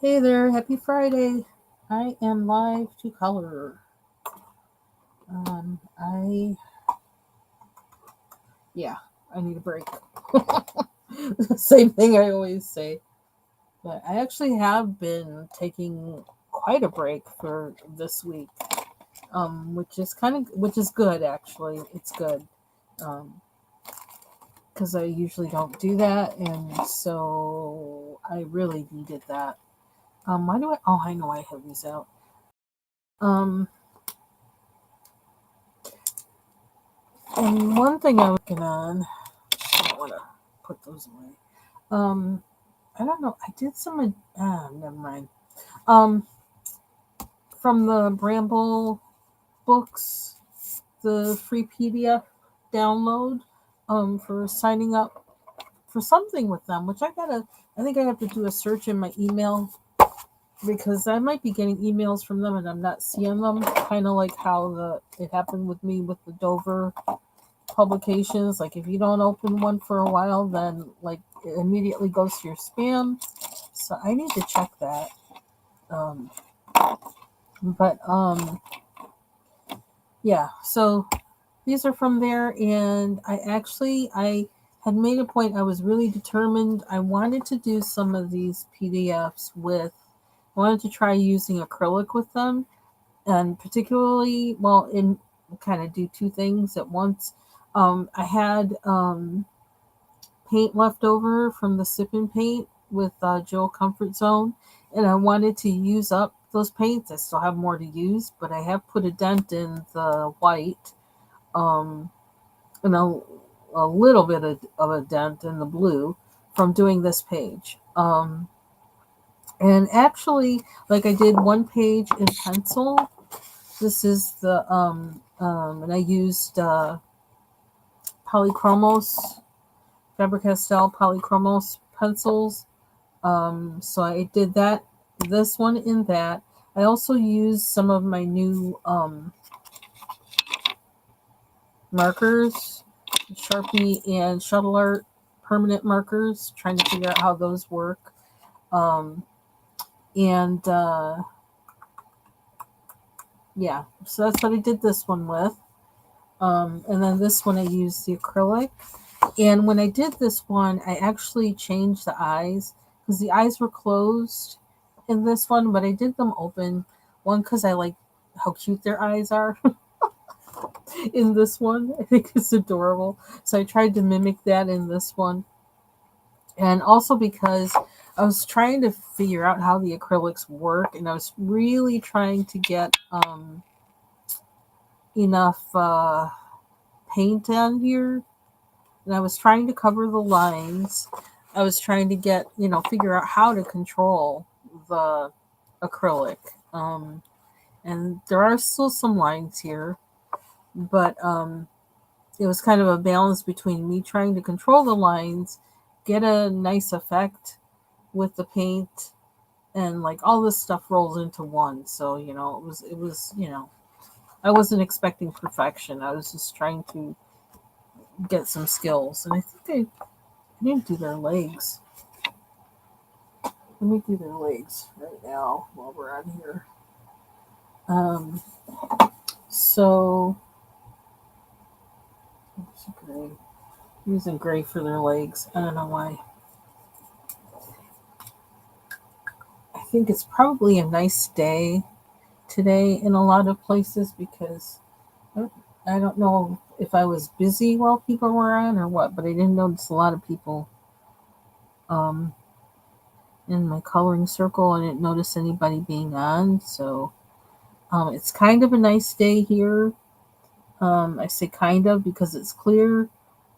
Hey there, happy Friday. I am live to color. I yeah, I need a break. Same thing I always say. But I actually have been taking quite a break for this week. Which is good actually. It's good. Um because I usually don't do that, and so I really needed that. Why do I oh I know I have these out. Um and one thing I was working on, I don't want to put those away. Um, I don't know. I did some. Never mind. Um, from the Bramble books, the free PDF download. For signing up for something with them, which I gotta. I think I have to do a search in my email because I might be getting emails from them and I'm not seeing them. Kind of like how it happened with me with the Dover publications. Like if you don't open one for a while, then like it immediately goes to your spam. So I need to check that. Um, but yeah. So these are from there, and I had made a point. I was really determined. I wanted to do some of these PDFs with. I wanted to try using acrylic with them, and particularly in kind of do two things at once. I had paint left over from the sip and paint with Joe Comfort Zone, and I wanted to use up those paints. I still have more to use, but I have put a dent in the white, um, and a little bit of a dent in the blue from doing this page. And actually, like I did one page in pencil. This is and I used Polychromos, Faber-Castell Polychromos pencils. So I did that, this one in that. I also used some of my new markers, Sharpie and Shuttle Art permanent markers, trying to figure out how those work. Um, and Yeah, so that's what I did this one with. And then this one I used the acrylic. And when I did this one, I actually changed the eyes because the eyes were closed in this one, but I did them open. One, because I like how cute their eyes are in this one. I think it's adorable. So I tried to mimic that in this one. And also because I was trying to figure out how the acrylics work, and I was really trying to get enough paint on here, and I was trying to cover the lines. I was trying to figure out how to control the acrylic. And there are still some lines here, but it was kind of a balance between me trying to control the lines, get a nice effect with the paint, and like all this stuff rolls into one. So, I wasn't expecting perfection. I was just trying to get some skills. And I think I need to do their legs. Let me do their legs right now while we're on here. Um, so, gray. Using gray for their legs. I don't know why. I think it's probably a nice day today in a lot of places because I don't know if I was busy while people were on or what, but I didn't notice a lot of people um, in my coloring circle. I didn't notice anybody being on, so it's kind of a nice day here. I say kind of because it's clear,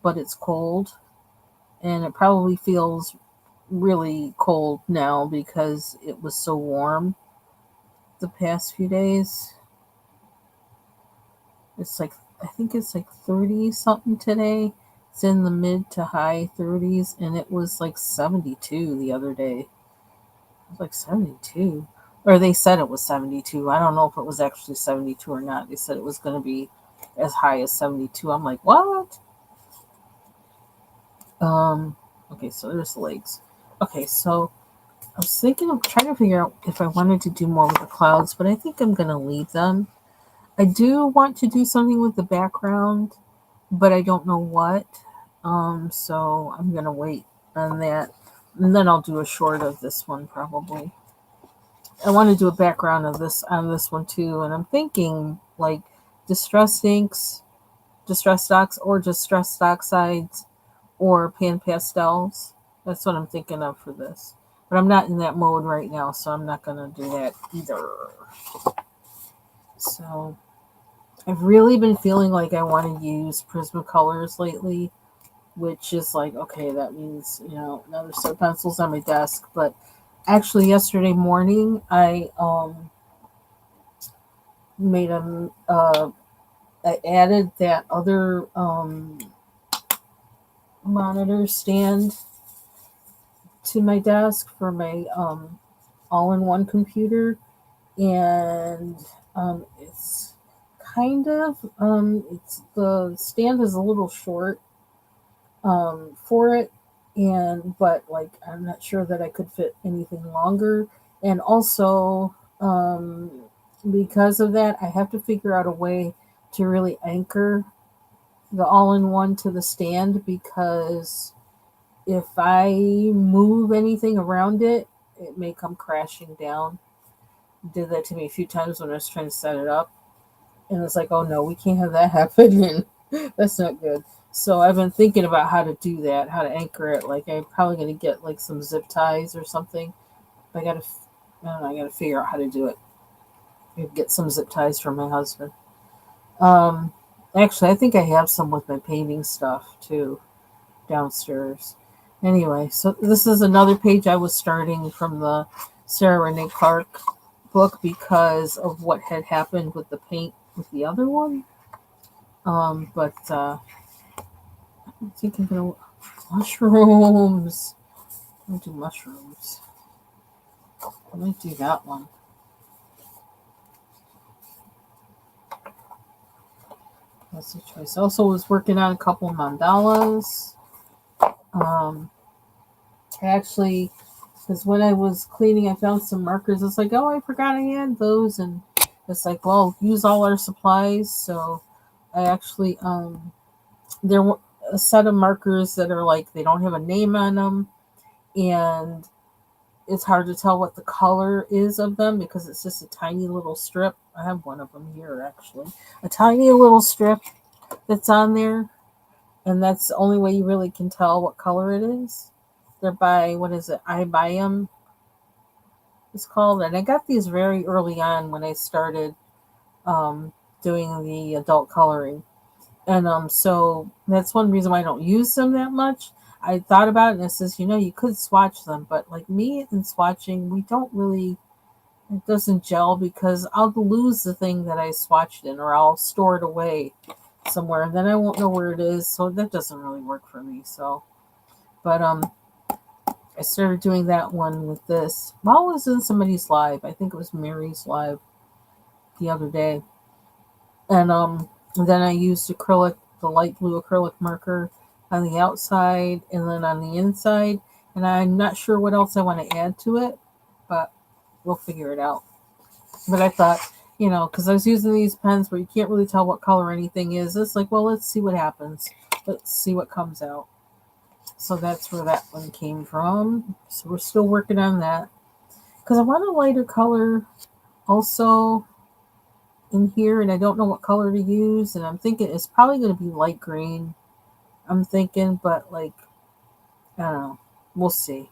but it's cold, and it probably feels really cold now because it was so warm the past few days. It's like I think it's like 30 something today. It's in the mid to high 30s, and it was like 72 the other day. It was like 72. Or they said it was 72. I don't know if it was actually 72 or not. They said it was going to be as high as 72. I'm like, what? Um, okay, so there's the legs. Okay, so I was thinking of trying to figure out if I wanted to do more with the clouds, but I think I'm going to leave them. I do want to do something with the background, but I don't know what. So I'm going to wait on that. And then I'll do a short of this one probably. I want to do a background of this on this one too, and I'm thinking like distress inks, distress stocks, or distress oxides, or pan pastels. That's what I'm thinking of for this. But I'm not in that mode right now, so I'm not gonna do that either. So I've really been feeling like I want to use Prismacolors lately, which is like, okay, that means, another set of pencils on my desk. But actually, yesterday morning, I made I added that other monitor stand to my desk for my all-in-one computer, and it's kind of it's the stand is a little short for it, and but like I'm not sure that I could fit anything longer, and also because of that I have to figure out a way to really anchor the all-in-one to the stand, because if I move anything around it, it may come crashing down. Did that to me a few times when I was trying to set it up, and it's like, oh no, we can't have that happen. That's not good. So I've been thinking about how to do that, how to anchor it. Like I'm probably gonna get like some zip ties or something. I gotta, I don't know, I gotta figure out how to do it. Maybe get some zip ties from my husband. Um, Actually, I think I have some with my painting stuff too downstairs. Anyway, so this is another page I was starting from the Sarah Renee Clark book because of what had happened with the paint with the other one. But I'm thinking of mushrooms. I'm gonna do mushrooms. I might do that one. That's a choice. Also was working on a couple mandalas. Um, Actually, because when I was cleaning, I found some markers. It's like, oh, I forgot I had those, and it's like, well, use all our supplies. So I actually there were a set of markers that are like they don't have a name on them, and it's hard to tell what the color is of them because it's just a tiny little strip. I have one of them here actually, a tiny little strip that's on there, and that's the only way you really can tell what color it is. They're by, what is it? I buy them. It's called, and I got these very early on when I started um, doing the adult coloring, and so that's one reason why I don't use them that much. I thought about it and it says, you could swatch them, but like me and swatching, we don't really, it doesn't gel because I'll lose the thing that I swatched in, or I'll store it away somewhere and then I won't know where it is. So that doesn't really work for me. So, but I started doing that one with this while I was in somebody's live. I think it was Mary's live the other day, and then I used acrylic, the light blue acrylic marker on the outside and then on the inside. And I'm not sure what else I want to add to it, but we'll figure it out. But I thought, because I was using these pens where you can't really tell what color anything is, it's like, well, let's see what happens. Let's see what comes out. So that's where that one came from. So we're still working on that. Because I want a lighter color also in here, and I don't know what color to use. And I'm thinking it's probably going to be light green. I'm thinking, but like, I don't know. We'll see.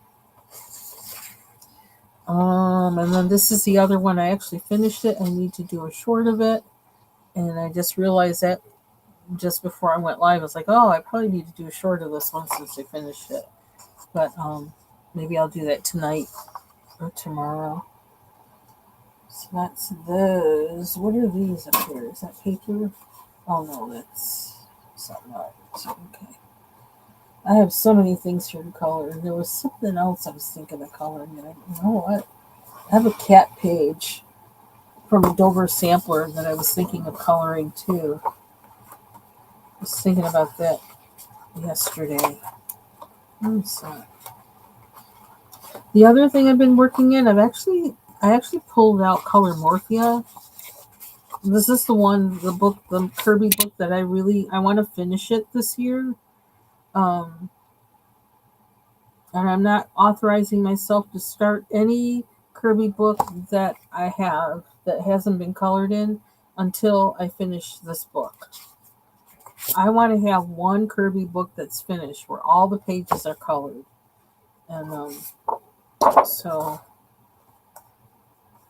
And then this is the other one. I actually finished it. I need to do a short of it. And I just realized that just before I went live. I was like, oh, I probably need to do a short of this one since I finished it. But maybe I'll do that tonight or tomorrow. So that's those. What are these up here? Is that paper? Oh no, that's something else. Okay. I have so many things here to color. And there was something else I was thinking of coloring. And you know what? I have a cat page from a Dover sampler that I was thinking of coloring too. I was thinking about that yesterday. What's that? The other thing I've been working in, I actually pulled out Color Morphia. This is the Kirby book that I want to finish it this year. Um, and I'm not authorizing myself to start any Kirby book that I have that hasn't been colored in until I finish this book. I want to have one Kirby book that's finished where all the pages are colored. And so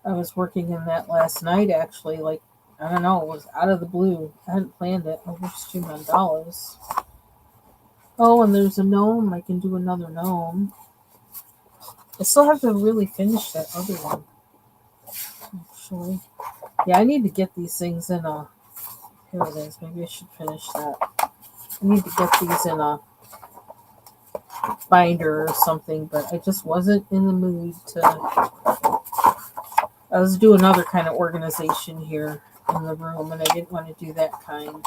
I was working in that last night actually, like, I don't know, it was out of the blue. I hadn't planned it. Over $2 million. Oh, and there's a gnome. I can do another gnome. I still have to really finish that other one, actually. Yeah, I need to get these things in a... Here it is. Maybe I should finish that. I need to get these in a binder or something, but I just wasn't in the mood to... I was doing another kind of organization here in the room, and I didn't want to do that kind.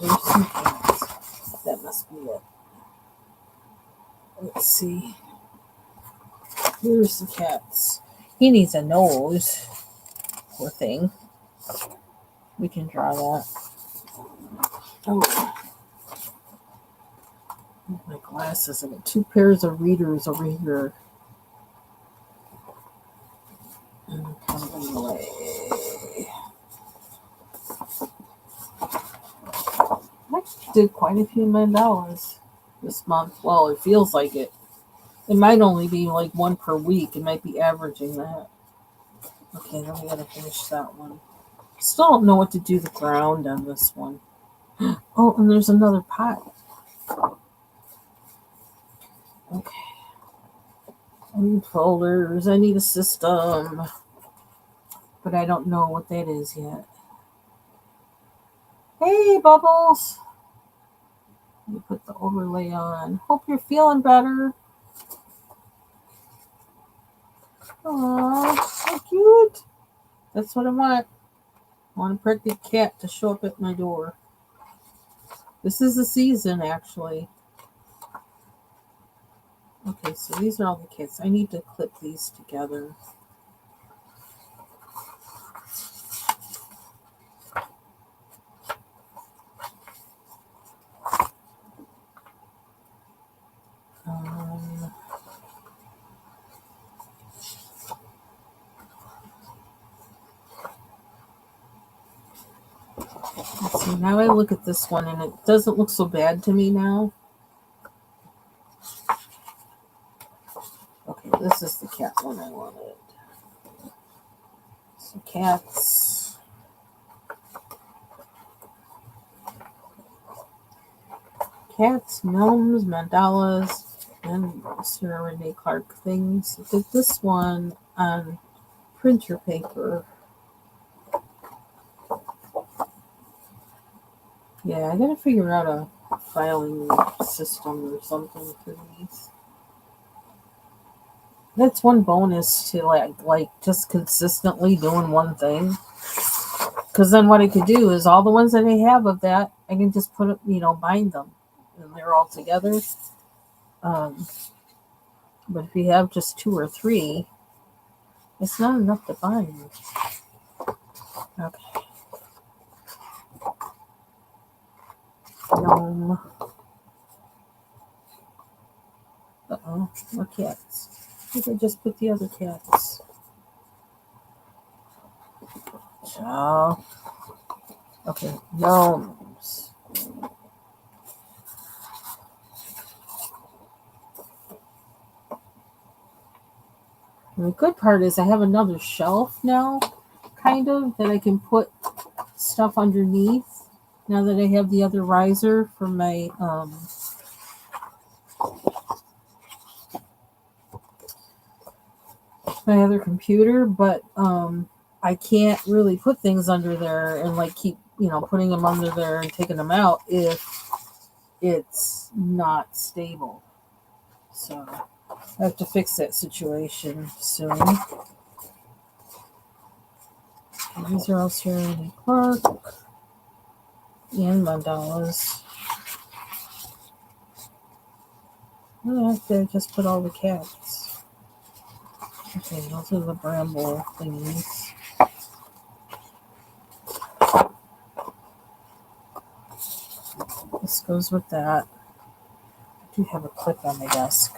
There's some cats. That must be it. Let's see. Here's the cats. He needs a nose. Poor thing. We can draw that. Oh. My glasses. I got 2 pairs of readers over here. And coming away. I did quite a few $1 million this month. Well, it feels like it. It might only be like one per week. It might be averaging that. Okay, then we gotta finish that one. Still don't know what to do the ground on this one. Oh, and there's another pot. Okay. I need folders. I need a system. But I don't know what that is yet. Hey, Bubbles. Let me put the overlay on. Hope you're feeling better. Aww, so cute. That's what I want. I want a pregnant cat to show up at my door. This is the season, actually. Okay, so these are all the kits. I need to clip these together. Let's see, now I look at this one and it doesn't look so bad to me now. Okay, this is the cat one I wanted. So cats. Cats, gnomes, mandalas, and Sarah Renee Clark things. I did this one on printer paper. Yeah, I gotta figure out a filing system or something for these. That's one bonus to like just consistently doing one thing. Because then what I could do is all the ones that I have of that, I can just put it, bind them, and they're all together. But if you have just 2 or 3, it's not enough to bind. Okay. Gnome. Uh-oh, more cats. I think I just put the other cats. Ciao. Okay, gnomes. And the good part is I have another shelf now, kind of, that I can put stuff underneath. Now that I have the other riser for my other computer, but I can't really put things under there and like keep putting them under there and taking them out if it's not stable. So I have to fix that situation soon. These are all Sarah Clark and mandalas. Oh, I just put all the cats. Okay, those are the bramble thingies. This goes with that. I do have a clip on my desk.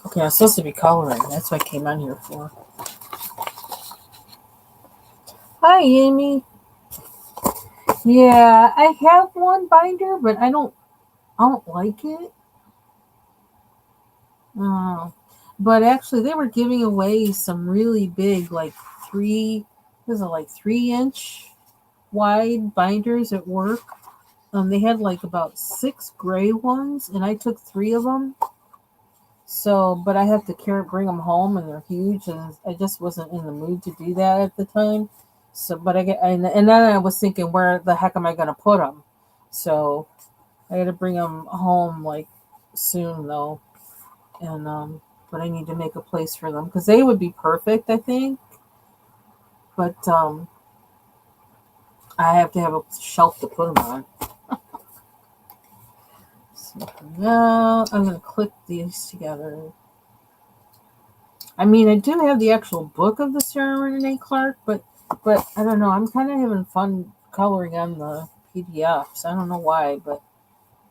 Okay, I'm supposed to be coloring. That's what I came on here for. Hi, Amy. Yeah, I have one binder, but I don't like it. Uh, but actually, they were giving away some really big, like 3-inch wide binders at work. They had like about 6 gray ones, and I took 3 of them. So, but I have to bring them home, and they're huge, and I just wasn't in the mood to do that at the time. So, but and then I was thinking, where the heck am I going to put them? So, I got to bring them home like soon though, and but I need to make a place for them because they would be perfect, I think. But I have to have a shelf to put them on. So now I'm going to click these together. I mean, I do have the actual book of the Sarah Renee Clark, but I don't know. I'm kind of having fun coloring on the PDFs. I don't know why, but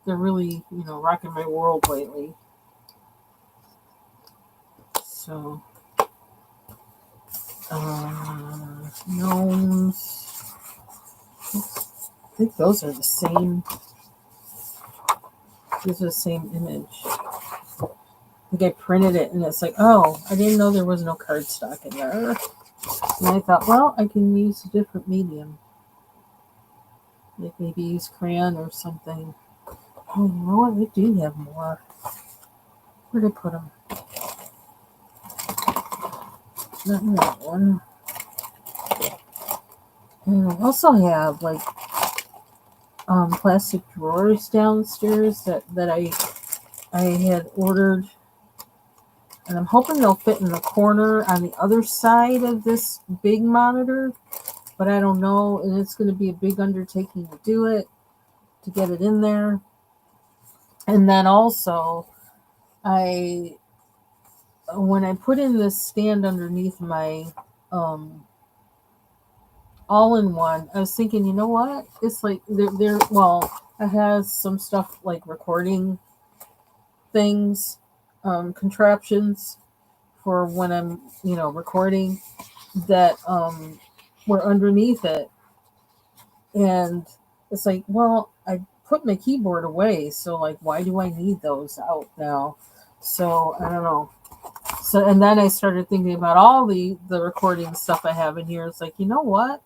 they're really, rocking my world lately. So, gnomes. I think those are the same. These are the same image. I think I printed it, and it's like, oh, I didn't know there was no cardstock in there. And I thought, well, I can use a different medium. Like maybe use crayon or something. Oh, you know what? I do have more. Where'd I put them? Not in that one. And I also have like plastic drawers downstairs that I had ordered, and I'm hoping they'll fit in the corner on the other side of this big monitor, but I don't know, and it's going to be a big undertaking to do it, to get it in there. And then also, when I put in this stand underneath my all-in-one, I was thinking, you know what? It's like it has some stuff like recording things, contraptions for when I'm, recording that were underneath it. And it's like, well, I put my keyboard away, so like, why do I need those out now? So I don't know. So, and then I started thinking about all the recording stuff I have in here. It's like, you know what?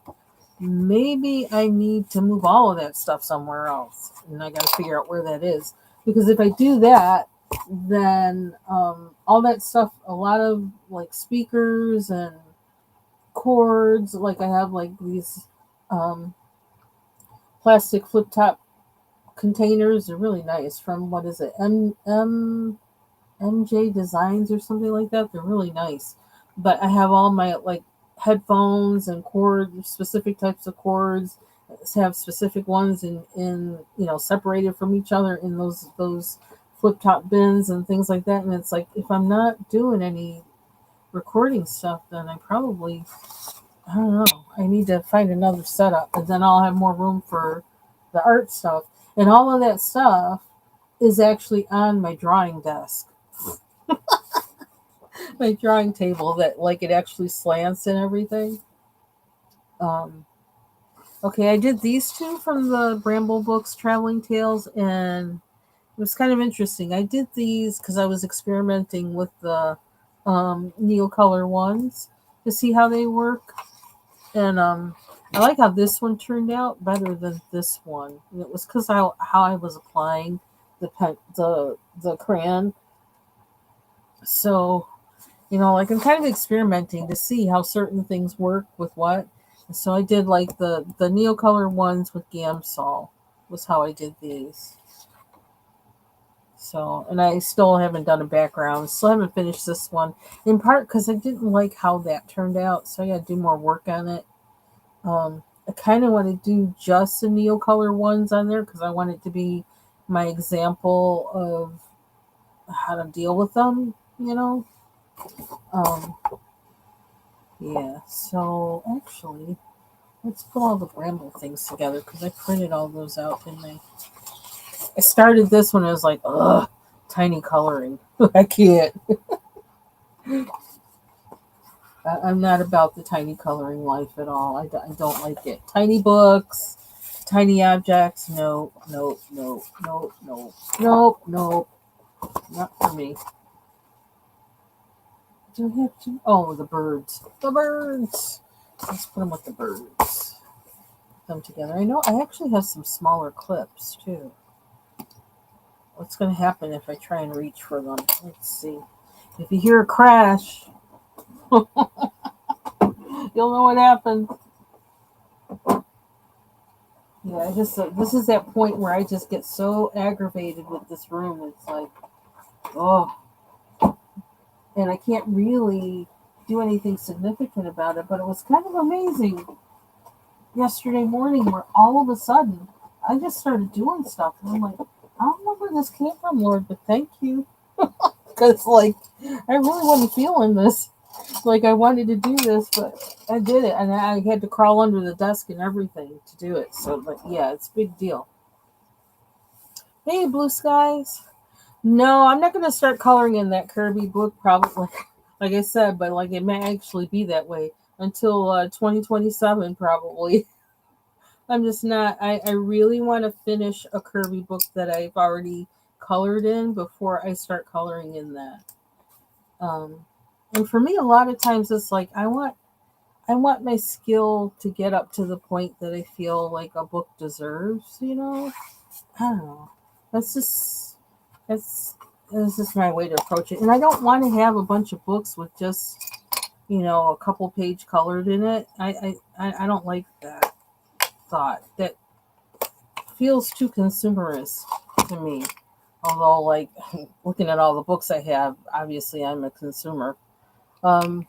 Maybe I need to move all of that stuff somewhere else, and I got to figure out where that is. Because if I do that, then all that stuff, a lot of like speakers and cords, like I have like these um, plastic flip top containers. They're really nice. From what is it, MJ Designs or something like that. They're really nice. But I have all my like headphones and cords, specific types of cords. Have specific ones in separated from each other in those flip top bins and things like that. And it's like, if I'm not doing any recording stuff, then I don't know. I need to find another setup, and then I'll have more room for the art stuff. And all of that stuff is actually on my drawing desk, my drawing table that like it actually slants and everything. Um, okay, I did these two from the Bramble Books Traveling Tales, and it was kind of interesting. I did these because I was experimenting with the Neocolor ones to see how they work. And I like how this one turned out better than this one. And it was because how I was applying the crayon. So, like I'm kind of experimenting to see how certain things work with what. So I did like the Neocolor ones with Gamsol was how I did these. So, and I still haven't done a background. Still haven't finished this one. In part because I didn't like how that turned out. So I got to do more work on it. I kind of want to do just the Neocolor ones on there because I want it to be my example of how to deal with them, you know. Um, yeah. So actually, let's put all the Bramble things together because I printed all those out, didn't I? I started this when I was like, ugh, tiny coloring. I can't. I'm not about the tiny coloring life at all. I don't like it. Tiny books, tiny objects. No, no, no, no, no, no, no. Not for me. Do I have to? Oh, the birds. The birds. Let's put them with the birds. Put them together. I know I actually have some smaller clips too. What's going to happen if I try and reach for them? Let's see. If you hear a crash, you'll know what happened. Yeah, I just this is that point where I just get so aggravated with this room. It's like, oh, and I can't really do anything significant about it. But it was kind of amazing yesterday morning where all of a sudden I just started doing stuff, and I'm like, I don't know where this came from, Lord, but thank you, because like I really wasn't feeling this. Like I wanted to do this, but I did it, and I had to crawl under the desk and everything to do it. So, like, yeah, it's a big deal. Hey, blue skies. No, I'm not going to start coloring in that Kirby book, probably, like I said, but like it may actually be that way until 2027, probably. I'm just not, I really want to finish a Kirby book that I've already colored in before I start coloring in that. Um, and for me, a lot of times it's like I want my skill to get up to the point that I feel like a book deserves, you know? I don't know. That's just that's that's just my way to approach it. And I don't want to have a bunch of books with just, a couple page colored in it. I don't like that thought. That feels too consumerist to me. Although like looking at all the books I have, obviously I'm a consumer. Um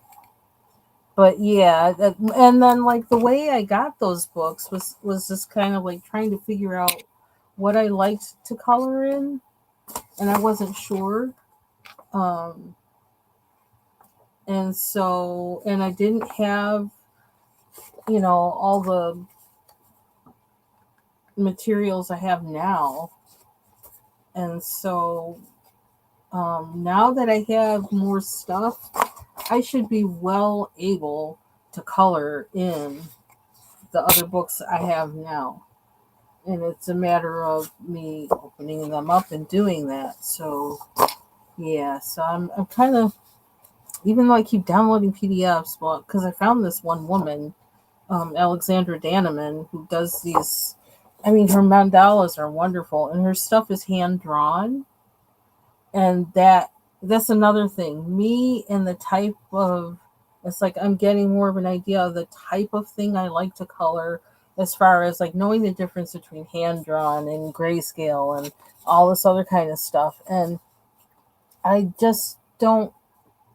but yeah, and then like the way I got those books was just kind of like trying to figure out what I liked to color in, and I wasn't sure. Um, and I didn't have all the materials I have now, and so now that I have more stuff, I should be well able to color in the other books I have now. And it's a matter of me opening them up and doing that. So yeah, so I'm kind of, even though I keep downloading PDFs, well, because I found this one woman, Alexandra Daneman, who does these. I mean, her mandalas are wonderful, and her stuff is hand drawn, and that's another thing. Me and the type of, it's like I'm getting more of an idea of the type of thing I like to color, as far as like knowing the difference between hand drawn and grayscale and all this other kind of stuff. And I just don't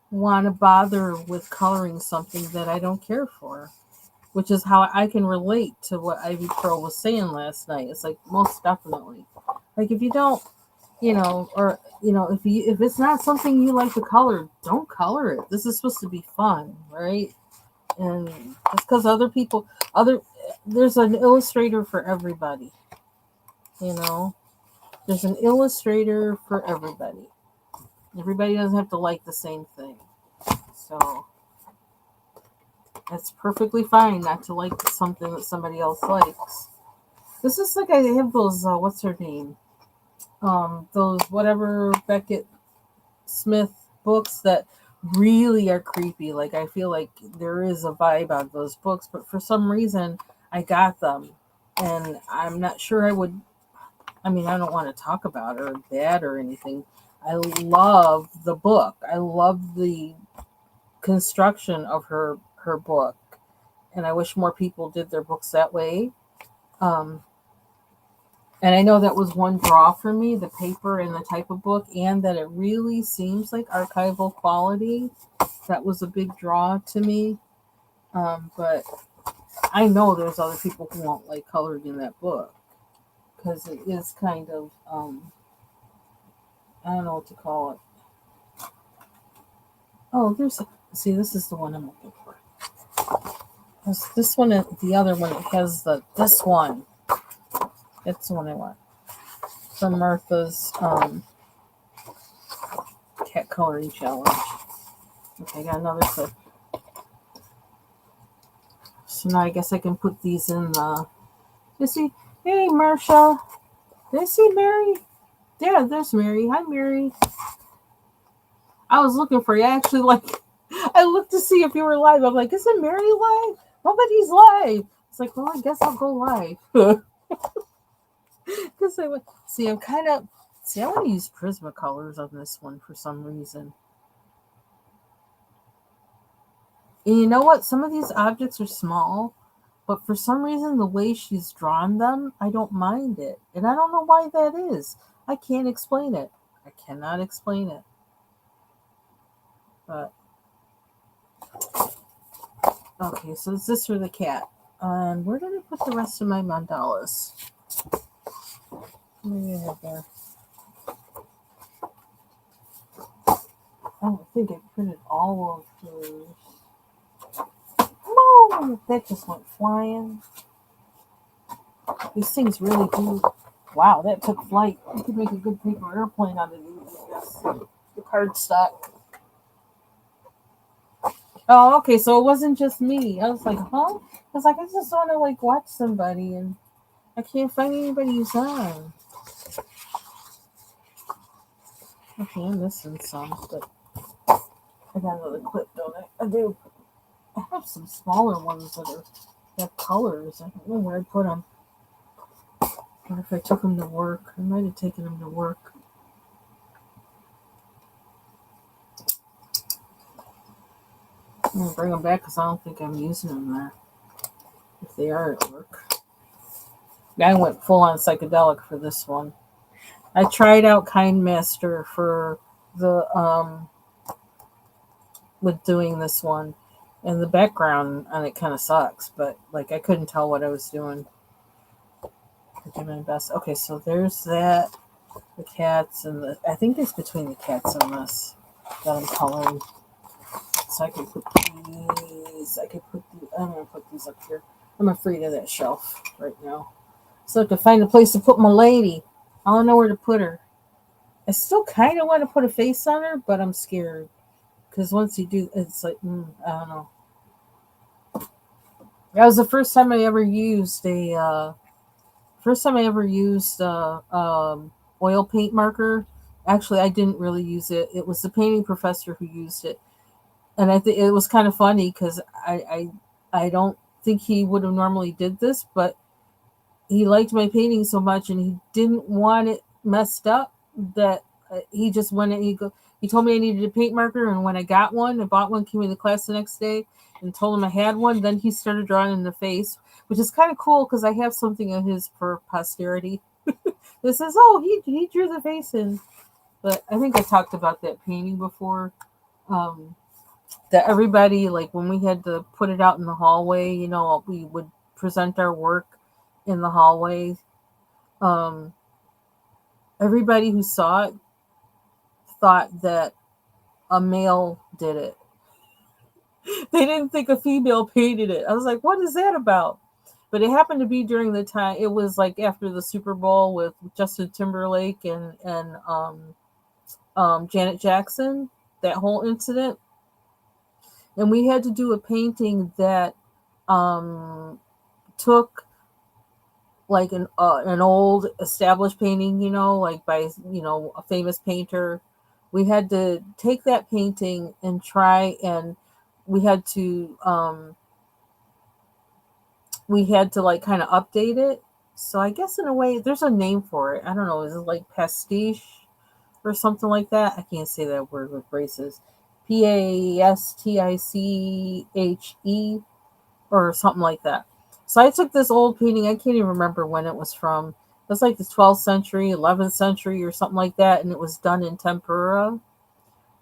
want to bother with coloring something that I don't care for, which is how I can relate to what Ivy Pearl was saying last night. It's like, most definitely. Like if you don't, or if it's not something you like to color, don't color it. This is supposed to be fun, right? And just because there's an illustrator for everybody. You know, there's an illustrator for everybody. Everybody doesn't have to like the same thing. So it's perfectly fine not to like something that somebody else likes. This is like I have those. What's her name? Those whatever Beckett Smith books that really are creepy. Like I feel like there is a vibe on those books, but for some reason I got them, and I'm not sure I would. I mean, I don't want to talk about her bad or anything. I love the book. I love the construction of her book, and I wish more people did their books that way. Um, and I know that was one draw for me, the paper and the type of book, and that it really seems like archival quality. That was a big draw to me. But I know there's other people who won't like colored in that book because it is kind of, I don't know what to call it. Oh, see, this is the one I'm looking for. This one, the other one has this one. That's the one I want. From Martha's cat coloring challenge. Okay, I got another clip. So now I guess I can put these in the. You see, hey Marsha, did I see Mary? Yeah, there's Mary. Hi, Mary. I was looking for you. Actually, I looked to see if you were live. I'm like, isn't Mary live? Nobody's live. It's like, well, I guess I'll go live. Because I went. See, I'm kind of. See, I want to use Prismacolors on this one for some reason. And you know what? Some of these objects are small, but for some reason, the way she's drawn them, I don't mind it. And I don't know why that is. I can't explain it. I cannot explain it. But okay, so it's this for the cat. And where did I put the rest of my mandalas? What do you have there? I don't think I printed all of those. No, that just went flying. These things really do. Wow, that took flight. You could make a good paper airplane out of these, I guess. The cardstock. Oh, okay, so it wasn't just me. I was like, huh? I was like, I just want to watch somebody, and I can't find anybody who's on. Okay, I'm missing some, but I got another clip, don't I? I do. I have some smaller ones that have colors. I don't know where I put them. Or if I took them to work. I might have taken them to work. I'm going to bring them back because I don't think I'm using them there. If they are at work. I went full on psychedelic for this one. I tried out KindMaster for the with doing this one, and the background on it kind of sucks, but I couldn't tell what I was doing. I did my best. Okay, so there's that, the cats, and I think there's between the cats and this that I'm coloring. So I could put these. I'm gonna put these up here. I'm afraid of that shelf right now. So I have to find a place to put my lady. I don't know where to put her. I still kind of want to put a face on her, but I'm scared. Because once you do, it's like, I don't know. That was the first time I ever used oil paint marker. Actually, I didn't really use it. It was the painting professor who used it. And I think it was kind of funny because I don't think he would have normally did this, but he liked my painting so much and he didn't want it messed up that he just went and he told me I needed a paint marker, and when I got one, I bought one, came into class the next day and told him I had one. Then he started drawing in the face, which is kind of cool because I have something of his for posterity. This says, oh, he drew the face in. But I think I talked about that painting before. That everybody, when we had to put it out in the hallway, we would present our work in the hallway. Everybody who saw it thought that a male did it. They didn't think a female painted it. I was like, what is that about? But it happened to be during the time, it was after the Super Bowl with Justin Timberlake and Janet Jackson, that whole incident. And we had to do a painting that took an old established painting, by a famous painter. We had to take that painting and try, and we had to kind of update it. So I guess in a way, there's a name for it. I don't know. Is it pastiche or something like that? I can't say that word with braces. Pastiche or something like that. So I took this old painting. I can't even remember when it was from. It was the 12th century, 11th century, or something like that, and it was done in tempera.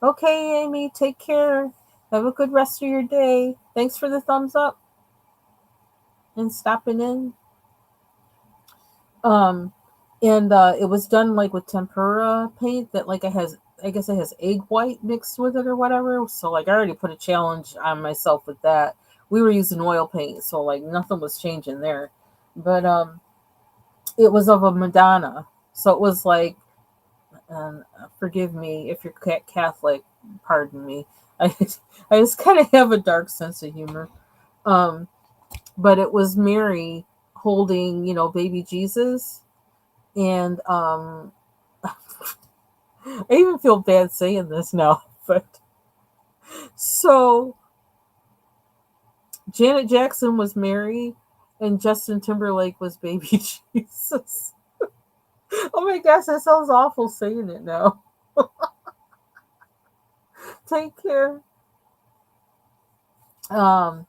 Okay, Amy, take care. Have a good rest of your day. Thanks for the thumbs up and stopping in. And it was done like with tempura paint that like it has, I guess it has egg white mixed with it or whatever. So like I already put a challenge on myself with that. We were using oil paint, so like nothing was changing there. But it was of a Madonna. So it was like, forgive me if you're Catholic, pardon me. I I just kind of have a dark sense of humor. Um, but it was Mary holding, baby Jesus, and I even feel bad saying this now, but so Janet Jackson was Mary, and Justin Timberlake was baby Jesus. Oh my gosh, that sounds awful saying it now. Take care. Um,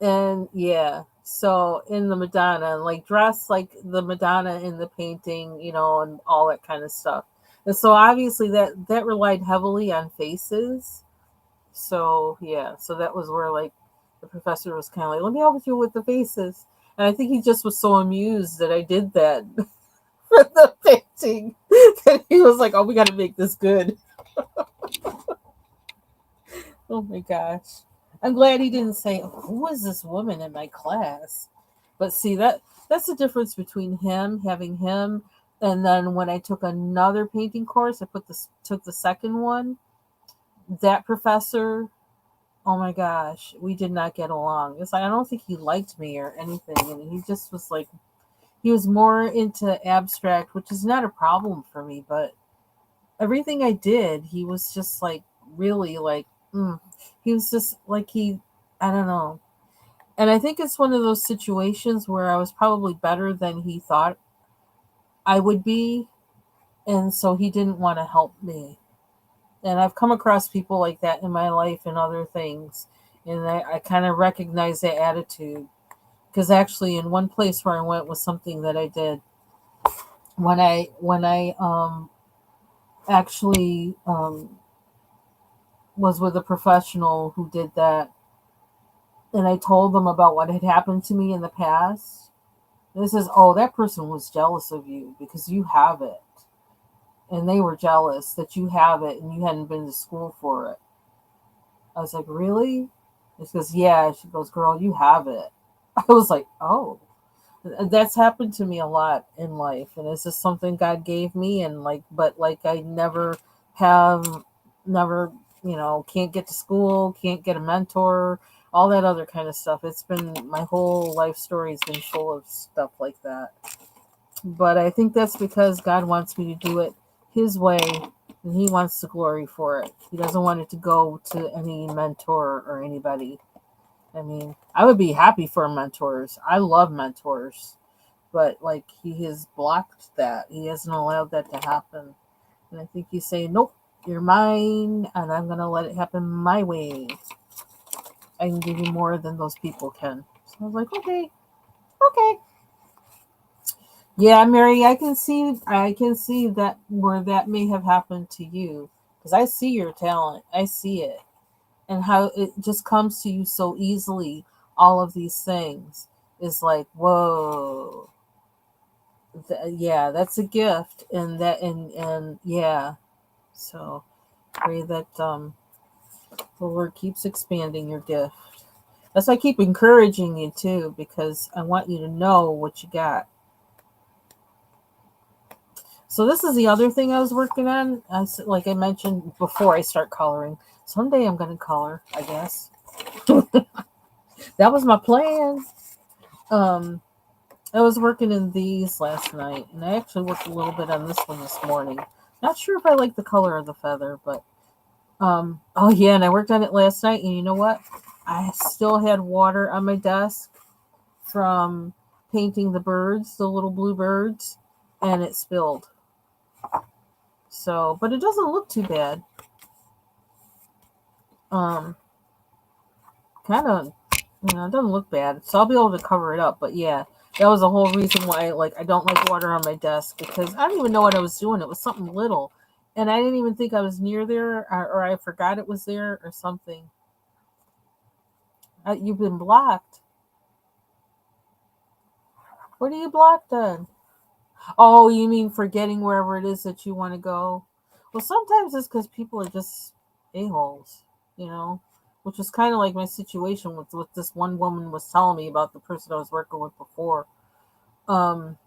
and yeah, so in the Madonna, like dressed like the Madonna in the painting, and all that kind of stuff. And so obviously that relied heavily on faces. So yeah, so that was where like the professor was kind of like, "Let me help you with the faces," and I think he just was so amused that I did that for the painting that he was like, "Oh, we got to make this good." Oh my gosh, I'm glad he didn't say, "Who is this woman in my class?" But see that's the difference between him having him, and then when I took another painting course, took the second one. That professor, oh my gosh, we did not get along. It's like I don't think he liked me or anything, and he just was like he was more into abstract, which is not a problem for me, but everything I did, he was just like really like he was just like I don't know. And I think it's one of those situations where I was probably better than he thought I would be, and so he didn't want to help me. And I've come across people like that in my life and other things, and I kind of recognize that attitude because actually in one place where I went was something that I did when I actually was with a professional who did that, and I told them about what had happened to me in the past. And it says, "Oh, that person was jealous of you because you have it." And they were jealous that you have it and you hadn't been to school for it. I was like, "Really?" She goes, "Yeah." She goes, "Girl, you have it." I was like, "Oh." That's happened to me a lot in life, and it's just something God gave me, and like, but like I have, never, can't get to school, can't get a mentor, all that other kind of stuff. It's been my whole life story has been full of stuff like that. But I think that's because God wants me to do it His way, and He wants the glory for it. He doesn't want it to go to any mentor or anybody. I mean, I would be happy for mentors. I love mentors, but like he has blocked that. He hasn't allowed that to happen. And I think he's saying, "Nope, you're mine, and I'm gonna let it happen my way. I can give you more than those people can." So I was like, "Okay, okay." Yeah, Mary, I can see that where that may have happened to you because I see your talent. I see it and how it just comes to you so easily. All of these things is like, whoa, yeah, that's a gift, and yeah. So pray that the Lord keeps expanding your gift. That's why I keep encouraging you too, because I want you to know what you got. So this is the other thing I was working on. Like I mentioned before, I start coloring. Someday I'm going to color, I guess. That was my plan. Um, I was working in these last night, and I actually worked a little bit on this one this morning. Not sure if I like the color of the feather, but oh yeah, and I worked on it last night, and you know what? I still had water on my desk from painting the birds, the little blue birds, and it spilled. So, but it doesn't look too bad. Um, Kind of, it doesn't look bad, so I'll be able to cover it up. But yeah, that was the whole reason why I don't like water on my desk because I don't even know what I was doing. It was something little, and I didn't even think I was near there, or I forgot it was there or something. You've been blocked. What are you blocked on? Oh, you mean forgetting wherever it is that you want to go? Well, sometimes it's because people are just a-holes, you know, which was kind of like my situation with what this one woman was telling me about the person I was working with before. Um,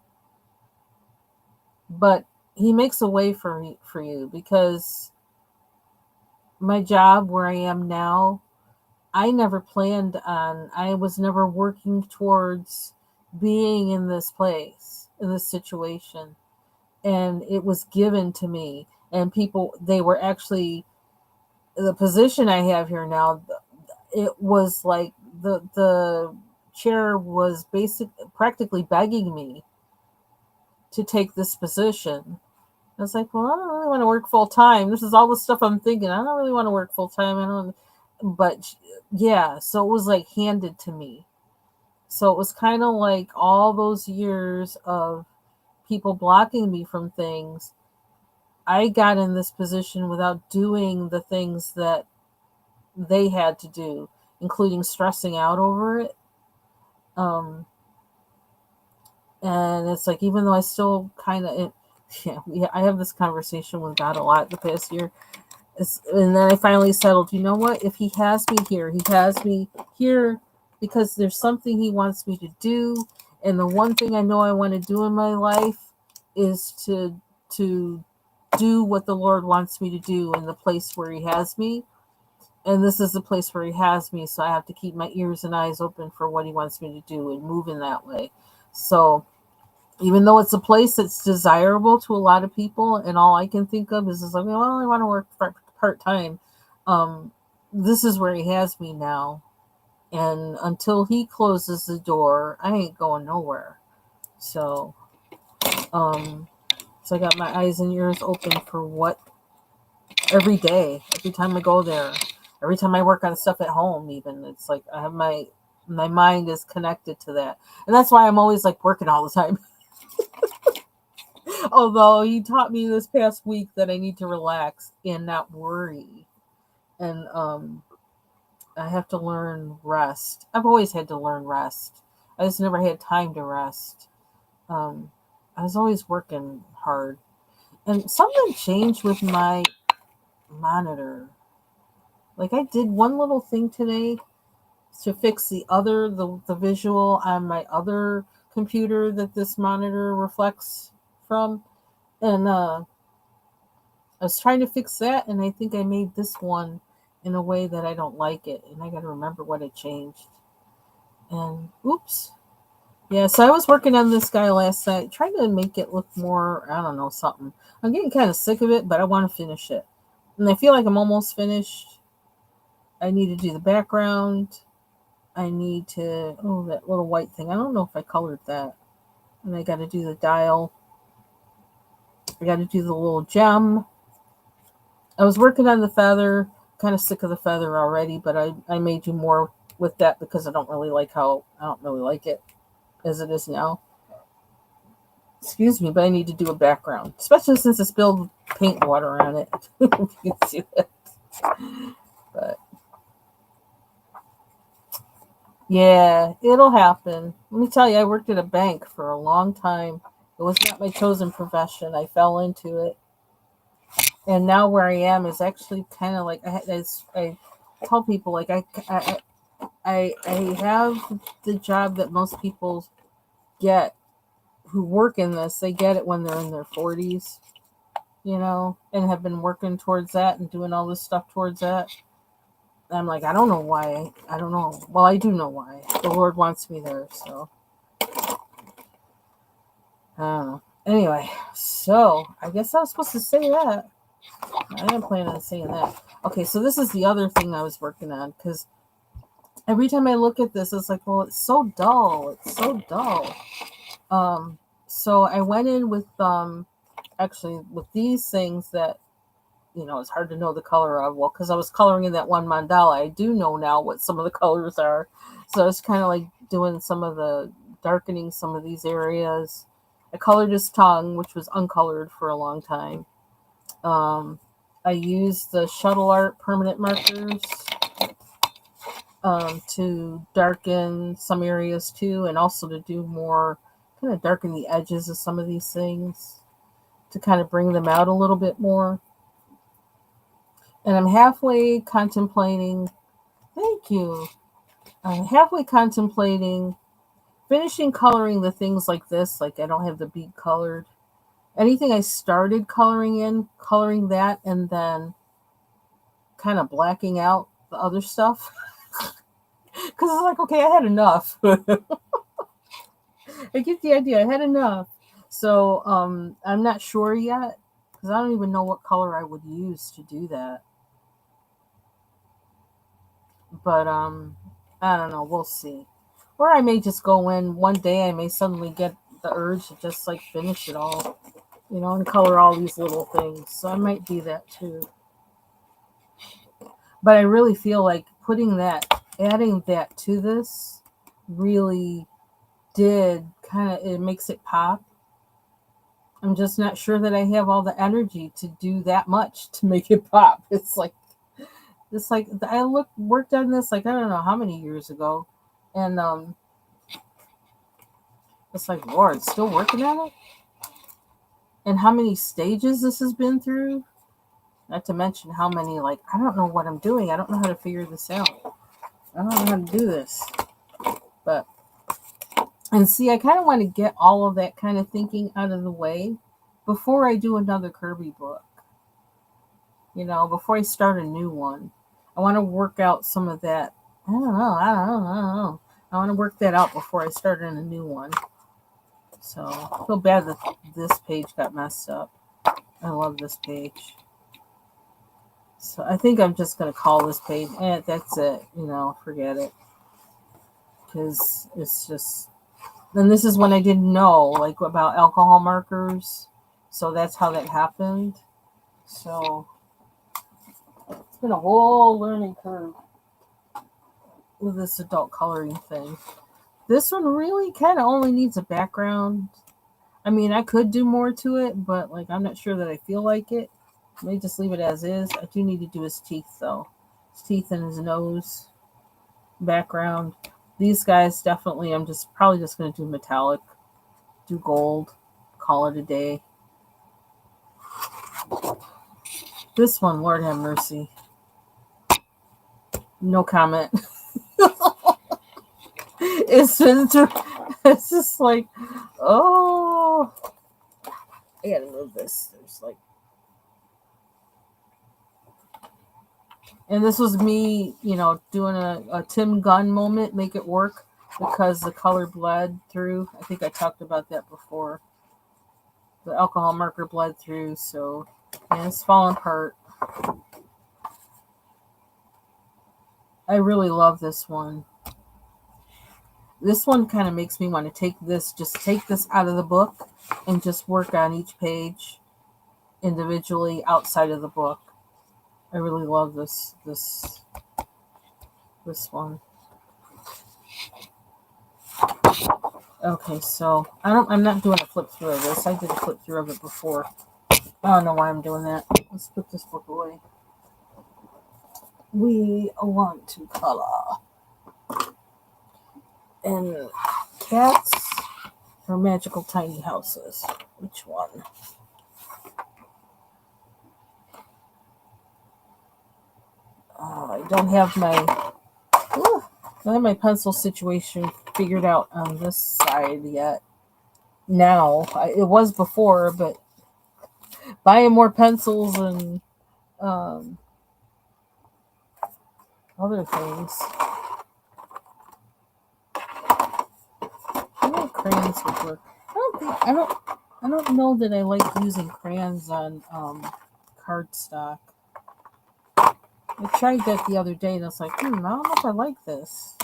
but he makes a way for you because my job where I am now, I never planned on, I was never working towards being in this place, in this situation. And it was given to me. And people, they were actually, the position I have here now, it was like the chair was practically begging me to take this position. I was like, well, I don't really want to work full time. This is all the stuff I'm thinking. I don't really want to work full time. I don't, but yeah, so it was like handed to me. So it was kind of like all those years of people blocking me from things. I got in this position without doing the things that they had to do, including stressing out over it. Um, and it's like, even though I still kind of, yeah, I have this conversation with God a lot the past year. And then I finally settled, you know what? If he has me here, he has me here because there's something he wants me to do. And the one thing I know I want to do in my life is to do what the Lord wants me to do in the place where he has me. And this is the place where he has me, so I have to keep my ears and eyes open for what he wants me to do and move in that way. So even though it's a place that's desirable to a lot of people, and all I can think of is like, well, I want to work part time. Um, this is where he has me now, and until he closes the door, I ain't going nowhere. So, um, so I got my eyes and ears open for what every day, every time I go there, every time I work on stuff at home. Even it's like I have my mind is connected to that, and that's why I'm always like working all the time. Although he taught me this past week that I need to relax and not worry. And I have to learn rest. I've always had to learn rest. I just never had time to rest. Um, I was always working hard. And something changed with my monitor. Like I did one little thing today to fix the visual on my other computer that this monitor reflects from. And I was trying to fix that, and I think I made this one in a way that I don't like it, and I got to remember what it changed. And oops, yeah. So I was working on this guy last night, trying to make it look more. I don't know, something. I'm getting kind of sick of it, but I want to finish it, and I feel like I'm almost finished. I need to do the background. I need to that little white thing. I don't know if I colored that, and I got to do the dial. I got to do the little gem. I was working on the feather, kind of sick of the feather already, but I may do more with that because I don't really like it as it is now. Excuse me, but I need to do a background, especially since it spilled paint water on it. If you can see that. But yeah, it'll happen. Let me tell you, I worked at a bank for a long time. It was not my chosen profession. I fell into it. And now where I am is actually kind of like I tell people like I have the job that most people get who work in this. They get it when they're in their 40s, and have been working towards that and doing all this stuff towards that. And I'm like, I don't know why. I don't know. Well, I do know why. The Lord wants me there, so I don't know. Anyway, so I guess I was supposed to say that. I didn't plan on saying that. Okay, so this is the other thing I was working on because every time I look at this, it's like, well, it's so dull. It's so dull. Um, so I went in with actually with these things that it's hard to know the color of. Well, because I was coloring in that one mandala, I do know now what some of the colors are. So it's kind of like doing some of the darkening some of these areas. I colored his tongue, which was uncolored for a long time. I used the Shuttle Art permanent markers to darken some areas too, and also to do more kind of darken the edges of some of these things to kind of bring them out a little bit more. And I'm halfway contemplating, thank you, I'm halfway contemplating finishing coloring the things like this. Like I don't have the bead colored. Anything I started coloring in, coloring that, and then kind of blacking out the other stuff. Because it's like, okay, I had enough. I get the idea. I had enough. So I'm not sure yet because I don't even know what color I would use to do that. But I don't know. We'll see. Or I may just go in one day. I may suddenly get the urge to just like finish it all, and color all these little things. So I might do that too. But I really feel like adding that to this really did it makes it pop. I'm just not sure that I have all the energy to do that much to make it pop. It's like I worked on this like I don't know how many years ago, and it's like Lord, still working on it, and how many stages this has been through. Not to mention how many I don't know what I'm doing. I don't know how to figure this out. I don't know how to do this, but and see, I kind of want to get all of that kind of thinking out of the way before I do another Kirby book. Before I start a new one. I want to work out some of that. I don't know. I want to work that out before I start in a new one. So I feel bad that this page got messed up. I love this page. So I think I'm just going to call this page. That's it. Forget it. Because it's just... And this is when I didn't know, about alcohol markers. So that's how that happened. So... It's been a whole learning curve with this adult coloring thing. This one really kind of only needs a background. I mean, I could do more to it, but I'm not sure that I feel like it. I may just leave it as is. I do need to do his teeth though. His teeth and his nose background. These guys definitely I'm probably just gonna do metallic, do gold, call it a day. This one, Lord have mercy. No comment. It's just like, oh, I gotta move this. And this was me, doing a Tim Gunn moment, make it work, because the color bled through. I think I talked about that before. The alcohol marker bled through, so yeah, it's falling apart. I really love this one. This one kind of makes me want to take this out of the book and just work on each page individually outside of the book. I really love this one. Okay, so I'm not doing a flip through of this. I did a flip through of it before. I don't know why I'm doing that. Let's put this book away. We want to color. And cats or magical tiny houses? Which one? I don't have my pencil situation figured out on this side yet. Now, it was before, but buying more pencils and other things. I think crayons would work. I don't know that I like using crayons on cardstock. I tried that the other day and I was like, I don't know if I like this.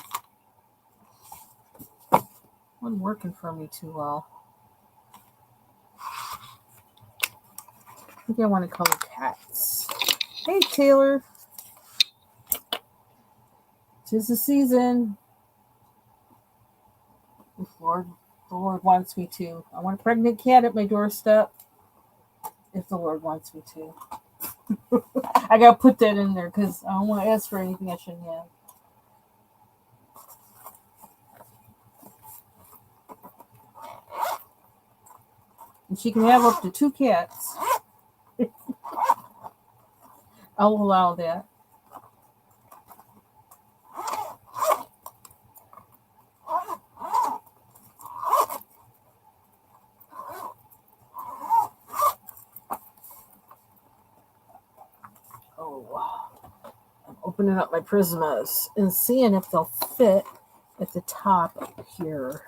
It wasn't working for me too well. I think I want to color cats. Hey Taylor. 'Tis the season. If the Lord wants me to. I want a pregnant cat at my doorstep. If the Lord wants me to. I gotta put that in there because I don't want to ask for anything I shouldn't have. And she can have up to 2 cats. I'll allow that. Oh, I'm opening up my Prismas and seeing if they'll fit at the top here.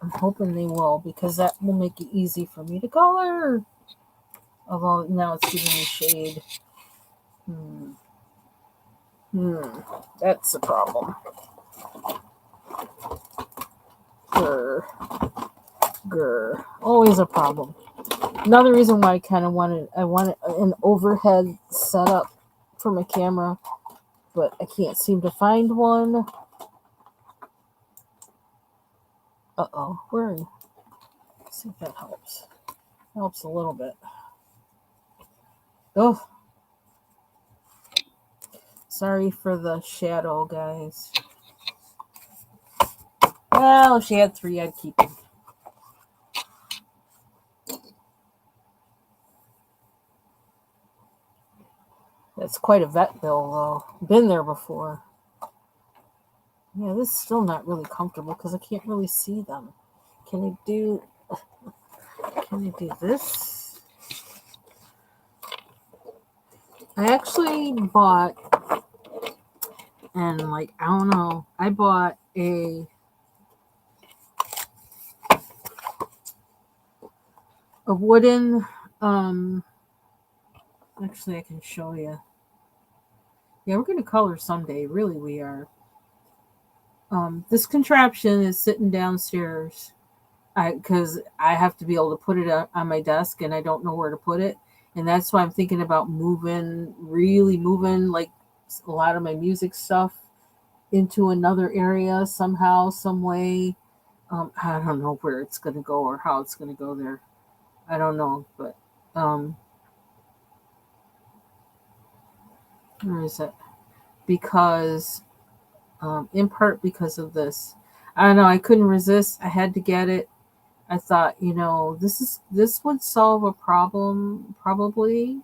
I'm hoping they will, because that will make it easy for me to color. Although now it's giving me shade. That's a problem. Grr. Always a problem. Another reason why I wanted an overhead setup for my camera, but I can't seem to find one. Uh-oh, where are you? Let's see if that helps. Helps a little bit. Oh, sorry for the shadow, guys. Well, if she had 3, I'd keep them. That's quite a vet bill, though. Been there before. Yeah, this is still not really comfortable because I can't really see them. Can I do this? I actually bought, and I don't know, I bought a wooden, actually I can show you. Yeah, we're going to color someday. Really, we are. This contraption is sitting downstairs because I have to be able to put it on my desk and I don't know where to put it. And that's why I'm thinking about really moving like a lot of my music stuff into another area somehow, some way. I don't know where it's going to go or how it's going to go there. I don't know, but where is it? Because in part because of this. I don't know, I couldn't resist. I had to get it. I thought, this would solve a problem probably.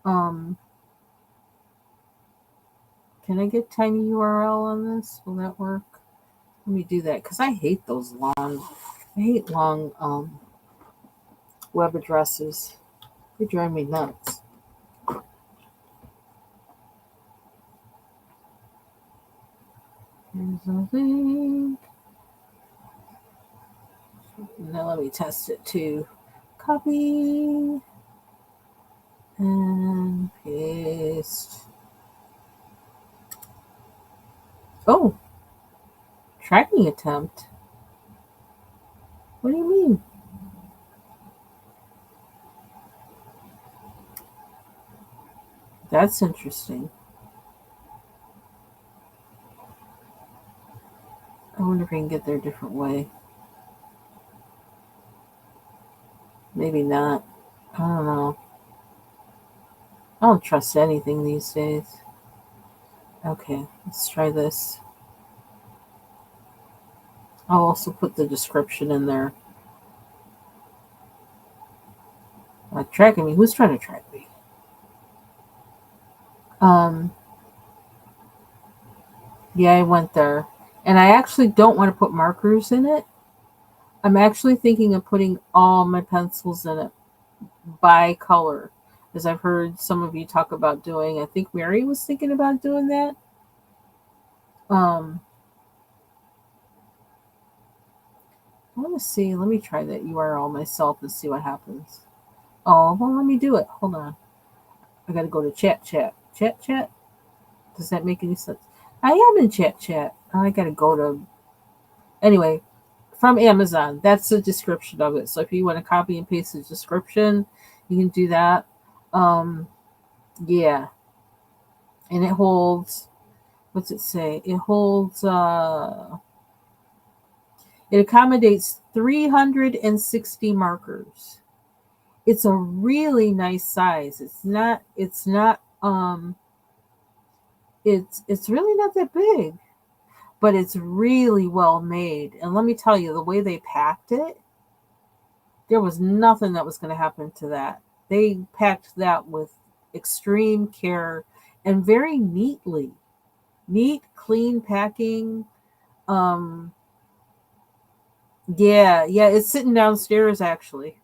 Can I get tiny URL on this? Will that work? Let me do that because I hate those long. I hate long web addresses. They drive me nuts. Here's a link. Now let me test it too. Copy and paste. Oh, tracking attempt. What do you mean? That's interesting. I wonder if I can get there a different way. Maybe not. I don't know. I don't trust anything these days. Okay, let's try this. I'll also put the description in there. Tracking me? Who's trying to track me? Yeah, I went there. And I actually don't want to put markers in it. I'm actually thinking of putting all my pencils in it by color, as I've heard some of you talk about doing. I think Mary was thinking about doing that. I want to see. Let me try that URL myself and see what happens. Oh, well, let me do it. Hold on. I got to go to chat. Does that make any sense? I am in chat. I got to go to. Anyway, from Amazon. That's the description of it. So if you want to copy and paste the description, you can do that. Yeah. And it holds. What's it say? It holds. It accommodates 360 markers. It's a really nice size. It's really not that big, but it's really well made. And let me tell you, the way they packed it, There was nothing that was going to happen to that. They packed that with extreme care and very neatly. Neat, clean packing. Um, yeah, it's sitting downstairs actually.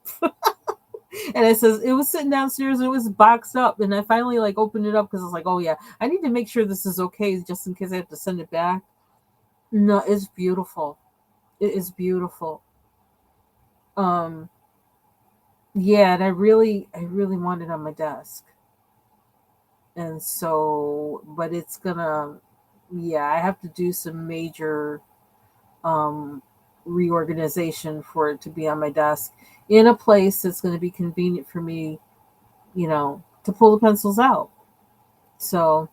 And it says it was sitting downstairs and it was boxed up. And I finally like opened it up because I was like, oh yeah, I need to make sure this is okay just in case I have to send it back. No, it's beautiful. It is beautiful. Um, yeah, and I really want it on my desk. And so, but it's gonna, yeah, I have to do some major um, reorganization for it to be on my desk in a place that's going to be convenient for me, to pull the pencils out. So,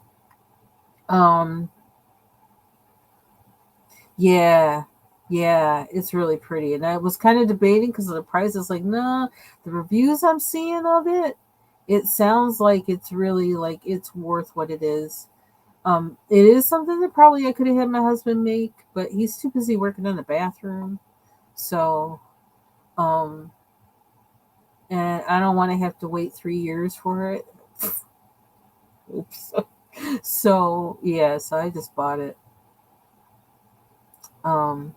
um, yeah, yeah, it's really pretty. And I was kind of debating because of the price. It's like, nah, the reviews I'm seeing of it, it sounds like it's really like it's worth what it is. It is something that probably I could have had my husband make, but he's too busy working in the bathroom. So, um, and I don't want to have to wait 3 years for it. Oops. So yeah, so I just bought it. Um,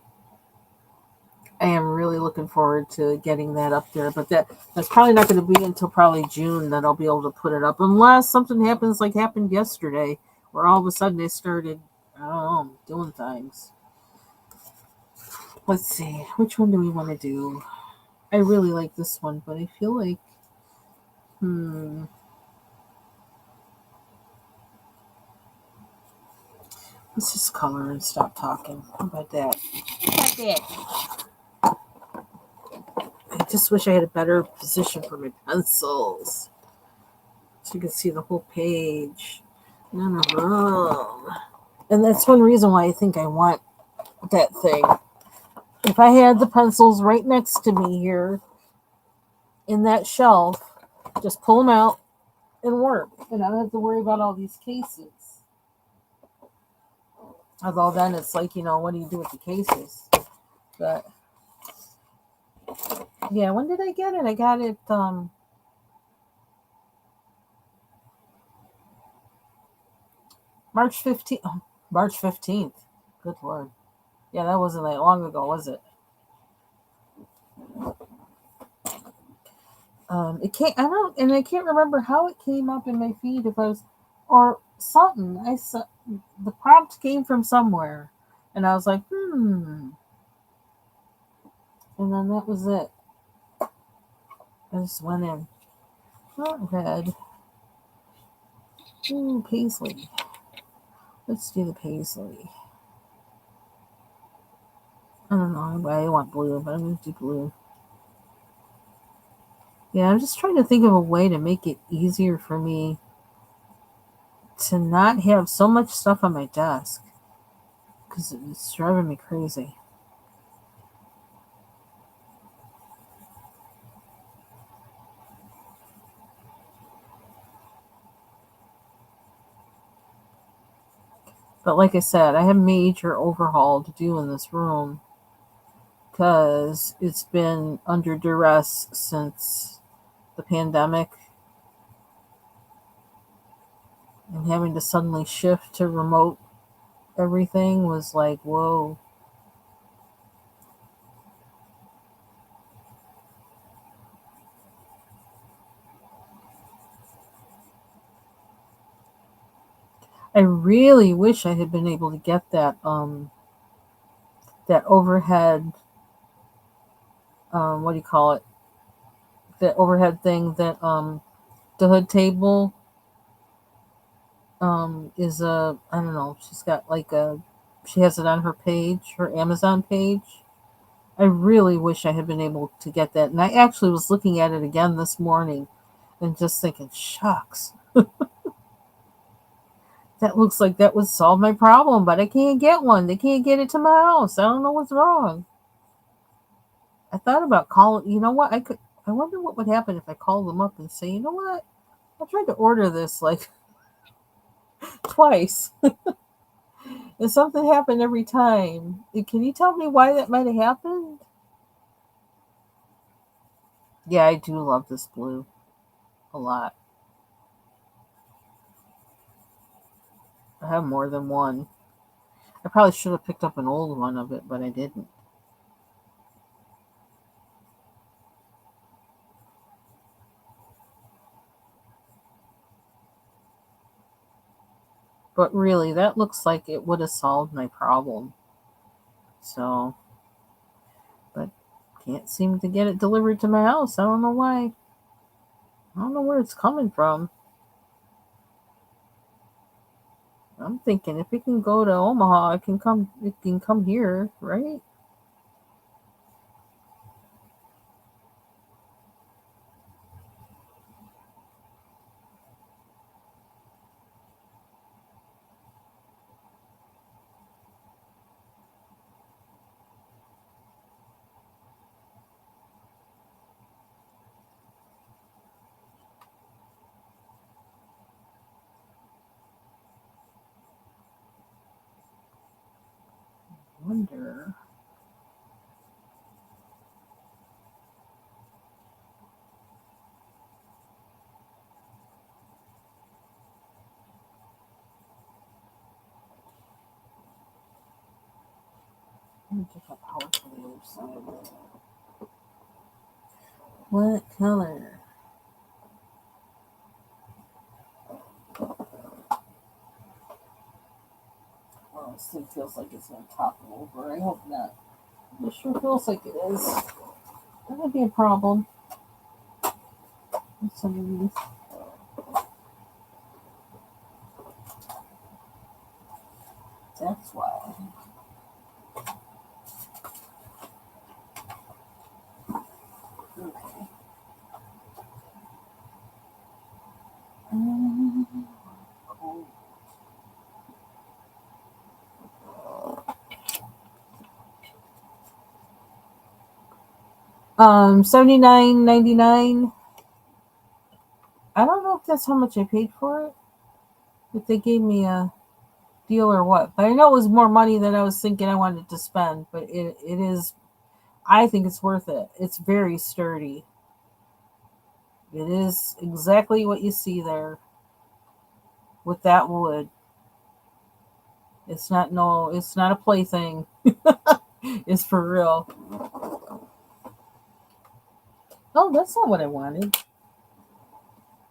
I am really looking forward to getting that up there, but that's probably not going to be until probably June that I'll be able to put it up, unless something happens like happened yesterday, where all of a sudden they started, I don't know, doing things. Let's see, which one do we want to do? I really like this one, but I feel like, hmm, let's just color and stop talking. How about that? How about that? I just wish I had a better position for my pencils, so you can see the whole page. No, no, no. And that's one reason why I think I want that thing. If I had the pencils right next to me here in that shelf, just pull them out and work. And I don't have to worry about all these cases. Although then it's like, what do you do with the cases? But yeah, when did I get it? I got it March 15th. Oh, March 15th. Good lord. Yeah, that wasn't that long ago, was it? It can't. I don't, and I can't remember how it came up in my feed. If I was, or something. I saw the prompt came from somewhere, and I was like, and then that was it. I just went in. Not red. Ooh, paisley. Let's do the paisley. I don't know. I want blue, but I'm gonna do blue. Yeah, I'm just trying to think of a way to make it easier for me to not have so much stuff on my desk because it's driving me crazy. But like I said, I have major overhaul to do in this room because it's been under duress since the pandemic, and having to suddenly shift to remote everything was like, whoa. I really wish I had been able to get that overhead, what do you call it? That overhead thing that the hood table is a, I don't know, she's got like she has it on her page, her Amazon page. I really wish I had been able to get that. And I actually was looking at it again this morning and just thinking, shucks, that looks like that would solve my problem, but I can't get one. They can't get it to my house. I don't know what's wrong. I thought about calling, what? I wonder what would happen if I called them up and say, you know what? I tried to order this like twice, and something happened every time. Can you tell me why that might have happened? Yeah, I do love this blue a lot. I have more than one. I probably should have picked up an old one of it, but I didn't. But really, that looks like it would have solved my problem. So, but can't seem to get it delivered to my house. I don't know why. I don't know where it's coming from. I'm thinking if it can go to Omaha, it can come. It can come here, right? Wonder. Let me check out power for the other side. What color? Oh, this thing feels like it's gonna topple over. I hope not. It sure feels like it is. That would be a problem. What's underneath? That's why. Okay. Cool. 79.99. I don't know if that's how much I paid for it. If they gave me a deal or what. But I know it was more money than I was thinking I wanted to spend. But it is. I think it's worth it. It's very sturdy. It is exactly what you see there with that wood. It's not no. It's not a plaything. It's for real. Oh, that's not what I wanted.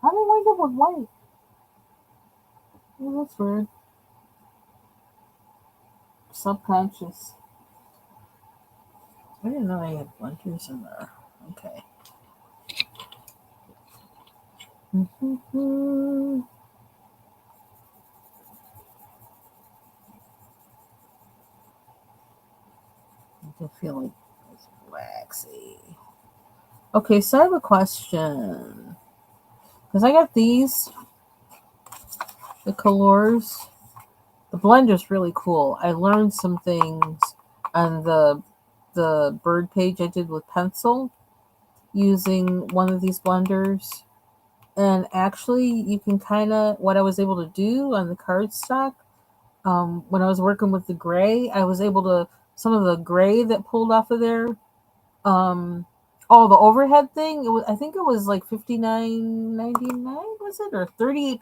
How did I wind up with white? Oh, that's weird. Subconscious. I didn't know I had blenders in there. Okay. I feel like it's waxy. Okay, so I have a question. Because I got these, the colors. The blender's really cool. I learned some things on the bird page I did with pencil using one of these blenders. And actually, you can kind of, what I was able to do on the cardstock, when I was working with the gray, I was able to, some of the gray that pulled off of there, um, oh, the overhead thing, it was, I think it was like 59.99, was it, or $38?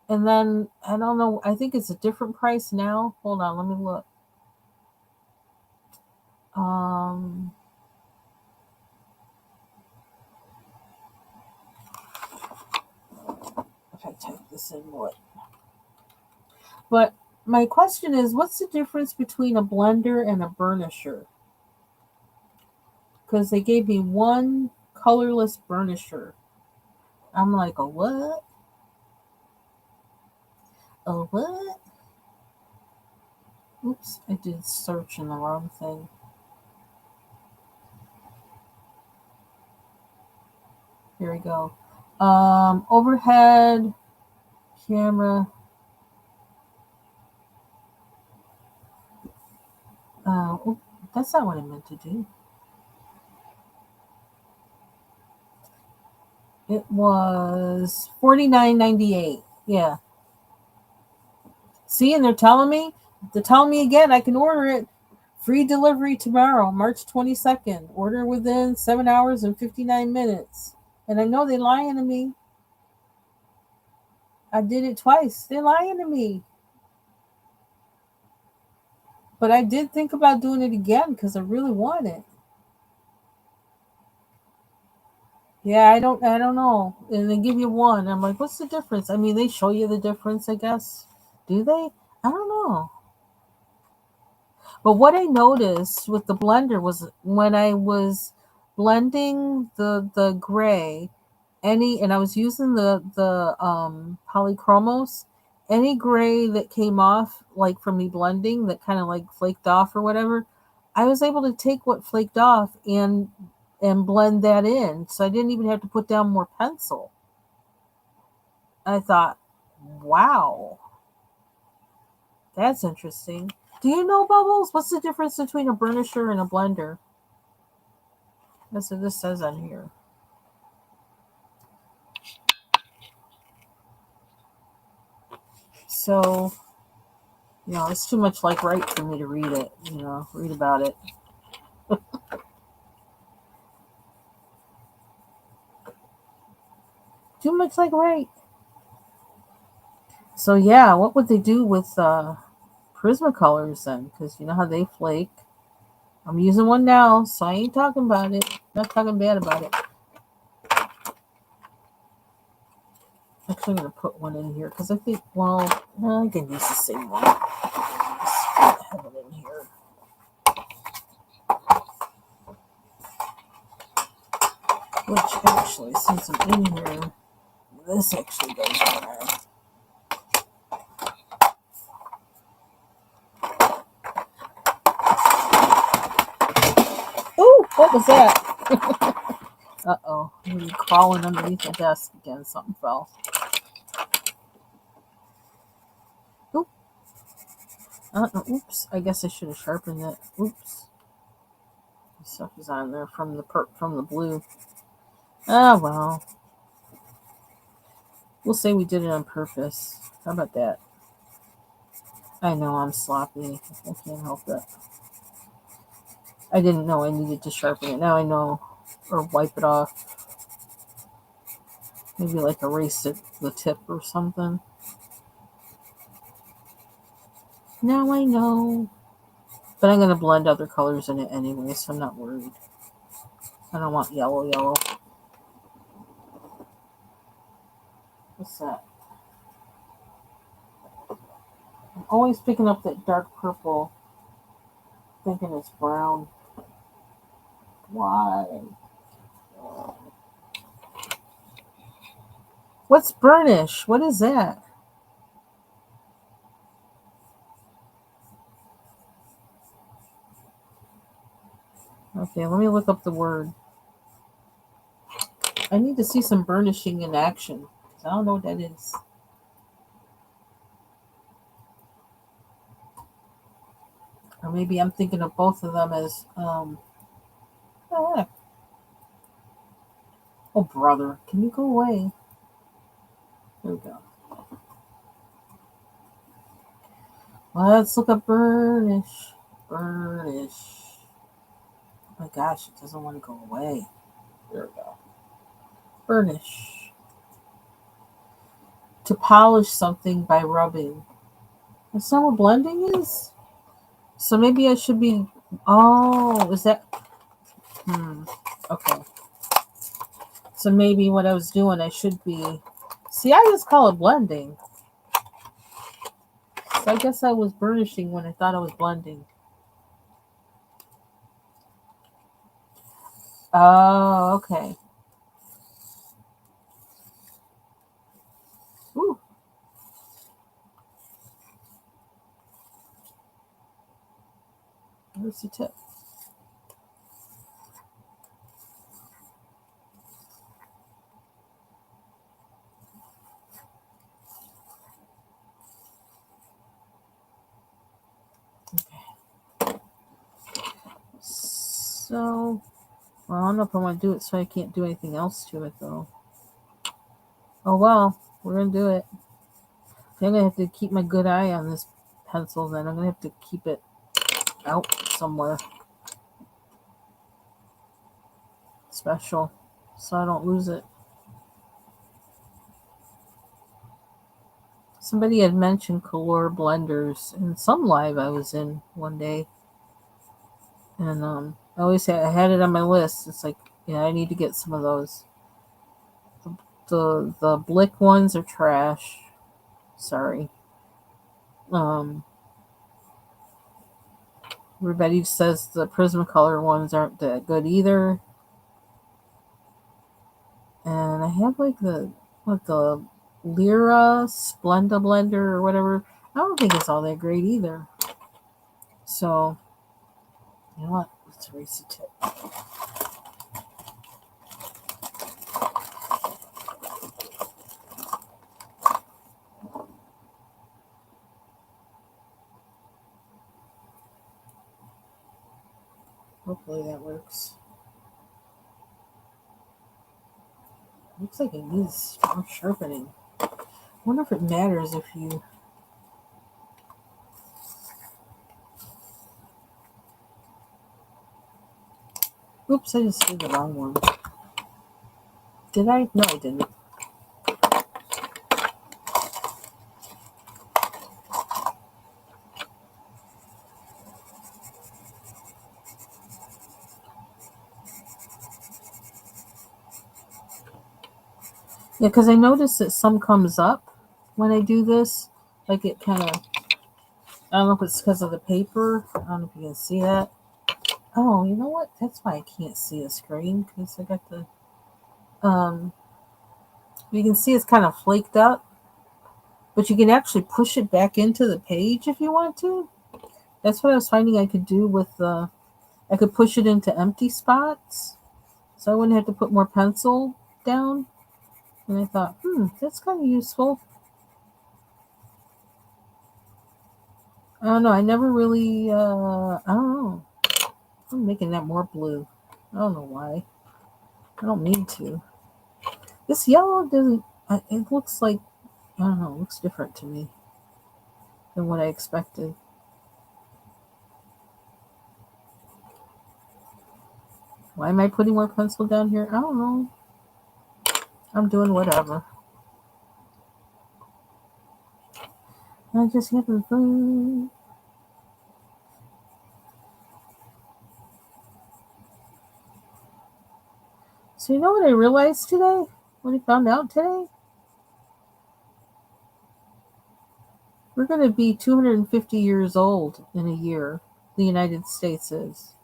And then I don't know, I think it's a different price now. Hold on, let me look. Um, if I type this in, what? But my question is, what's the difference between a blender and a burnisher? Because they gave me one colorless burnisher. I'm like, a what? A what? Oops, I did search in the wrong thing. Here we go. Overhead camera. Oh, that's not what I meant to do. It was $49.98. Yeah. See, and they're telling me again I can order it Free delivery tomorrow, March 22nd. Order within 7 hours and 59 minutes. And I know they're lying to me. I did it twice. They're lying to me. But I did think about doing it again because I really want it. Yeah, I don't know. And they give you one. I'm like, what's the difference? I mean, they show you the difference, I guess. Do they? I don't know. But what I noticed with the blender was when I was blending the gray, and I was using the polychromos, any gray that came off like from me blending that kind of like flaked off or whatever, I was able to take what flaked off and blend that in. So I didn't even have to put down more pencil. I thought, wow, that's interesting. Do you know, Bubbles? What's the difference between a burnisher and a blender? That's what this says on here. So, it's too much like right for me to read it, read about it. Too much like right. So, yeah, what would they do with Prismacolors then? Because you know how they flake. I'm using one now, so I ain't talking about it. Not talking bad about it. Actually, I'm going to put one in here because I think, I can use the same one. Just have it in here. Which actually, since I'm in here, this actually goes in there. Ooh, what was that? Uh-oh. I'm crawling underneath the desk again. Something fell. Oop. Oops. I guess I should have sharpened it. Oops. The stuff is on there from the blue. Ah, well. We'll say we did it on purpose. How about that? I know I'm sloppy. I can't help it. I didn't know I needed to sharpen it. Now I know. Or wipe it off. Maybe like erase the tip or something. Now I know. But I'm going to blend other colors in it anyway, so I'm not worried. I don't want yellow. What's that? I'm always picking up that dark purple, thinking it's brown. Why? What's burnish? What is that? Okay, let me look up the word. I need to see some burnishing in action. I don't know what that is. Or maybe I'm thinking of both of them as, oh, brother, can you go away? There we go. Let's look up burnish. Burnish. Oh my gosh, it doesn't want to go away. There we go. Burnish. To polish something by rubbing. That's not what blending is? So maybe I should be... Oh, is that... Okay. So maybe what I was doing, I should be... See, I just call it blending. So I guess I was burnishing when I thought I was blending. Oh, okay. Ooh. Where's the tip? Okay. So, I don't know if I want to do it so I can't do anything else to it, though. Oh, well, we're going to do it. I'm going to have to keep my good eye on this pencil, then. I'm going to have to keep it out somewhere special so I don't lose it. Somebody had mentioned color blenders in some live I was in one day, and I had it on my list. It's like, yeah, I need to get some of those. The Blick ones are trash. Sorry. Um, Everybody says the Prismacolor ones aren't that good either. And I have like the Lyra Splenda blender or whatever. I don't think it's all that great either. So, you know what? Let's erase the tip. Hopefully that works. Looks like it needs strong sharpening. I wonder if it matters if you... Oops, I just did the wrong one. Did I? No, I didn't. Yeah, because I noticed that some comes up when I do this. Like it kind of... I don't know if it's because of the paper. I don't know if you can see that. Oh, you know what? That's why I can't see a screen, because I got the... You can see it's kind of flaked up, but you can actually push it back into the page if you want to. That's what I was finding I could do with the... I could push it into empty spots, so I wouldn't have to put more pencil down. And I thought, that's kind of useful. I don't know. I never really, I don't know. I'm making that more blue. I don't know why. I don't mean to. This yellow doesn't, it looks like, I don't know, it looks different to me than what I expected. Why am I putting more pencil down here? I don't know. I'm doing whatever. I just having fun. So you know what I realized today? What I found out today? We're going to be 250 years old in a year. The United States is.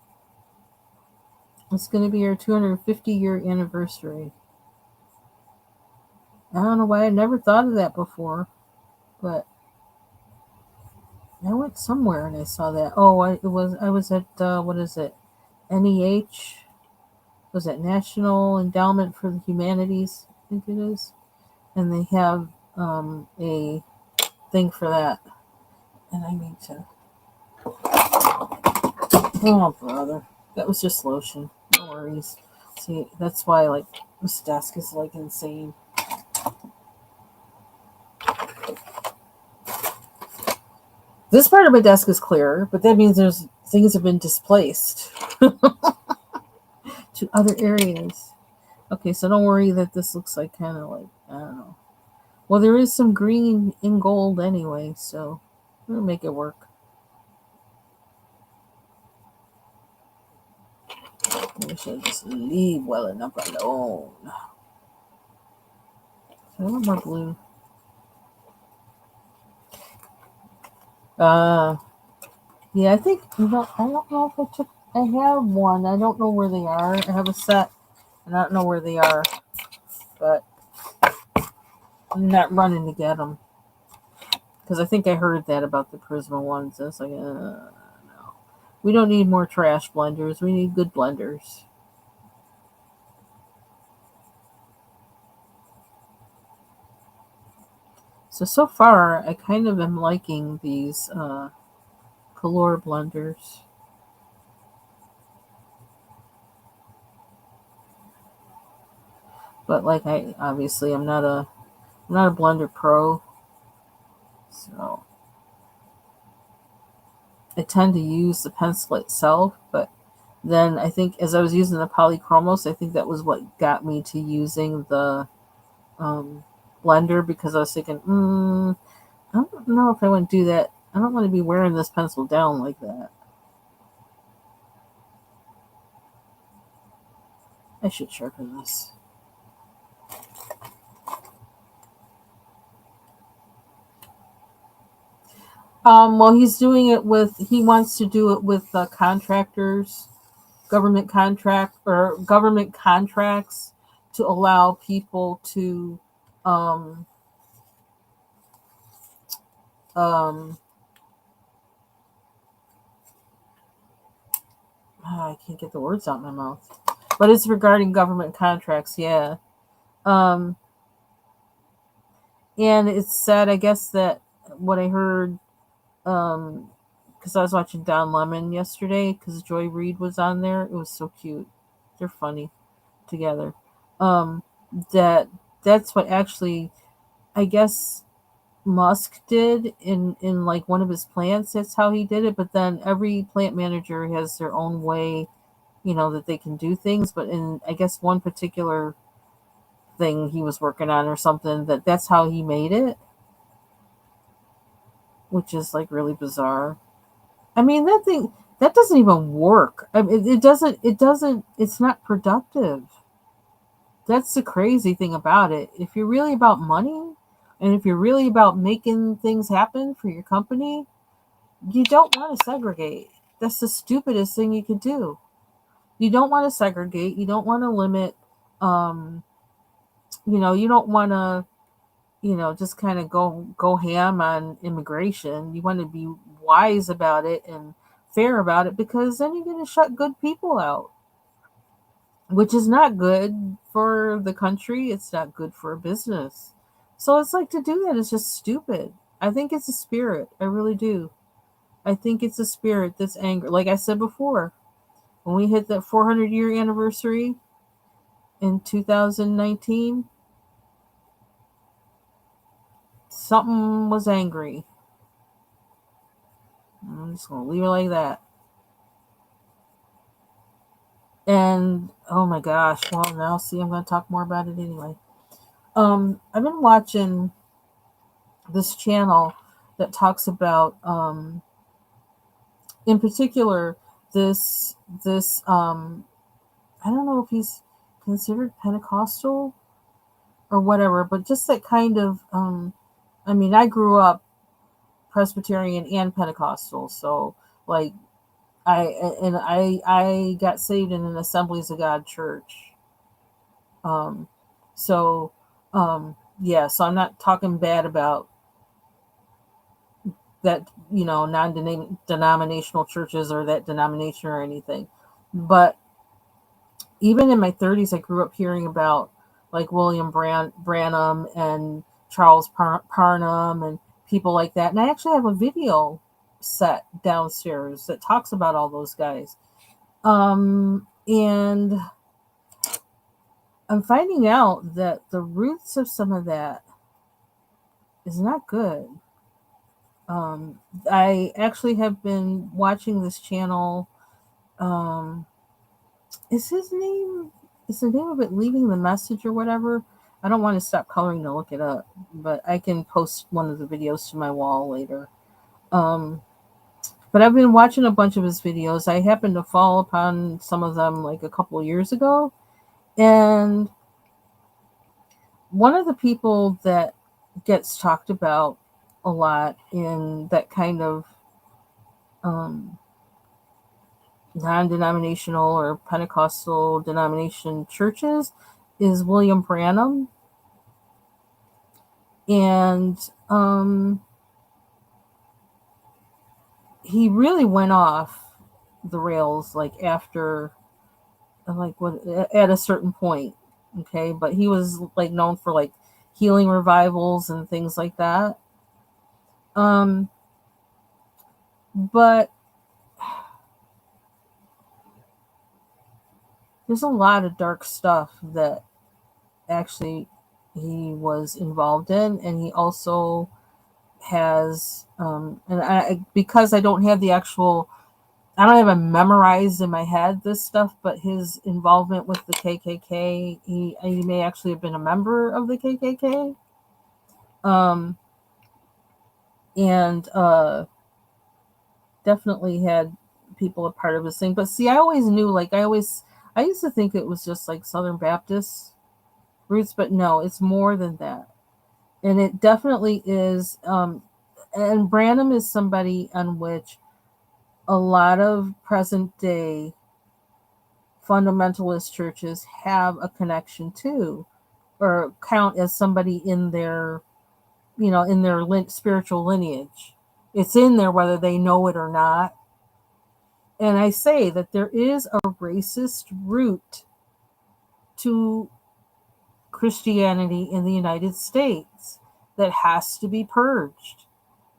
It's going to be our 250-year anniversary. I don't know why I never thought of that before, but I went somewhere and I saw that. Oh, I was at what is it? NEH. Was it National Endowment for the Humanities? I think it is, and they have a thing for that. And I need to... Oh, brother. That was just lotion. No worries. See, that's why, like, this desk is, like, insane. This part of my desk is clear, but that means there's things have been displaced to other areas. Okay, so don't worry that this looks like kind of like, I don't know. Well, there is some green in gold anyway, so we'll make it work. We should just leave well enough alone. So I want more blue. Yeah, I think, I don't know if I have one. I don't know where they are. I have a set, and I don't know where they are, but I'm not running to get them. Because I think I heard that about the Prisma ones. I was like, no. We don't need more trash blenders. We need good blenders. So far, I kind of am liking these color blenders. But like, obviously I'm not a blender pro. So I tend to use the pencil itself, but then I think as I was using the Polychromos, I think that was what got me to using the um, blender, because I was thinking, I don't know if I want to do that. I don't want to be wearing this pencil down like that. I should sharpen this. Well, he wants to do it with contractors, government contracts to allow people to, um, um, I can't get the words out of my mouth, but it's regarding government contracts. Yeah. Um, and it's said, I guess that what I heard, um, because I was watching Don Lemon yesterday, because Joy Reid was on there. It was so cute. They're funny together. Um, that that's what actually, I guess, Musk did in like one of his plants. That's how he did it. But then every plant manager has their own way, that they can do things. But in, I guess, one particular thing he was working on or something, that's how he made it, which is like really bizarre. I mean, that doesn't even work. I mean, it doesn't, it's not productive. That's the crazy thing about it. If you're really about money, and if you're really about making things happen for your company, you don't want to segregate. That's the stupidest thing you could do. You don't want to segregate. You don't want to limit. Um, you don't want to, just kind of go ham on immigration. You want to be wise about it and fair about it, because then you're going to shut good people out, which is not good for the country. It's not good for a business. So it's like, to do that is just stupid. I think it's a spirit. I really do. I think it's a spirit that's angry. Like I said before, when we hit that 400-year anniversary in 2019, something was angry. I'm just going to leave it like that. And oh my gosh, well, now see, I'm going to talk more about it anyway. I've been watching this channel that talks about, in particular, this I don't know if he's considered Pentecostal or whatever, but just that kind of, I mean, I grew up Presbyterian and Pentecostal, so like I got saved in an Assemblies of God church. Um, so yeah, so I'm not talking bad about that, non-denominational churches or that denomination or anything, but even in my 30s, I grew up hearing about like William Branham and Charles Parham and people like that. And I actually have a video set downstairs that talks about all those guys. And I'm finding out that the roots of some of that is not good. I actually have been watching this channel. Um, is his name is the name of it Leaving the Message or whatever? I don't want to stop coloring to look it up, but I can post one of the videos to my wall later. um but I've been watching a bunch of his videos. I happened to fall upon some of them like a couple of years ago, and one of the people that gets talked about a lot in that kind of um non-denominational or Pentecostal denomination churches is William Branham. And he really went off the rails like after, like, what, at a certain point. Okay, but he was like known for like healing revivals and things like that. um but there's a lot of dark stuff that actually he was involved in, and he also has, because I don't have the actual, I don't have it memorized in my head, this stuff, but his involvement with the KKK, he may actually have been a member of the KKK. Um, and definitely had people a part of his thing. But see, I always knew, like, I used to think it was just like Southern Baptist roots, but no, it's more than that. And it definitely is. And Branham is somebody on which a lot of present day fundamentalist churches have a connection to, or count as somebody in their, in their spiritual lineage. It's in there whether they know it or not. And I say that there is a racist root to Christianity in the United States that has to be purged.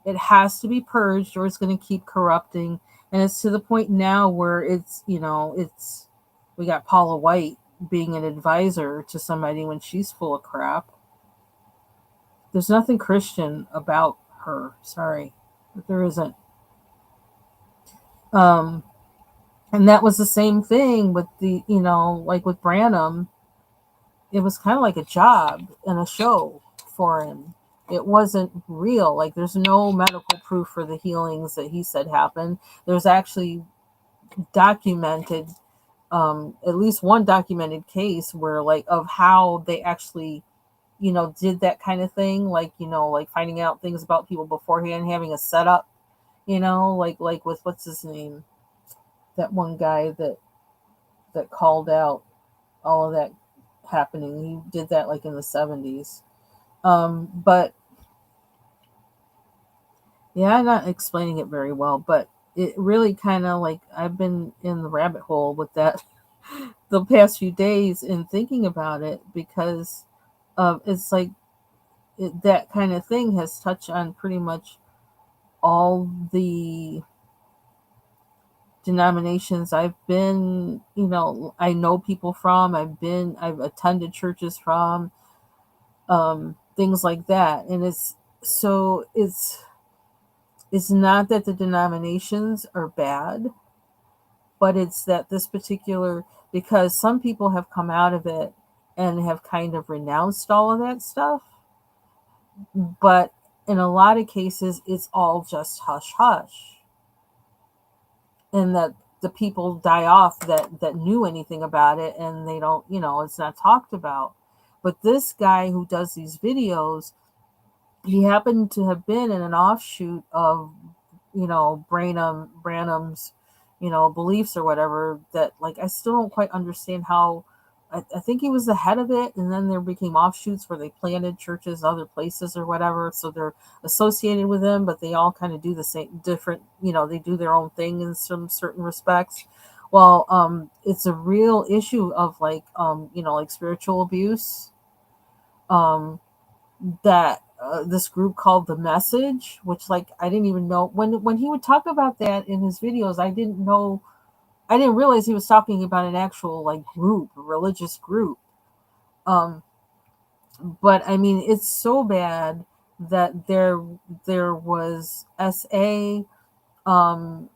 It has to be purged, or it's going to keep corrupting. And it's to the point now where we got Paula White being an advisor to somebody when she's full of crap. There's nothing Christian about her. Sorry, but there isn't. And that was the same thing with like with Branham. It was kind of like a job and a show for him. It wasn't real. Like, there's no medical proof for the healings that he said happened. There's actually documented, at least one documented case where, like, of how they actually, did that kind of thing. Like, like finding out things about people beforehand, having a setup, like with, what's his name? That one guy that called out all of that happening. He did that like in the 70s. But yeah, I'm not explaining it very well, but it really kind of, like, I've been in the rabbit hole with that the past few days in thinking about it, because it's like that kind of thing has touched on pretty much all the denominations I've been, I know people from, I've attended churches from, things like that. And it's not that the denominations are bad, but it's that this particular, because some people have come out of it and have kind of renounced all of that stuff, but in a lot of cases it's all just hush hush, and that the people die off that knew anything about it, and they don't, it's not talked about. But this guy who does these videos, he happened to have been in an offshoot of, Branham's, beliefs or whatever, that, like, I still don't quite understand how. I think he was the head of it, and then there became offshoots where they planted churches other places or whatever, so they're associated with him, but they all kind of do the same, different, they do their own thing in some certain respects. Well, it's a real issue of, like, like spiritual abuse, that this group called The Message, which, like, I didn't even know, when he would talk about that in his videos, I didn't realize he was talking about an actual, like, group, a religious group. Um, but I mean, it's so bad that there was SA, um,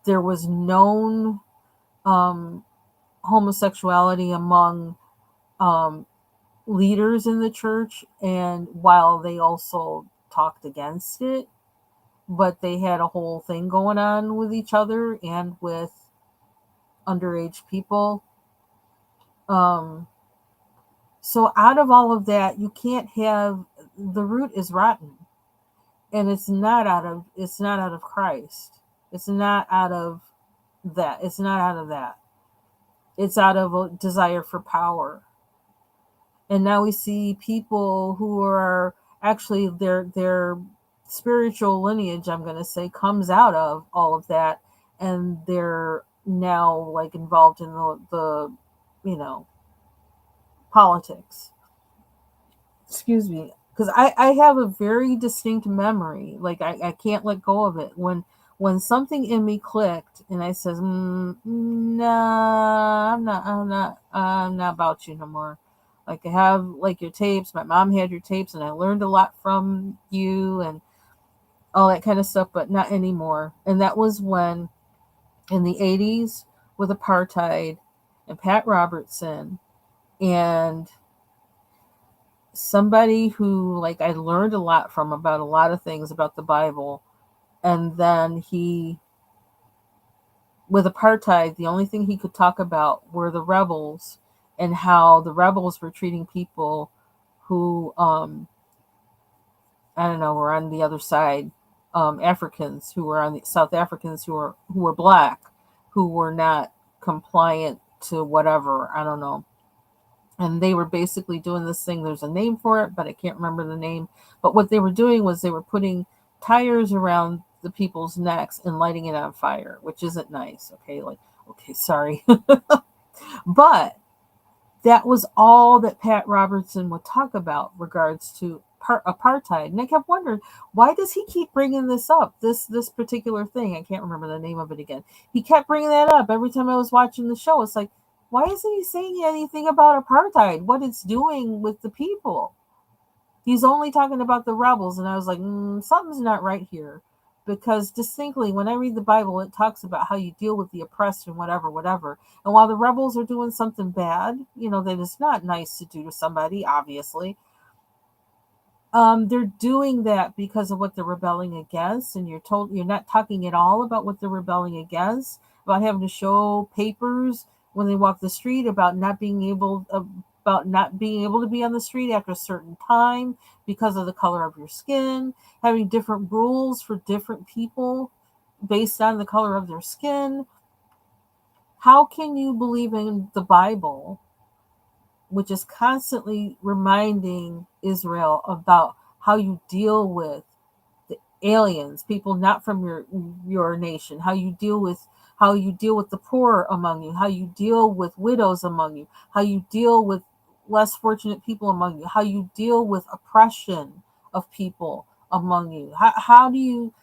there was known homosexuality among um, leaders in the church, and while they also talked against it, but they had a whole thing going on with each other and with underage people. Um, so out of all of that, you can't have, the root is rotten, and it's not out of Christ. It's not out of that. It's not out of that. It's out of a desire for power. And now we see people who are actually, their spiritual lineage, I'm going to say, comes out of all of that, and they're now, like, involved in the you know politics. Excuse me, because I have a very distinct memory, like, I can't let go of it, when something in me clicked and I says, nah, I'm not about you no more. Like, I have, like, your tapes, my mom had your tapes, and I learned a lot from you, and all that kind of stuff, but not anymore. And that was when, in the 80s, with apartheid and Pat Robertson, and somebody who, like, I learned a lot from about a lot of things about the Bible. And then he, with apartheid, the only thing he could talk about were the rebels and how the rebels were treating people who, I don't know, were on the other side, Africans who were on the South Africans who were black, who were not compliant to whatever, I don't know. And they were basically doing this thing. There's a name for it, but I can't remember the name. But what they were doing was they were putting tires around the people's necks and lighting it on fire, which isn't nice. Okay, like, okay, sorry. But that was all that Pat Robertson would talk about regards to apartheid. And I kept wondering, why does he keep bringing this up? This particular thing, I can't remember the name of it again. He kept bringing that up every time I was watching the show. It's like, why isn't he saying anything about apartheid? What it's doing with the people? He's only talking about the rebels, and I was like, something's not right here. Because distinctly, when I read the Bible, it talks about how you deal with the oppressed and whatever, whatever. And while the rebels are doing something bad, that is not nice to do to somebody, obviously, they're doing that because of what they're rebelling against. And you're not talking at all about what they're rebelling against, about having to show papers when they walk the street, about not being able to be on the street after a certain time because of the color of your skin, having different rules for different people based on the color of their skin. How can you believe in the Bible, which is constantly reminding Israel about how you deal with the aliens, people not from your nation, how you deal with the poor among you, how you deal with widows among you, how you deal with less fortunate people among you, how you deal with oppression of people among you. How do you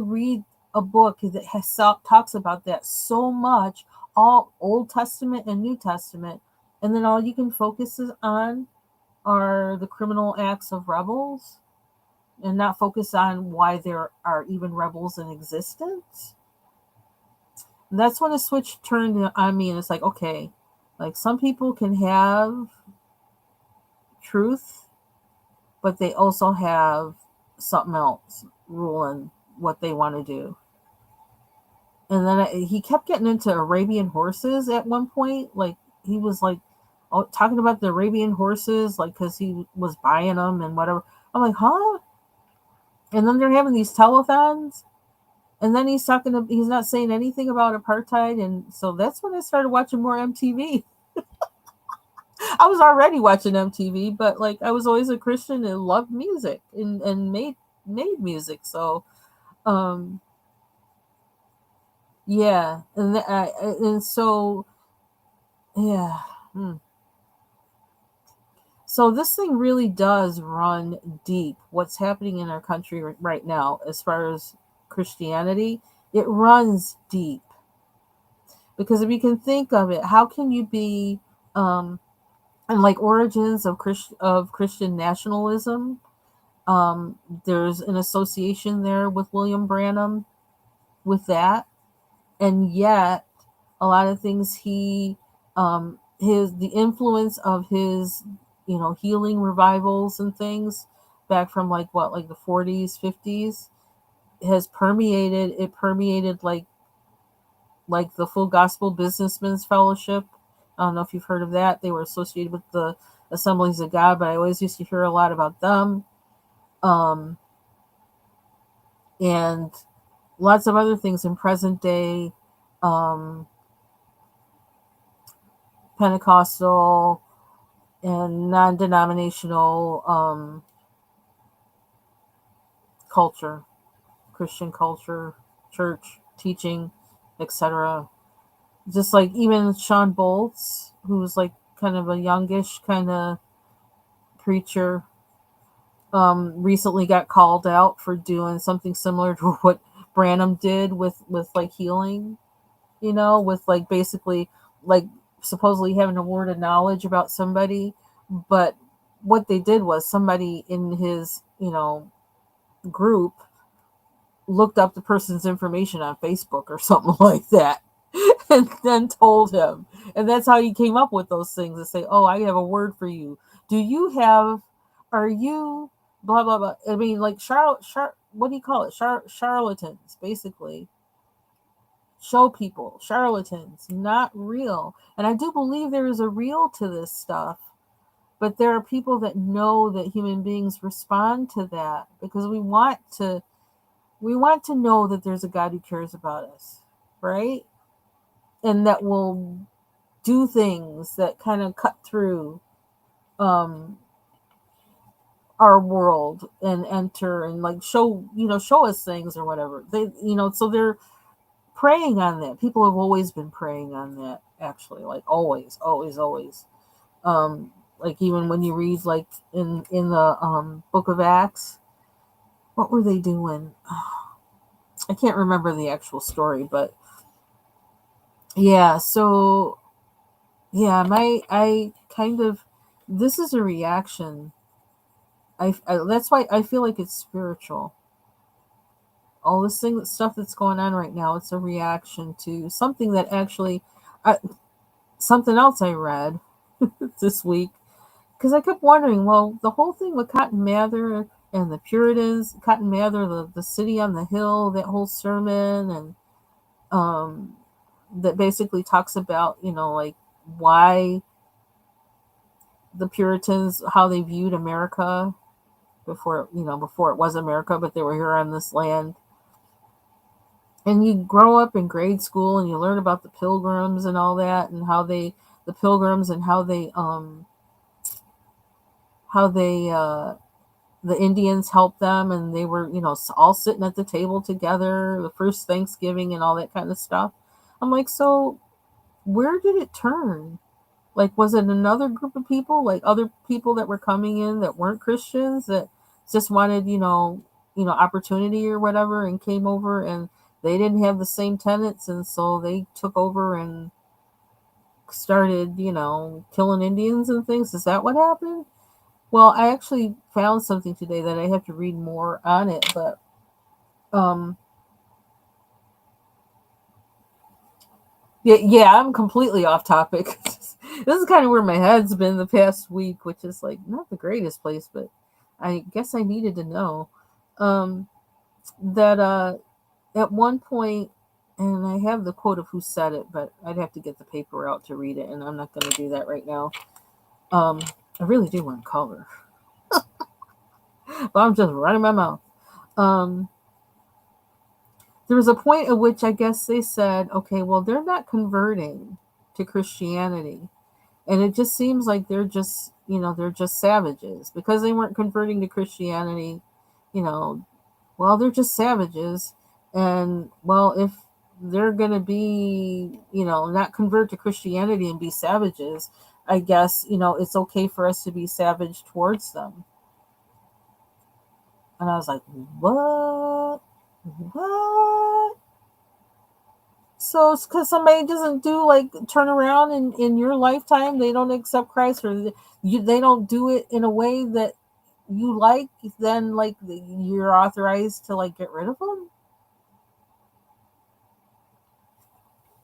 read a book that talks about that so much, all Old Testament and New Testament, and then all you can focus on are the criminal acts of rebels and not focus on why there are even rebels in existence? And that's when a switch turned on me, and it's like, okay, like, some people can have truth, but they also have something else ruling what they want to do. And then he kept getting into Arabian horses at one point. Like, he was like, talking about the Arabian horses, like, because he was buying them and whatever. I'm like, huh? And then they're having these telethons. And then he's not saying anything about apartheid. And so that's when I started watching more MTV. I was already watching MTV, but, like, I was always a Christian and loved music and made music. So, um, yeah. And so, yeah. Hmm. So this thing really does run deep. What's happening in our country right now, as far as Christianity, it runs deep. Because if you can think of it, how can you be, and like origins of Christian nationalism? There's an association there with William Branham with that, and yet a lot of things the influence of his healing revivals and things back from, like, the 40s, 50s, has permeated like the Full Gospel Businessmen's Fellowship. I don't know if you've heard of that. They were associated with the Assemblies of God, but I always used to hear a lot about them. Um, and lots of other things in present day, um, Pentecostal and non-denominational, culture, Christian culture, church teaching, etc. Just like even Sean Boltz, who's like kind of a youngish kind of preacher, recently got called out for doing something similar to what Branham did with like healing, with like basically like supposedly having a word of knowledge about somebody, but what they did was somebody in his group looked up the person's information on Facebook or something like that, and then told him. And that's how he came up with those things to say, "Oh, I have a word for you. Do you have? Are you blah blah blah?" I mean, like what do you call it? Charlatans, basically. Show people, charlatans, not real. And I do believe there is a real to this stuff, but there are people that know that human beings respond to that because we want to know that there's a God who cares about us, right? And that will do things that kind of cut through um our world and enter and like show us things or whatever. So they're preying on that. People have always been preying on that, actually, like always, always, always. Like even when you read like in the book of Acts, what were they doing? I can't remember the actual story, but yeah. So yeah, I kind of, this is a reaction. That's why I feel like it's spiritual. All this stuff that's going on right now, it's a reaction to something that actually, I, something else I read this week, because I kept wondering, well, the whole thing with Cotton Mather and the Puritans, Cotton Mather, the city on the hill, that whole sermon, and um, that basically talks about, like why the Puritans, how they viewed America before it was America, but they were here on this land. And you grow up in grade school and you learn about the Pilgrims and all that, and the Pilgrims, and how they the Indians helped them, and they were, all sitting at the table together, the first Thanksgiving and all that kind of stuff. I'm like, so where did it turn? Like, was it another group of people, like other people that were coming in that weren't Christians, that just wanted, opportunity or whatever, and came over, and they didn't have the same tenets, and so they took over and started, killing Indians and things? Is that what happened? Well, I actually found something today that I have to read more on it, but um, yeah, I'm completely off topic. This is kind of where my head's been the past week, which is like not the greatest place, but I guess I needed to know um, that at one point, and I have the quote of who said it, but I'd have to get the paper out to read it, and I'm not going to do that right now. Um, I really do want color, but I'm just running my mouth. Um, there was a point at which I guess they said, okay, well, they're not converting to Christianity. And it just seems like they're just savages because they weren't converting to Christianity. You know, well, they're just savages. And, well, if they're going to be, not convert to Christianity and be savages, I guess, it's okay for us to be savage towards them. And I was like, what? What? So it's because somebody doesn't do like turn around in your lifetime, they don't accept Christ, or they don't do it in a way that you like, then like you're authorized to like get rid of them.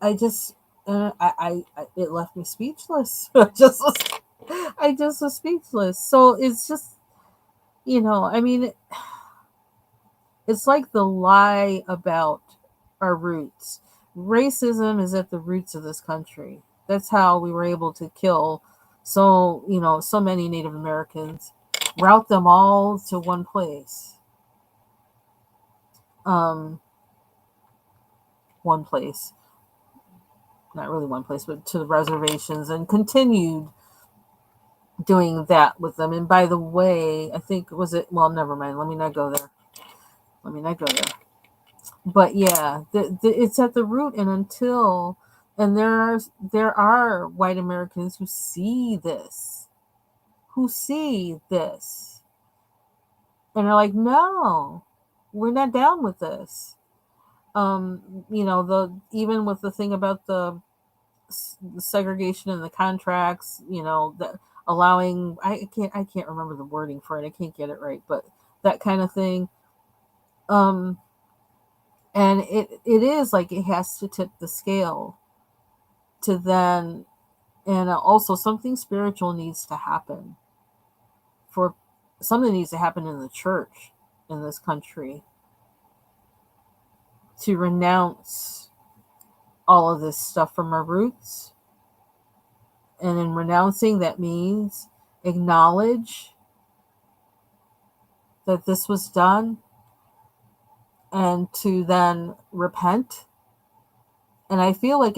I just, it left me speechless. I just was speechless. So it's just, I mean, it's like the lie about our roots. Racism is at the roots of this country. That's how we were able to kill so many Native Americans, route them all to one place. Um, One place, not really one place, but to the reservations, and continued doing that with them. And by the way, I think was it. Well, never mind. Let me not go there. Let me not go there. But yeah, it's at the root, and until, and there are white Americans who see this and are like, no, we're not down with this. The even with the thing about the segregation in the contracts, that allowing, I can't remember the wording for it. I can't get it right, but that kind of thing. Um, And it is like it has to tip the scale to then, and also something spiritual needs to happen. For something needs to happen in the church in this country to renounce all of this stuff from our roots. And in renouncing, that means acknowledge that this was done and to then repent. And I feel like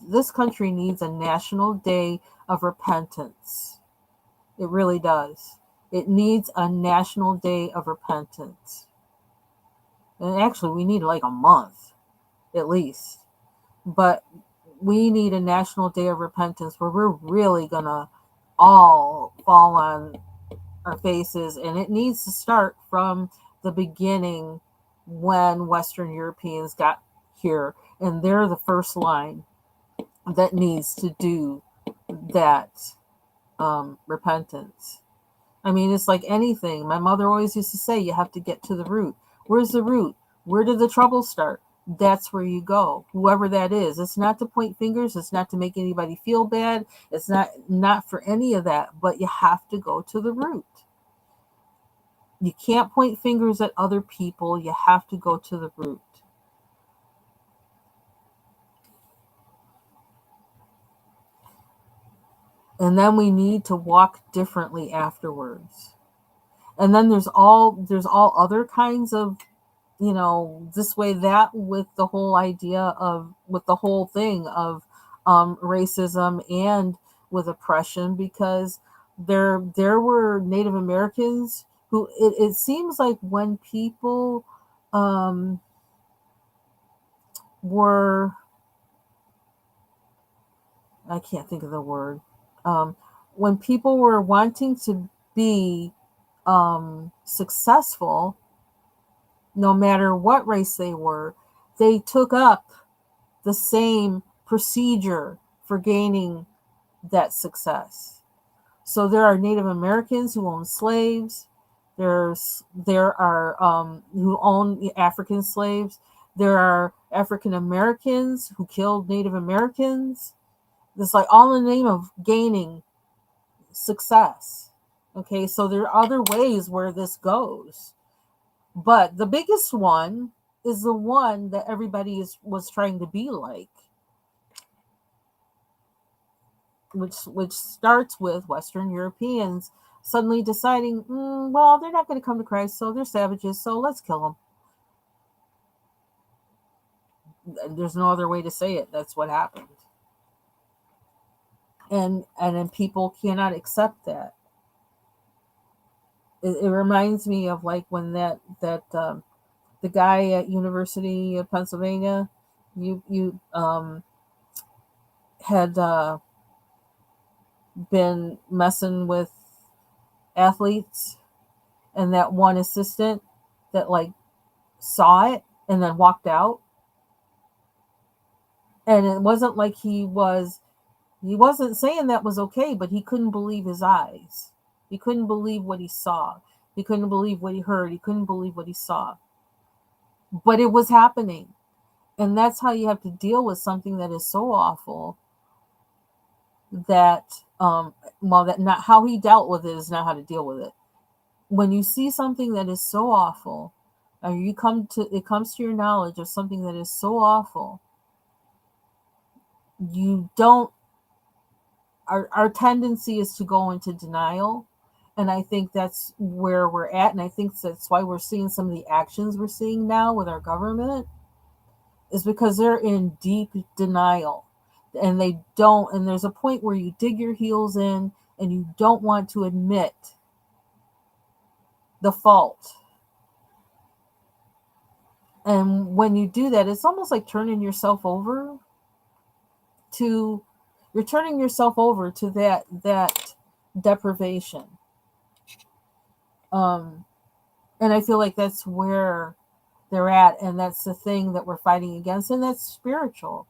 this country needs a national day of repentance. It really does. It needs a national day of repentance. And actually, we need like a month at least. But we need a national day of repentance where we're really going to all fall on our faces. And it needs to start from the beginning when Western Europeans got here. And they're the first line that needs to do that repentance. I mean, it's like anything. My mother always used to say, you have to get to the root. Where's the root? Where did the trouble start? That's where you go, whoever that is. It's not to point fingers. It's not to make anybody feel bad. It's not for any of that, but you have to go to the root. You can't point fingers at other people. You have to go to the root. And then we need to walk differently afterwards. And then there's all other kinds of, this way, that, with the whole idea of, with the whole thing of racism and with oppression, because there were Native Americans who, it seems like when people were, I can't think of the word, when people were wanting to be successful, no matter what race they were, they took up the same procedure for gaining that success. So there are Native Americans who own slaves. There are who own African slaves. There are African Americans who killed Native Americans. It's like all in the name of gaining success. Okay, so there are other ways where this goes. But the biggest one is the one that everybody was trying to be like, which starts with Western Europeans suddenly deciding, well, they're not going to come to Christ, so they're savages, so let's kill them. There's no other way to say it. That's what happened. And then people cannot accept that. It reminds me of like when that the guy at University of Pennsylvania, you had been messing with athletes, and that one assistant that like saw it and then walked out. And it wasn't like he wasn't saying that was okay, but he couldn't believe his eyes. He couldn't believe what he saw. He couldn't believe what he heard. He couldn't believe what he saw. But it was happening. And that's how you have to deal with something that is so awful that that not how he dealt with it is not how to deal with it. When you see something that is so awful, or it comes to your knowledge of something that is so awful, you don't our tendency is to go into denial. And I think that's where we're at, and I think that's why we're seeing some of the actions we're seeing now with our government, is because they're in deep denial. And there's a point where you dig your heels in and you don't want to admit the fault. And when you do that, it's almost like turning yourself over to that deprivation. And I feel like that's where they're at, and that's the thing that we're fighting against, and that's spiritual.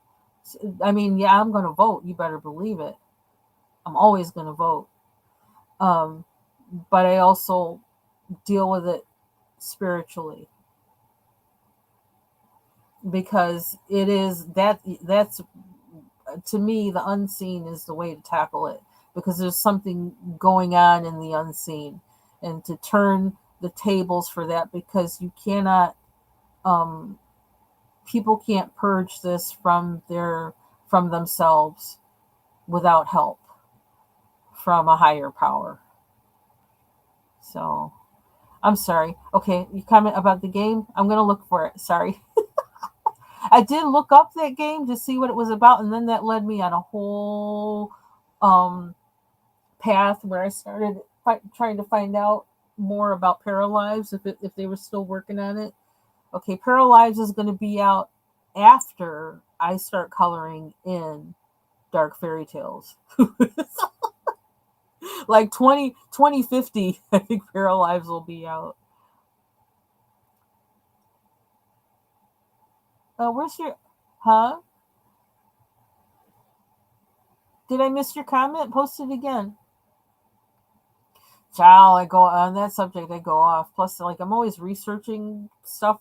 I mean, yeah, I'm going to vote. You better believe it. I'm always going to vote. But I also deal with it spiritually. because it is that's to me, the unseen is the way to tackle it, because there's something going on in the unseen, and to turn the tables for that, because you cannot, um, people can't purge this from themselves without help from a higher power. So I'm sorry. Okay, you comment about the game? I'm gonna look for it. Sorry. I did look up that game to see what it was about, and then that led me on a whole um path where I started trying to find out more about Paralives, if they were still working on it. Okay, Paralives is going to be out after I start coloring in Dark Fairy Tales. Like 2050, I think Paralives will be out. Where's your, huh? Did I miss your comment? Post it again. Child, I go on that subject. I go off. Plus, like, I'm always researching stuff.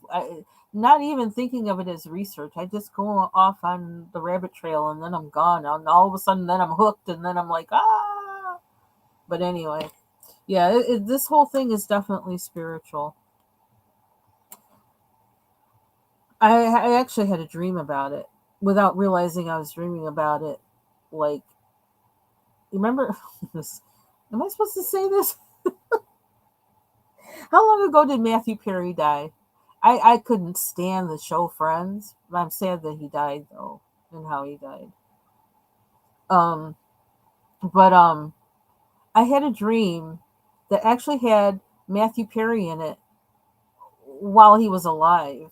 Not even thinking of it as research. I just go off on the rabbit trail, and then I'm gone. And all of a sudden, then I'm hooked, and then I'm like, ah. But anyway, yeah, this whole thing is definitely spiritual. I actually had a dream about it without realizing I was dreaming about it. Like, you remember this? Am I supposed to say this? How long ago did Matthew Perry die? I couldn't stand the show Friends. I'm sad that he died though, and how he died. Um, but I had a dream that actually had Matthew Perry in it while he was alive.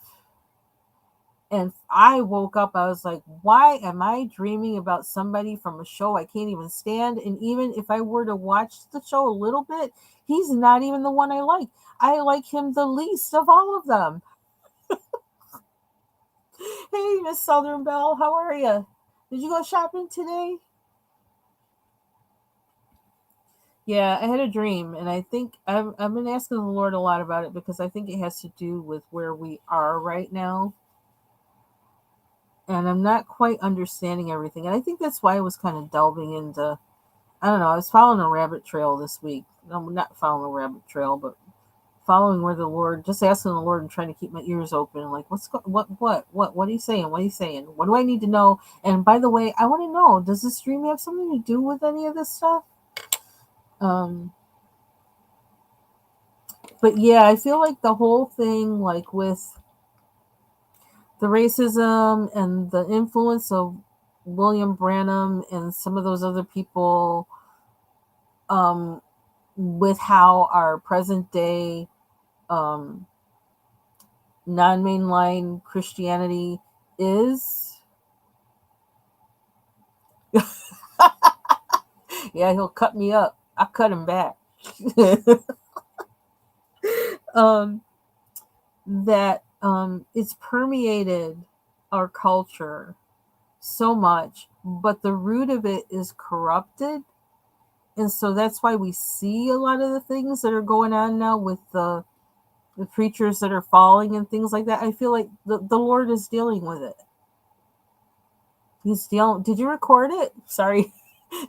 And I woke up, I was like, why am I dreaming about somebody from a show I can't even stand? And even if I were to watch the show a little bit, he's not even the one I like. I like him the least of all of them. Hey, Miss Southern Belle, how are you? Did you go shopping today? Yeah, I had a dream, and I think I've been asking the Lord a lot about it, because I think it has to do with where we are right now, and I'm not quite understanding everything. And I think that's why I was kind of delving into. I don't know. I was following a rabbit trail this week. No, I'm not following a rabbit trail, but following where the Lord, just asking the Lord and trying to keep my ears open. Like, what are you saying? What are you saying? What do I need to know? And by the way, I want to know: does this dream have something to do with any of this stuff? Um, but yeah, I feel like the whole thing, like with the racism and the influence of William Branham and some of those other people, um, with how our present day um, non mainline Christianity is. Yeah, he'll cut me up. I cut him back. um, that it's permeated our culture so much, but the root of it is corrupted. And so that's why we see a lot of the things that are going on now with the preachers that are falling and things like that. I feel like the Lord is dealing with it. He's dealing. Did you record it? Sorry.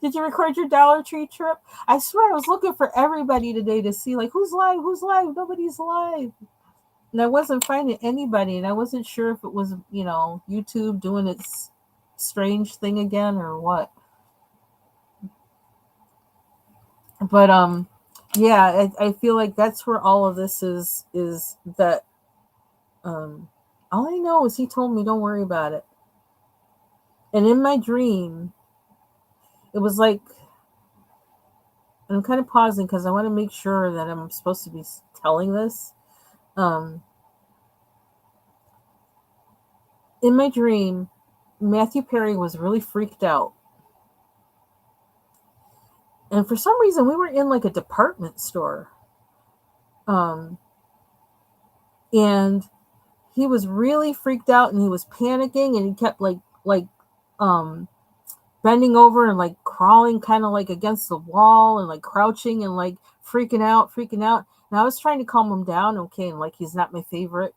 Did you record your Dollar Tree trip? I swear I was looking for everybody today to see, like, who's live, who's live. Nobody's live. And I wasn't finding anybody, and I wasn't sure if it was, YouTube doing its strange thing again or what. But yeah, I feel like that's where all of this is that um all I know is he told me don't worry about it. And in my dream, it was like, and I'm kind of pausing because I want to make sure that I'm supposed to be telling this. Um, in my dream, Matthew Perry was really freaked out. And for some reason, we were in like a department store. Um, and he was really freaked out, and he was panicking, and he kept um, bending over and like crawling kind of like against the wall and like crouching and like freaking out. And I was trying to calm him down. Okay. And like, he's not my favorite.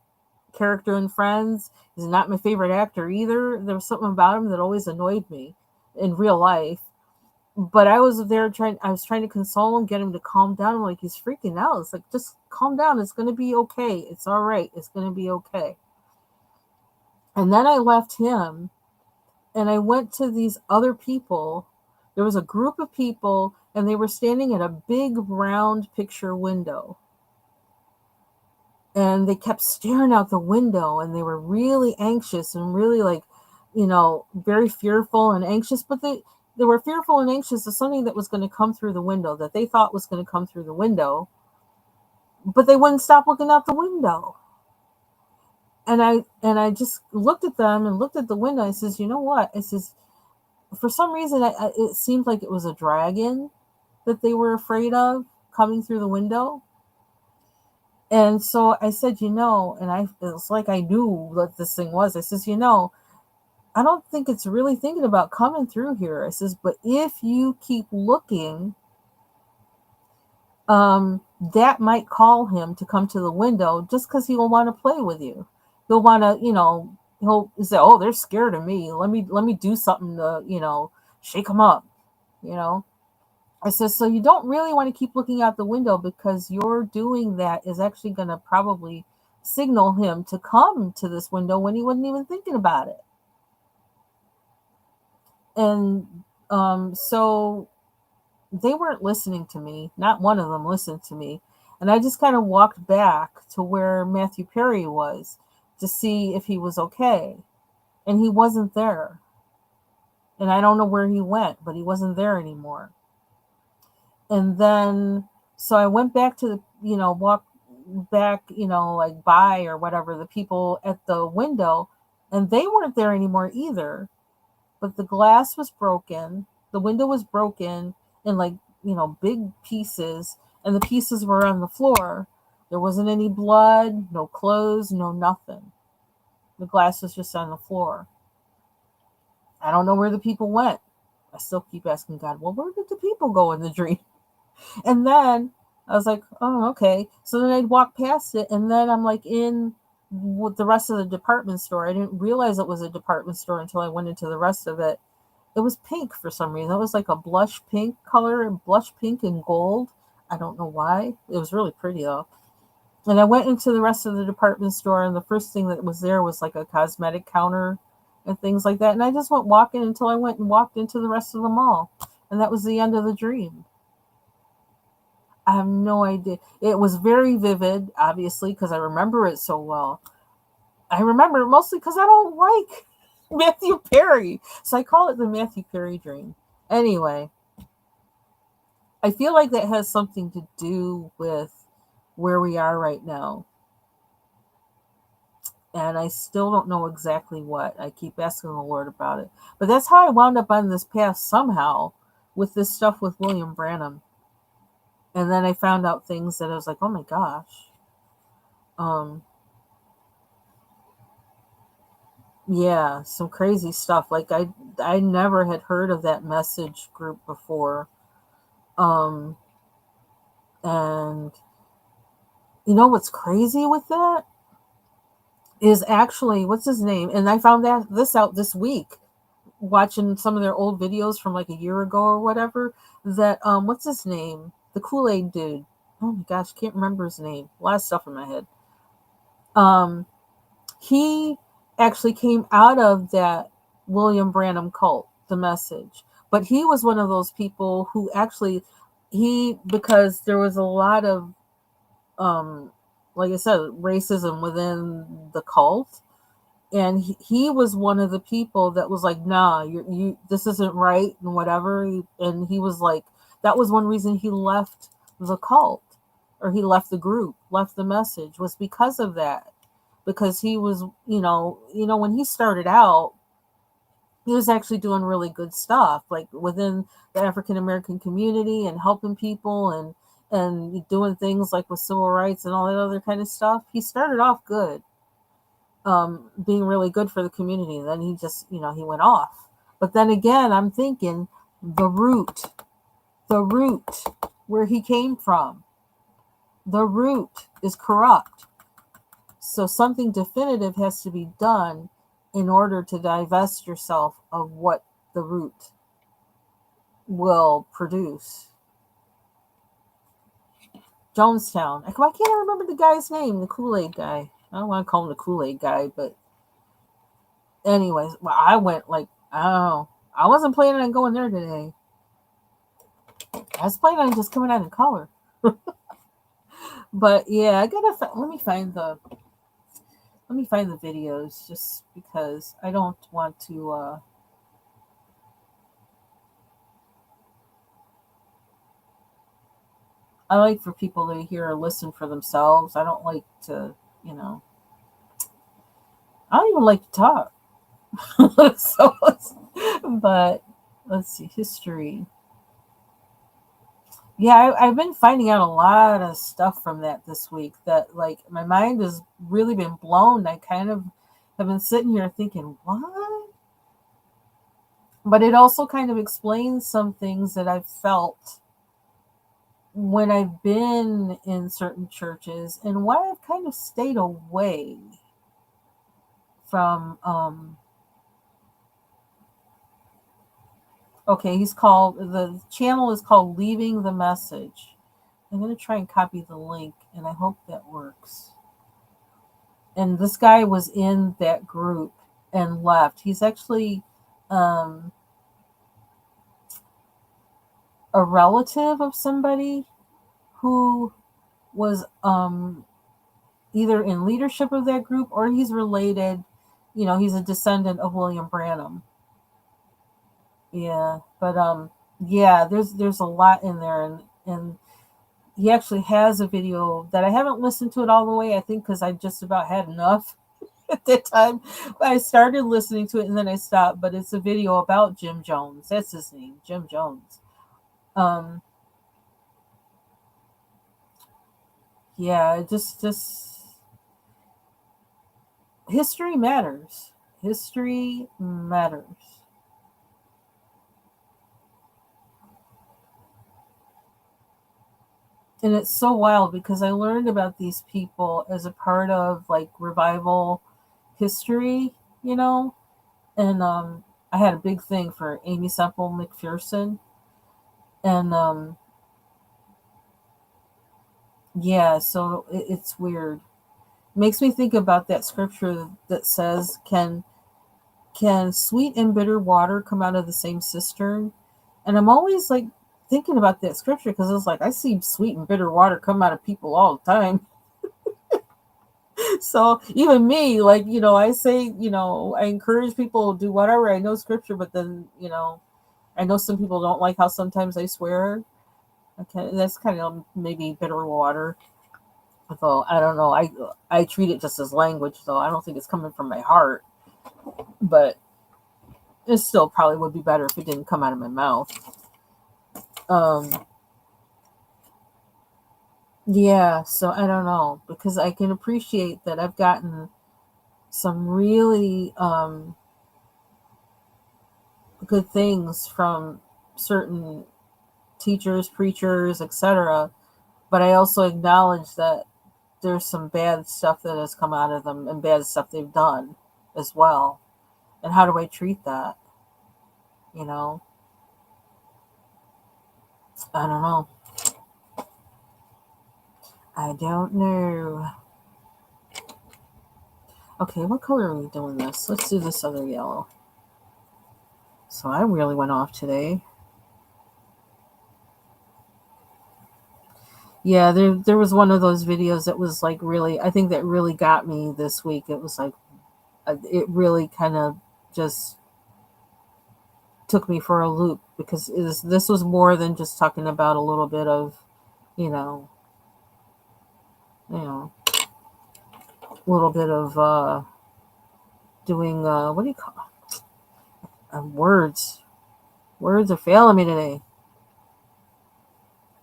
character in Friends. He's not my favorite actor either. There was something about him that always annoyed me in real life. But I was trying to console him, get him to calm down. I'm like, he's freaking out. It's like, just calm down. It's going to be okay. It's all right. It's going to be okay. And then I left him and I went to these other people. There was a group of people and they were standing at a big round picture window. And they kept staring out the window and they were really anxious and really like, very fearful and anxious, but they were fearful and anxious of something that was going to come through the window, that they thought was going to come through the window, but they wouldn't stop looking out the window. And I just looked at them and looked at the window. I says, you know what? I says, for some reason, it seemed like it was a dragon that they were afraid of coming through the window. And so I said, it's like I knew what this thing was. I says, I don't think it's really thinking about coming through here. I says, but if you keep looking, that might call him to come to the window just because he will want to play with you. He'll want to, he'll say, oh, they're scared of me. Let me do something to, shake them up, you know. I said, so you don't really want to keep looking out the window because you're doing that is actually going to probably signal him to come to this window when he wasn't even thinking about it. And so they weren't listening to me. Not one of them listened to me. And I just kind of walked back to where Matthew Perry was to see if he was okay. And he wasn't there. And I don't know where he went, but he wasn't there anymore. And then, so I went back to the, walk back, like by or whatever, the people at the window, and they weren't there anymore either. But the glass was broken. The window was broken in like, big pieces, and the pieces were on the floor. There wasn't any blood, no clothes, no nothing. The glass was just on the floor. I don't know where the people went. I still keep asking God, well, where did the people go in the dream? And then I was like, oh, okay. So then I'd walk past it, and then I'm like in with the rest of the department store. I didn't realize it was a department store until I went into the rest of it. It was pink for some reason. It was like a blush pink color, and blush pink and gold. I don't know why. It was really pretty though. And I went into the rest of the department store, and the first thing that was there was like a cosmetic counter and things like that. And I just went walking until I went and walked into the rest of the mall. And that was the end of the dream. I have no idea. It was very vivid, obviously, because I remember it so well. I remember it mostly because I don't like Matthew Perry. So I call it the Matthew Perry dream. Anyway, I feel like that has something to do with where we are right now. And I still don't know exactly what. I keep asking the Lord about it. But that's how I wound up on this path somehow with this stuff with William Branham. And then I found out things that I was like, oh my gosh. Yeah, some crazy stuff. Like I never had heard of that message group before. Um and you know what's crazy with that is actually what's his name? And I found this out this week watching some of their old videos from like a year ago or whatever, that what's his name? The Kool-Aid dude. Oh my gosh, can't remember his name. A lot of stuff in my head. He actually came out of that William Branham cult, the message. But he was one of those people who actually because there was a lot of like I said, racism within the cult. And he was one of the people that was like, nah, you this isn't right and whatever. And he was like, that was one reason he left the cult, or he left the group, left the message, was because of that. Because he was, when he started out, he was actually doing really good stuff, like within the African American community and helping people and doing things like with civil rights and all that other kind of stuff. He started off good, being really good for the community. And then he just, he went off. But then again, I'm thinking the root, where he came from, the root is corrupt. So something definitive has to be done in order to divest yourself of what the root will produce. Jonestown. Why can't I remember the guy's name? The Kool-Aid guy. I don't want to call him the Kool-Aid guy, but anyways, well, I went like, I don't know. I wasn't planning on going there today. I was planning on just coming out in color. But yeah, I gotta let me find the videos just because I don't want to. I like for people to hear or listen for themselves. I don't like to, you know. I don't even like to talk. So, but let's see, history. Yeah, I've been finding out a lot of stuff from that this week that, like, my mind has really been blown. I kind of have been sitting here thinking, what? But it also kind of explains some things that I've felt when I've been in certain churches and why I've kind of stayed away from. Okay, the channel is called Leaving the Message. I'm going to try and copy the link, and I hope that works. And this guy was in that group and left. He's actually a relative of somebody who was either in leadership of that group or he's related. You know, he's a descendant of William Branham. Yeah, but yeah, there's a lot in there, and he actually has a video that I haven't listened to it all the way. I think because I just about had enough at that time. But I started listening to it and then I stopped. But it's a video about Jim Jones. That's his name, Jim Jones. Um, yeah, just history matters. History matters. And it's so wild because I learned about these people as a part of like revival history, you know, and I had a big thing for Amy Semple McPherson, and yeah, so it's weird. Makes me think about that scripture that says, can sweet and bitter water come out of the same cistern? And I'm always like thinking about that scripture because it's like I see sweet and bitter water come out of people all the time. So even me, like, you know, I say, you know, I encourage people to do whatever. I know scripture, but then, you know, I know some people don't like how sometimes I swear. Okay, that's kind of maybe bitter water. Although I don't know, I treat it just as language, though I don't think it's coming from my heart. But it still probably would be better if it didn't come out of my mouth. Um, yeah, so I don't know because I can appreciate that I've gotten some really good things from certain teachers, preachers, etc. But I also acknowledge that there's some bad stuff that has come out of them and bad stuff they've done as well. And how do I treat that? You know, I don't know. I don't know. Okay, what color are we doing this? Let's do this other yellow. So I really went off today. Yeah, there was one of those videos that was like really, I think that really got me this week. It was like, it really kind of just took me for a loop because this was more than just talking about a little bit of, you know, you know, a little bit of doing what do you call words? Words are failing me today.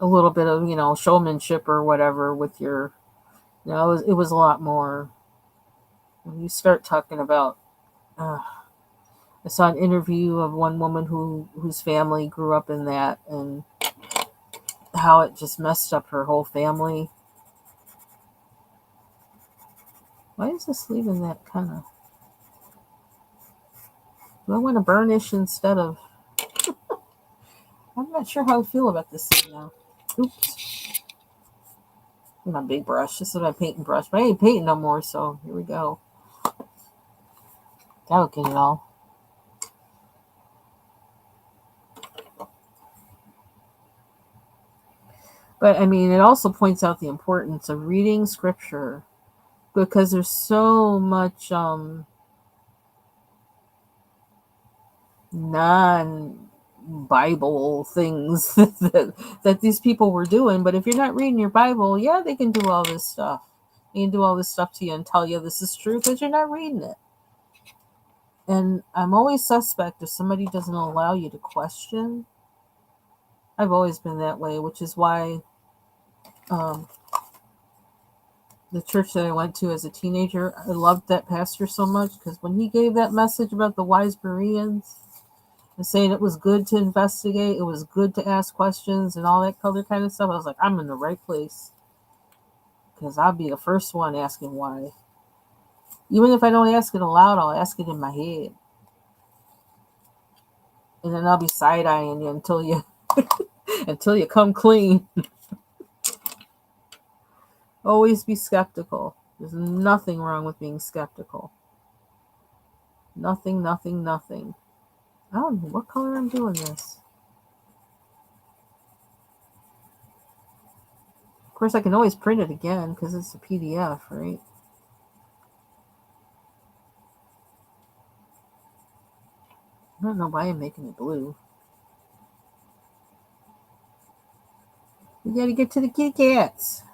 A little bit of, you know, showmanship or whatever with your, you know, it was a lot more. When you start talking about, uh, I saw an interview of one woman whose family grew up in that and how it just messed up her whole family. Why is this leaving that kind of... Do I want to burnish instead of... I'm not sure how I feel about this thing now. Oops. My big brush. This is my painting brush. But I ain't painting no more, so here we go. That'll get it all. But I mean, it also points out the importance of reading scripture, because there's so much non Bible things that these people were doing. But if you're not reading your Bible, yeah, they can do all this stuff. They can do all this stuff to you and tell you this is true because you're not reading it. And I'm always suspect if somebody doesn't allow you to question. I've always been that way, which is why the church that I went to as a teenager, I loved that pastor so much, because when he gave that message about the wise Bereans and saying it was good to investigate, it was good to ask questions and all that other kind of stuff, I was like, I'm in the right place, because I'll be the first one asking why. Even if I don't ask it aloud, I'll ask it in my head. And then I'll be side-eyeing you until you until you come clean. Always be skeptical. There's nothing wrong with being skeptical. Nothing, nothing, nothing. I don't know what color I'm doing this. Of course, I can always print it again because it's a PDF, right? I don't know why I'm making it blue. We gotta get to the kitty cats.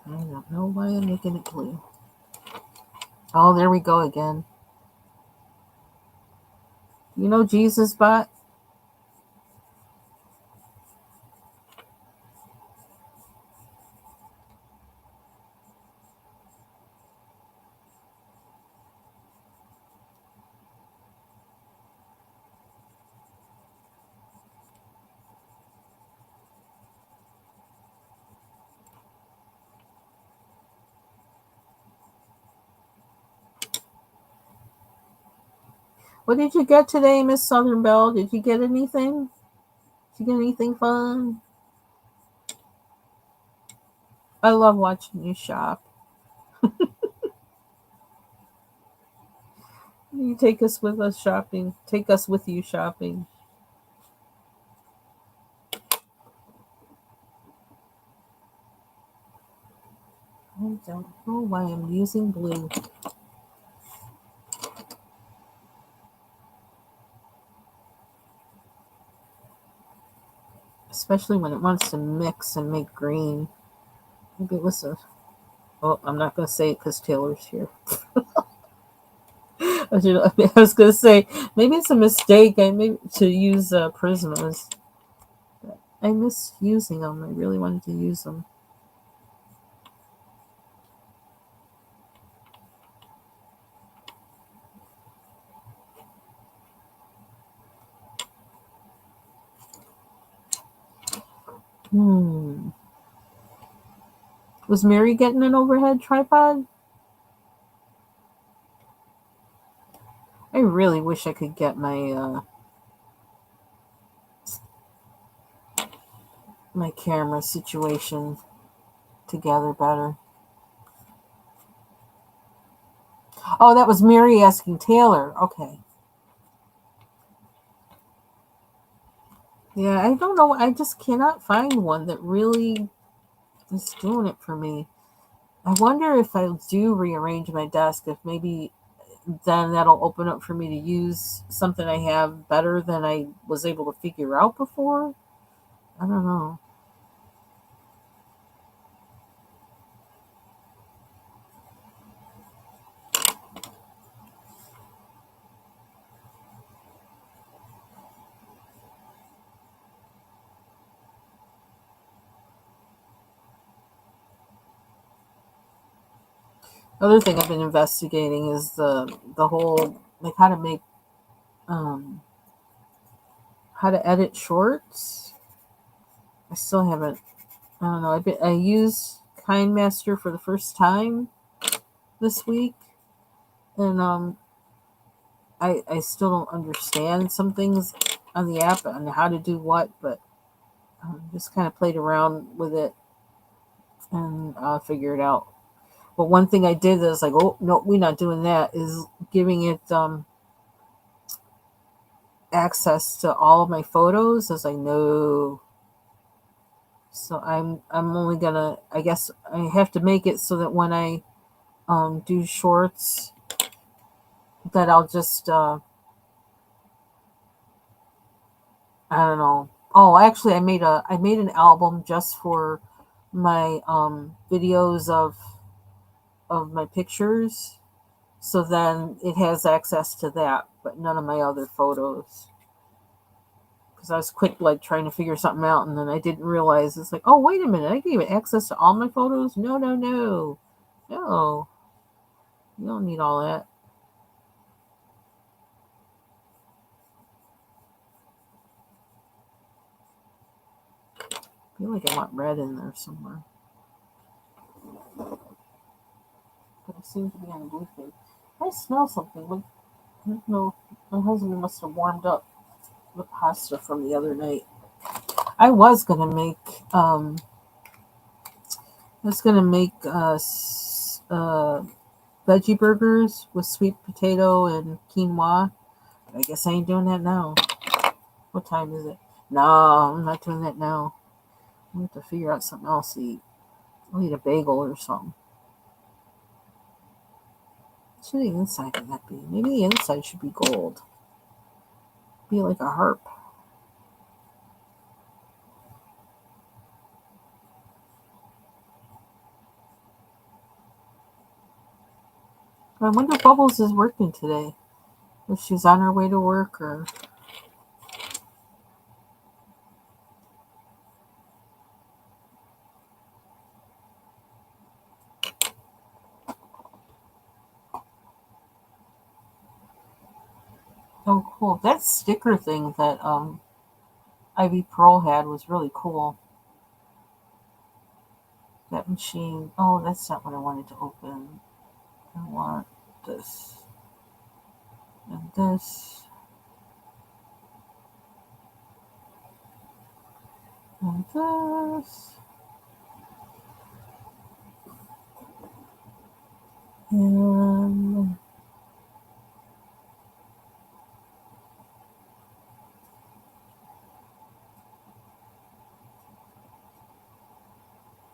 I don't know why I'm making it blue. Oh, there we go again. You know Jesus Bot? What did you get today, Miss Southern Belle? Did you get anything? Did you get anything fun? I love watching you shop. You take us with us shopping. Take us with you shopping. I don't know why I'm using blue. Especially when it wants to mix and make green. Maybe it was a... Oh, I'm not going to say it because Taylor's here. I was going to say, maybe it's a mistake to use Prismas. I miss using them. I really wanted to use them. Was Mary getting an overhead tripod? I really wish I could get my my camera situation together better. Oh, that was Mary asking Taylor. Okay. Yeah, I don't know. I just cannot find one that really is doing it for me. I wonder if I do rearrange my desk, if maybe then that'll open up for me to use something I have better than I was able to figure out before. I don't know. Other thing I've been investigating is the whole, like, how to make how to edit shorts. I still haven't. I don't know. I used KindMaster for the first time this week, and I still don't understand some things on the app and how to do what, but just kind of played around with it and figure it out. But one thing I did is like, oh no, we're not doing that. Is giving it access to all of my photos. I was like, no. So I'm only gonna. I guess I have to make it so that when I do shorts, that I'll just I don't know. Oh, actually, I made an album just for my videos of my pictures. So then it has access to that, but none of my other photos. Because I was quick, like trying to figure something out, and then I didn't realize it's like, oh, wait a minute, I gave it access to all my photos. No, no, no, no, you don't need all that. I feel like I want red in there somewhere, but it seems to be on the blue thing. I smell something. Like, I don't know. My husband must have warmed up the pasta from the other night. I was gonna make I was gonna make veggie burgers with sweet potato and quinoa. I guess I ain't doing that now. What time is it? No, I'm not doing that now. I have to figure out something else to eat. I'll eat a bagel or something. What should the inside of that be? Maybe the inside should be gold. Be like a harp. I wonder if Bubbles is working today. If she's on her way to work or. Oh, cool. That sticker thing that Ivy Pearl had was really cool. That machine. Oh, that's not what I wanted to open. I want this and this and this. And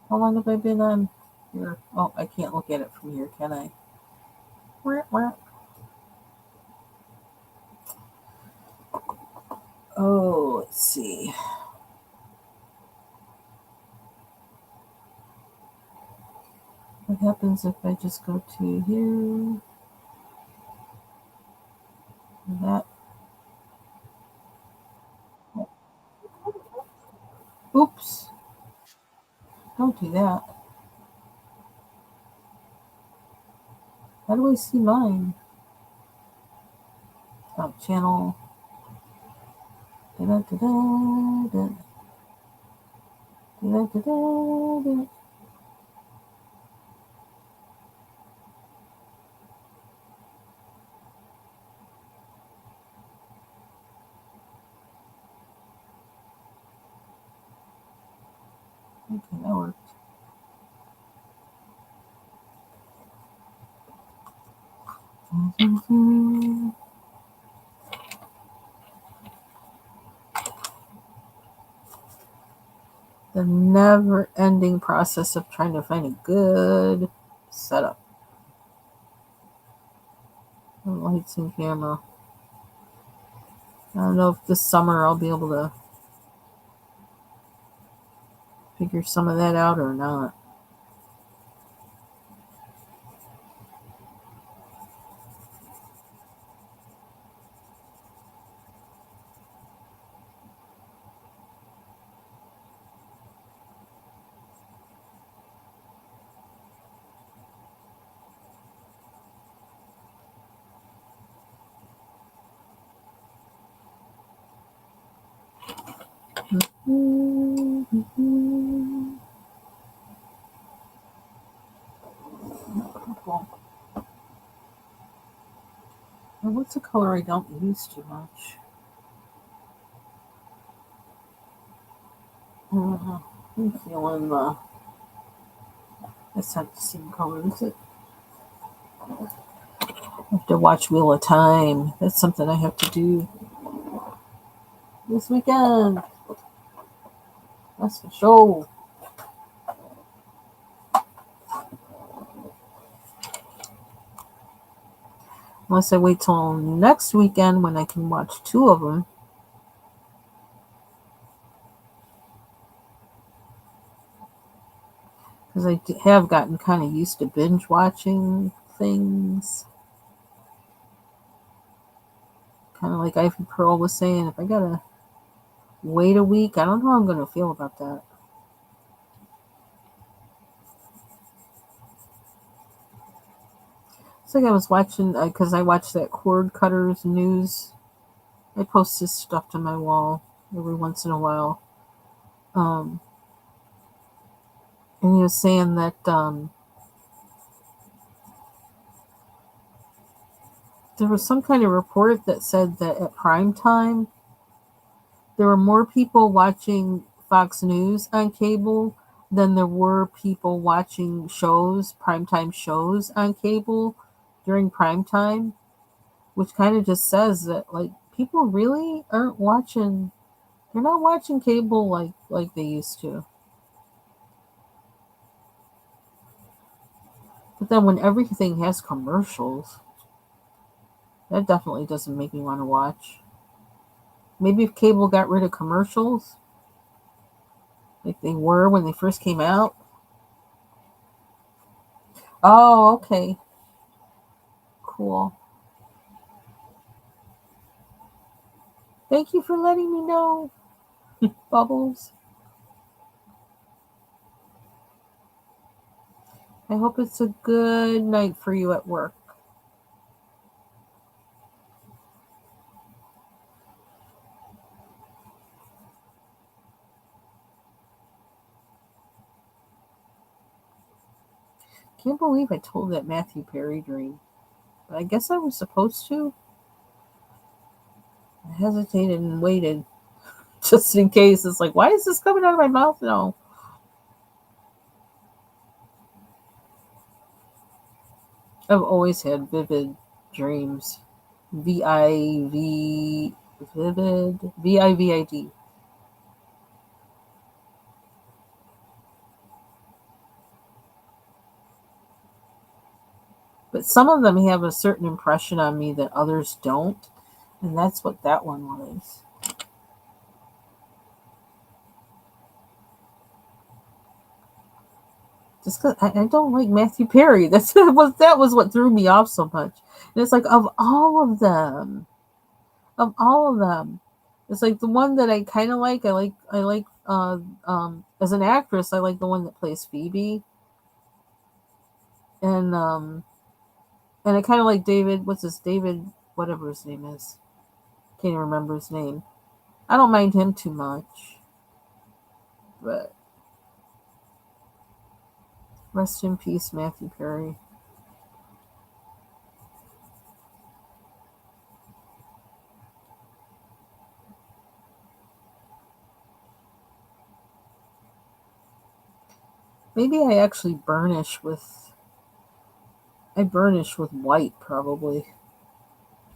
how long have I been on here? Oh, I can't look at it from here, can I? Oh, let's see. What happens if I just go to here? That. Oops. Don't do that. How do I see mine? Oh, channel. Da, da, da, da, da, da, da, da. Okay, that worked. The never ending process of trying to find a good setup. Lights and camera. I don't know if this summer I'll be able to figure some of that out or not. Purple. Now, what's a color I don't use too much? I'm feeling the. That's not the same color, is it? I have to watch Wheel of Time. That's something I have to do this weekend. That's for sure. Unless I wait till next weekend when I can watch two of them. Because I have gotten kind of used to binge watching things. Kind of like Ivy Pearl was saying, if I gotta wait a week, I don't know how I'm gonna feel about that. It's like I was watching, because I watch that Cord Cutters news. I post this stuff to my wall every once in a while. Um, and he was saying that there was some kind of report that said that at prime time, there were more people watching Fox News on cable than there were people watching primetime shows on cable during prime time, which kind of just says that like people really aren't watching. They're not watching cable like they used to. But then when everything has commercials, that definitely doesn't make me want to watch. Maybe if cable got rid of commercials, like they were when they first came out. Oh, okay. Cool. Thank you for letting me know, Bubbles. I hope it's a good night for you at work. Can't believe I told that Matthew Perry dream. But I guess I was supposed to. I hesitated and waited just in case. It's like, why is this coming out of my mouth now? I've always had vivid dreams. Vivid, Vivid. But some of them have a certain impression on me that others don't, and that's what that one was. Just because I don't like Matthew Perry. That was what threw me off so much. And it's like of all of them, it's like the one that I kind of like. I like as an actress. I like the one that plays Phoebe, and I kind of like David. What's his David? Whatever his name is, can't even remember his name. I don't mind him too much, but rest in peace, Matthew Perry. Maybe I burnish with white probably.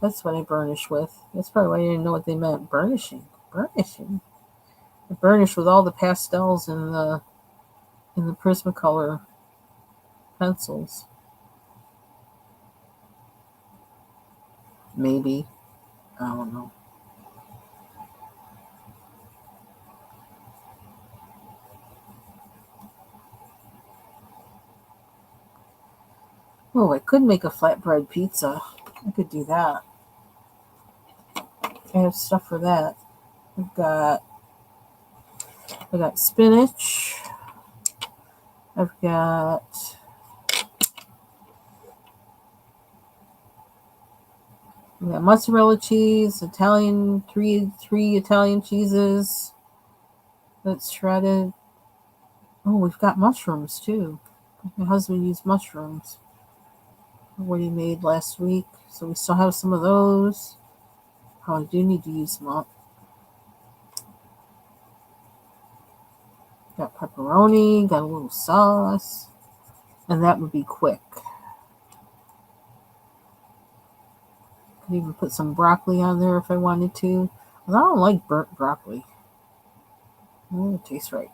That's what I burnish with. That's probably why I didn't know what they meant. Burnishing. Burnishing. I burnish with all the pastels in the Prismacolor pencils. Maybe. I don't know. Oh, I could make a flatbread pizza. I could do that. I have stuff for that. I've got I got spinach. I've got mozzarella cheese, Italian three Italian cheeses, That's shredded. Oh, we've got mushrooms too. My husband used mushrooms for what he made last week, so we still have some of those. Probably do need to use them up. Got pepperoni, got a little sauce, and that would be quick. Could even put some broccoli on there if I wanted to. Well, I don't like burnt broccoli. It tastes right.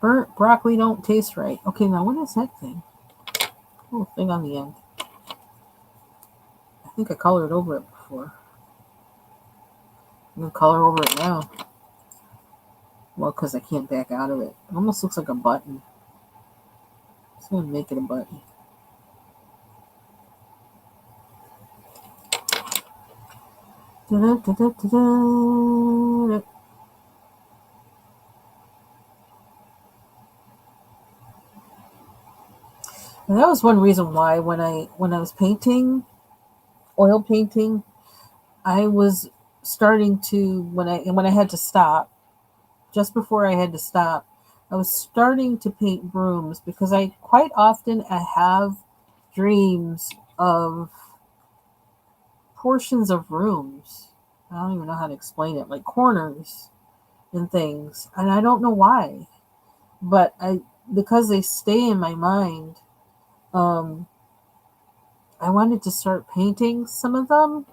Burnt broccoli don't taste right. Okay, now what is that thing? Little thing on the end. I think I colored over it before. I'm gonna color over it now. Well, because I can't back out of it. It almost looks like a button. So I'm gonna make it a button. Da-da-da-da-da-da. And that was one reason why when I was painting, oil painting, I was starting to when I had to stop, just before I had to stop, I was starting to paint rooms because I quite often I have dreams of portions of rooms. I don't even know how to explain it, like corners and things. And I don't know why, but I because they stay in my mind, um I wanted to start painting some of them,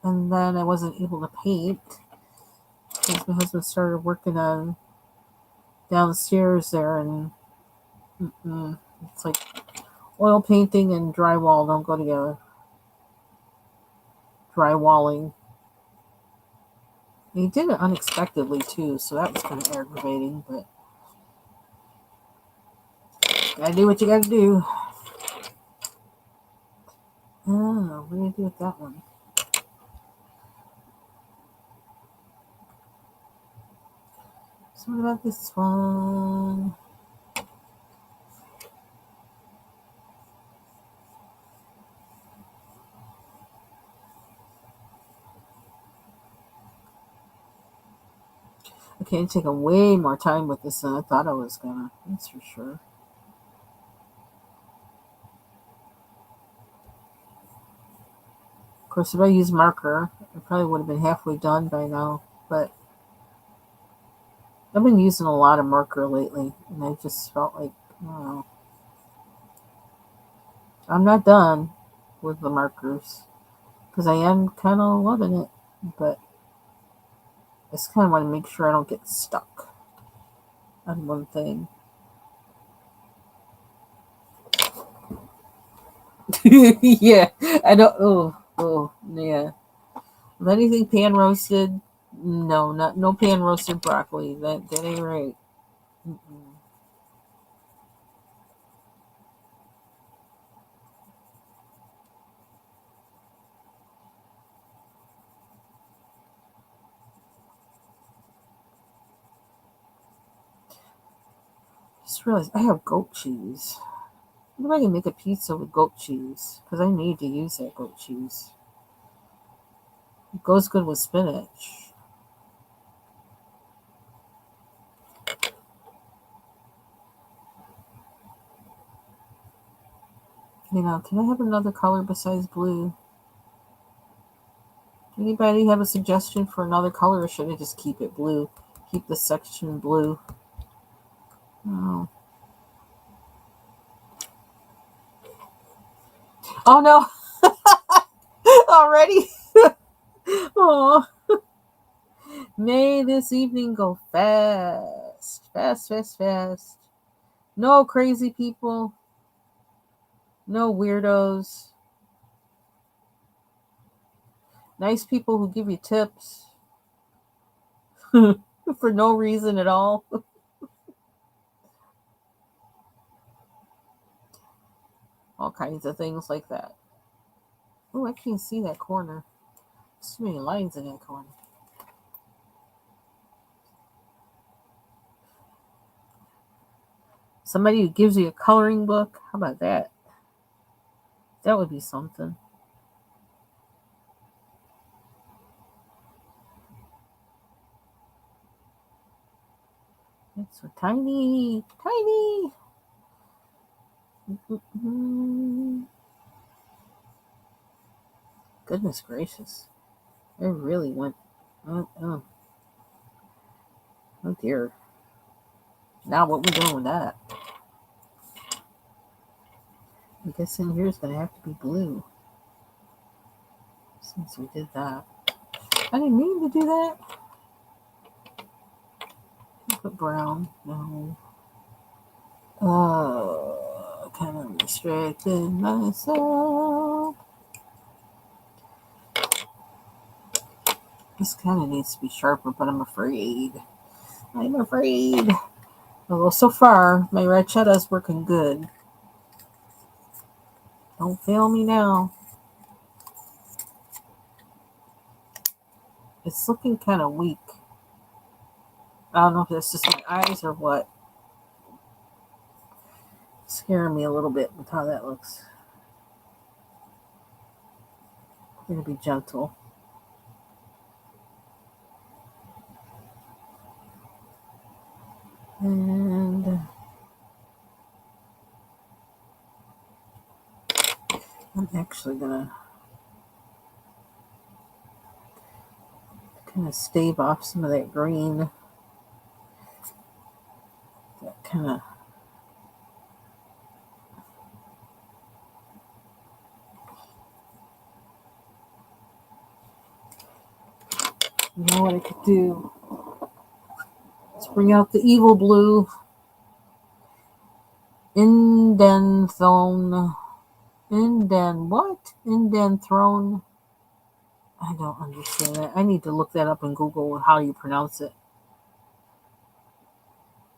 and then I wasn't able to paint because my husband started working on downstairs there, and it's like oil painting and drywall don't go together. Drywalling. He did it unexpectedly too, so that was kind of aggravating. But gotta do what you gotta do. Oh, what do I do with that one? So what about this one? Okay, I'm taking way more time with this than I thought I was gonna. That's for sure. Of course, if I use marker, I probably would have been halfway done by now. But I've been using a lot of marker lately, and I just felt like, oh, I'm not done with the markers because I am kind of loving it, but I just kind of want to make sure I don't get stuck on one thing. Yeah, I don't. Yeah. If anything pan roasted, no, not no pan roasted broccoli. That ain't right. Mm-mm. Just realized I have goat cheese. Maybe I can make a pizza with goat cheese because I need to use that goat cheese. It goes good with spinach. Can I have another color besides blue? Anybody have a suggestion for another color, or should I just keep it blue? Keep the section blue. Oh, oh no! Already? Oh, may this evening go fast, fast, fast, fast. No crazy people. No weirdos. Nice people who give you tips for no reason at all. All kinds of things like that. Oh, I can't see that corner. There's too many lines in that corner. Somebody who gives you a coloring book. How about that? That would be something. It's so tiny, tiny. Mm-mm. Goodness gracious. It really went. Oh dear. Now what we doing with that? I guess in here is going to have to be blue. Since we did that. I didn't mean to do that. Put brown. No. Kind of distracted myself. This kind of needs to be sharper, but I'm afraid. Well, so far, my ranchetta is working good. Don't fail me now. It's looking kind of weak. I don't know if that's just my eyes or what. It's scaring me a little bit with how that looks. I'm going to be gentle. And I'm actually going to kind of stave off some of that green. That kind of. You know what I could do? Let's bring out the evil blue. Indenthone. Indenthrone. I don't understand that. I need to look that up in Google how you pronounce it.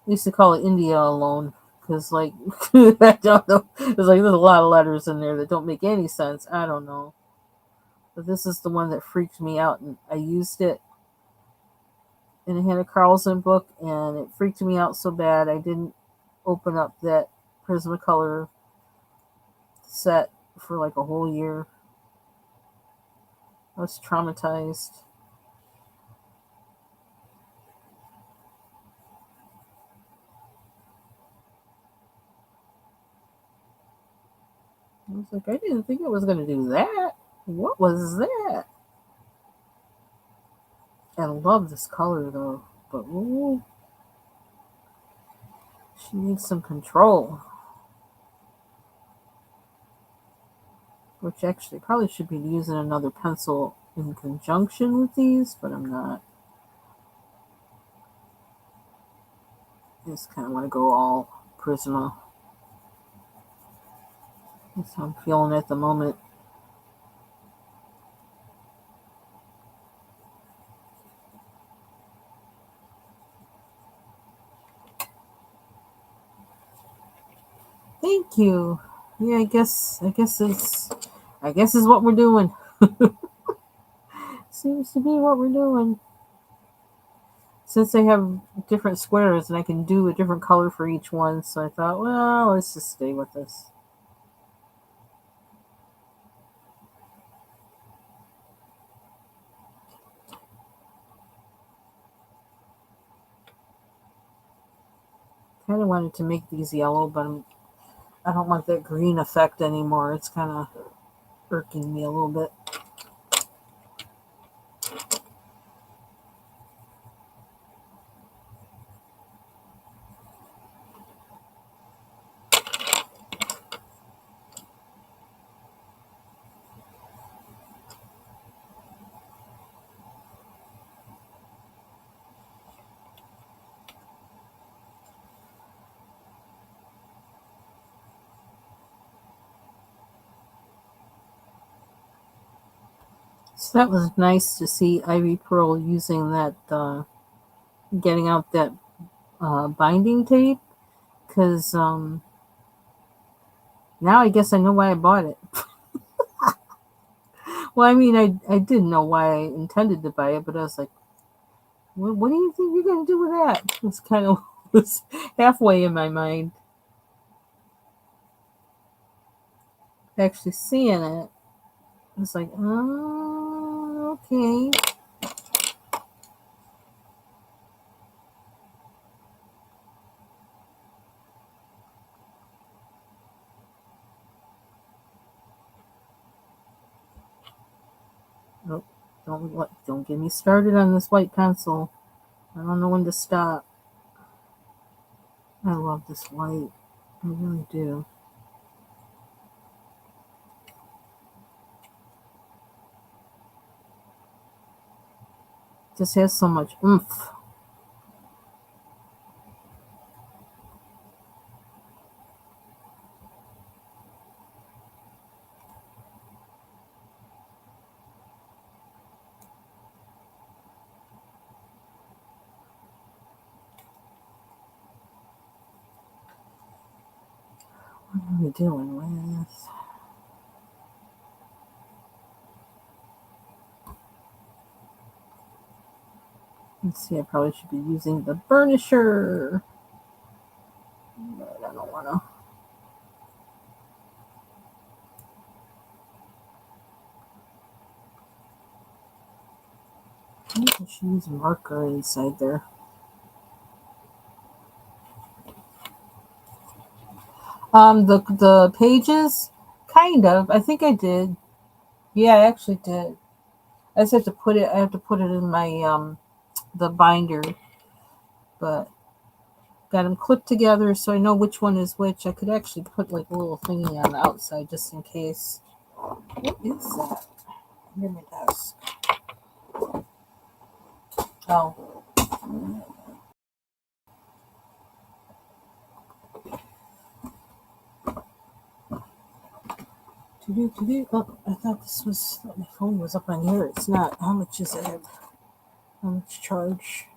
I used to call it India alone. Because, like, I don't know. There's a lot of letters in there that don't make any sense. I don't know. But this is the one that freaked me out. And I used it in a Hannah Carlson book. And it freaked me out so bad I didn't open up that Prismacolor set for like a whole year. I was traumatized. I was like, I didn't think it was going to do that. What was that? I love this color though, but ooh, she needs some control. Which actually probably should be using another pencil in conjunction with these, but I'm not. I just kind of want to go all Prisma. That's how I'm feeling at the moment. Thank you. Yeah, I guess it's what we're doing. Seems to be what we're doing. Since they have different squares and I can do a different color for each one, so I thought, well, let's just stay with this. Kind of wanted to make these yellow, but I don't want that green effect anymore. It's kind of irking me a little bit. So that was nice to see Ivy Pearl using that, getting out that binding tape, because now I guess I know why I bought it. Well, I mean, I didn't know why I intended to buy it, but I was like, what do you think you're going to do with that? It's kind of was halfway in my mind. Actually seeing it, it's like, oh, okay. Oh, don't get me started on this white pencil. I don't know when to stop. I love this white. I really do. Just has so much oomph. What are we doing with? Let's see, I probably should be using the burnisher. But I don't want to. I should use marker inside there. The pages, kind of. I think I did. Yeah, I actually did. I just have to put it. I have to put it in my the binder, but got them clipped together so I know which one is which. I could actually put like a little thingy on the outside just in case. What is that? Under my desk. Oh. Oh, I thought this was, my phone was up on here. It's not. How much is it? How much charge?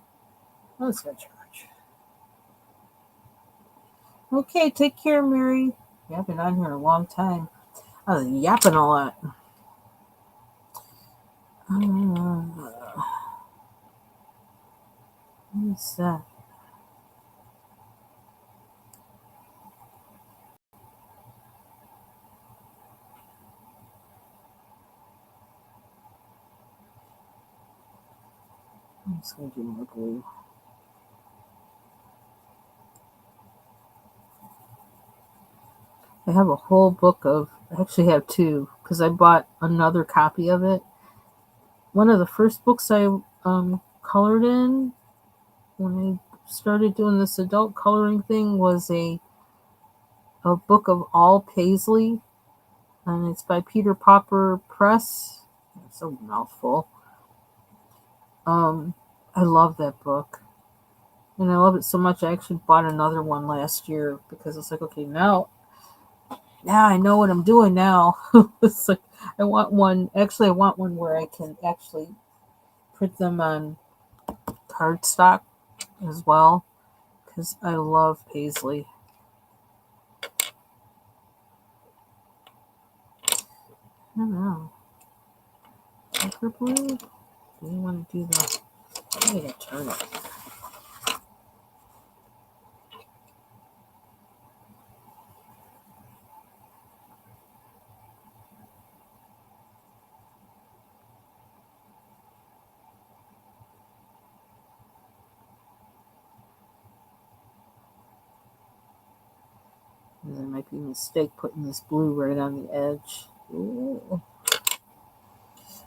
Oh, it's got charge. Okay, take care, Mary. Yeah, I've been on here a long time. I was yapping a lot. What's that? I'm just going to do more glue. I have a whole book of, I actually have two, because I bought another copy of it. One of the first books I colored in when I started doing this adult coloring thing was a book of All Paisley, and it's by Peter Popper Press. It's a mouthful. Um, I love that book, and I love it so much. I actually bought another one last year because it's like, okay, now I know what I'm doing now. It's like I want one. Actually, I want one where I can actually print them on cardstock as well because I love Paisley. I don't know. Darker blue? Do you want to do the? I gotta turn it. And there might be a mistake putting this blue right on the edge. Ooh.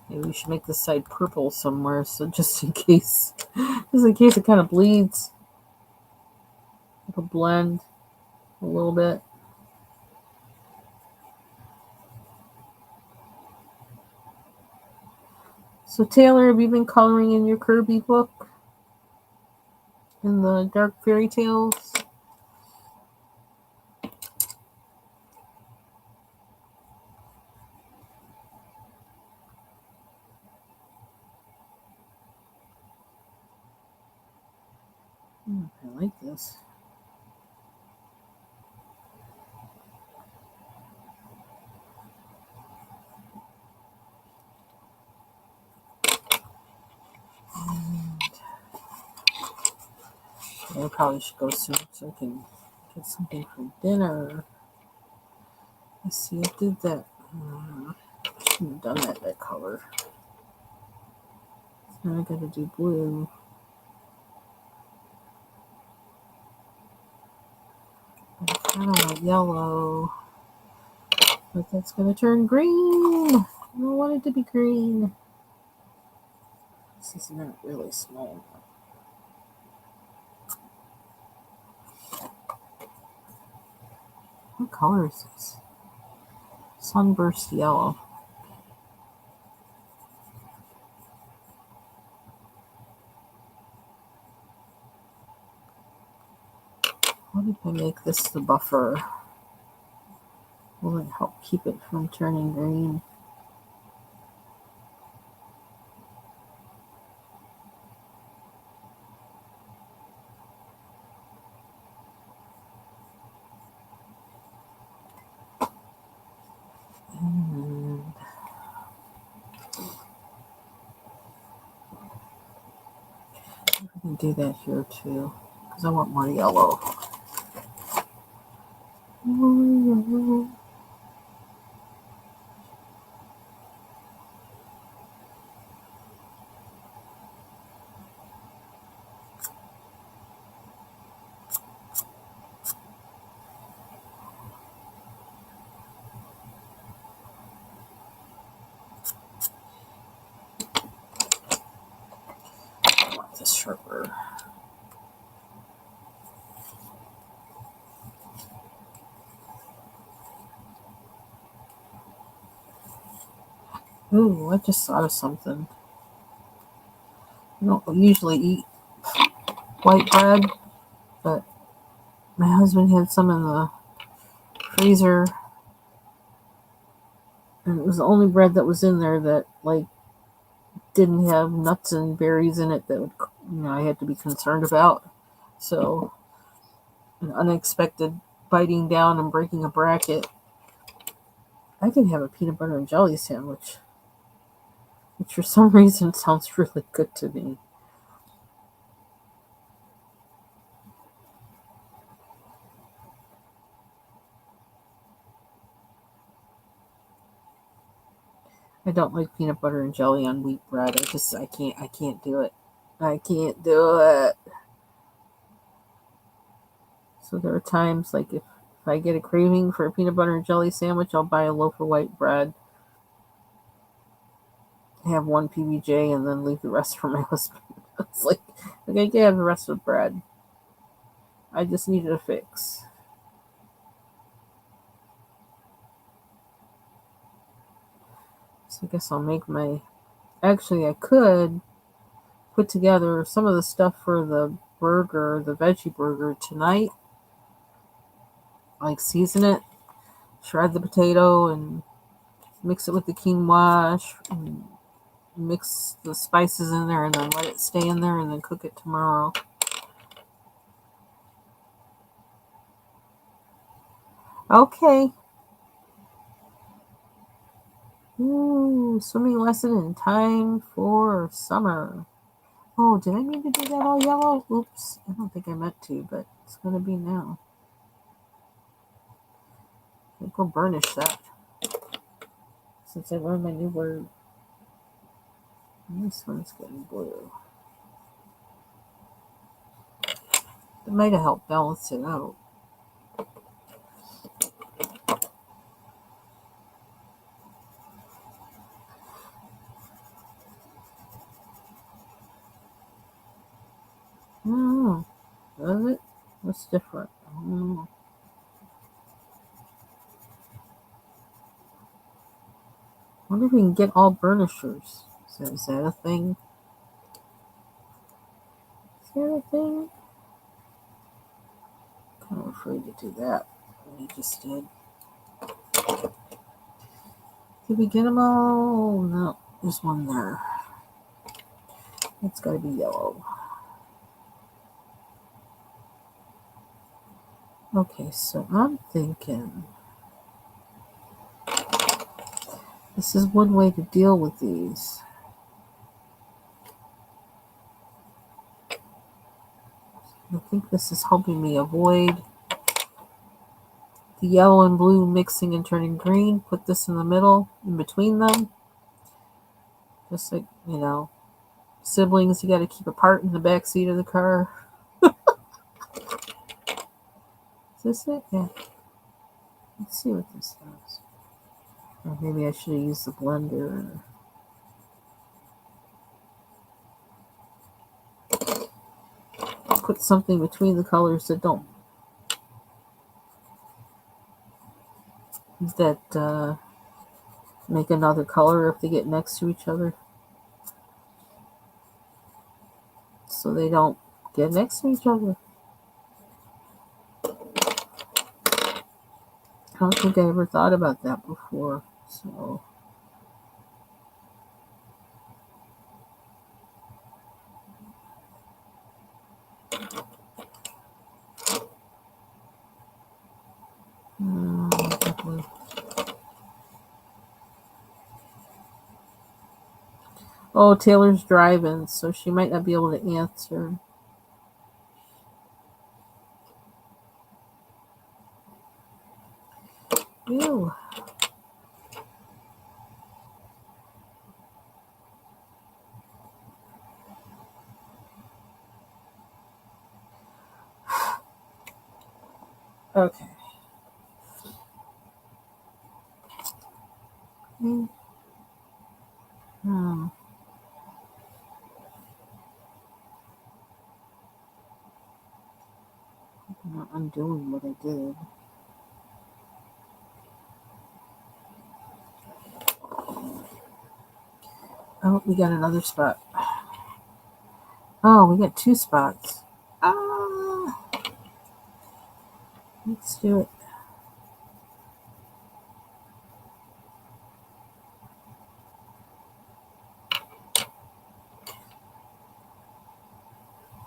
Maybe we should make this side purple somewhere, so just in case it kind of bleeds. It'll blend a little bit. So Taylor, have you been coloring in your Kirby book? In the Dark Fairy Tales? I like this. I probably should go soon so I can get something for dinner. Let's see, I did that. I shouldn't have done that color. Now I gotta do blue. I kind of want yellow. But that's gonna turn green. I don't want it to be green. This is not really small. What color is this? Sunburst yellow. What if I make this the buffer? Will it help keep it from turning green? And I can do that here too, because I want more yellow. I want this sharper. Ooh, I just thought of something. I don't usually eat white bread, but my husband had some in the freezer, and it was the only bread that was in there that didn't have nuts and berries in it that would, I had to be concerned about. So an unexpected biting down and breaking a bracket, I can have a peanut butter and jelly sandwich, which for some reason sounds really good to me. I don't like peanut butter and jelly on wheat bread. I can't do it. I can't do it. So there are times if I get a craving for a peanut butter and jelly sandwich, I'll buy a loaf of white bread, have one PBJ, and then leave the rest for my husband. It's like I can have the rest of the bread. I just needed a fix. So I guess I'll make my. Actually, I could put together some of the stuff for the burger, the veggie burger tonight. Like season it, shred the potato, and mix it with the quinoa, and mix the spices in there, and then let it stay in there, and then cook it tomorrow. Okay. Ooh, swimming lesson in time for summer. Oh, did I mean to do that all yellow? Oops, I don't think I meant to, but it's going to be now. I think we'll burnish that since I learned my new word. And this one's getting blue. It might have helped balance it out. Oh, does it? What's different? I wonder if we can get all burnishers. Is that a thing? Is that a thing? I'm kind of afraid to do that. We just did. Did we get them all? No, there's one there. It's got to be yellow. Okay, so I'm thinking this is one way to deal with these. I think this is helping me avoid the yellow and blue mixing and turning green. Put this in the middle, in between them. Just like, siblings you got to keep apart in the back seat of the car. Is this it? Yeah. Let's see what this does. Or maybe I should have used the blender. put something between the colors that don't make another color if they get next to each other, so they don't get next to each other. I don't think I ever thought about that before. So oh, Taylor's driving, so she might not be able to answer. Ew. Okay. Hmm. I'm not undoing what I did. Oh, we got another spot. Oh, we got 2 spots. Let's do it.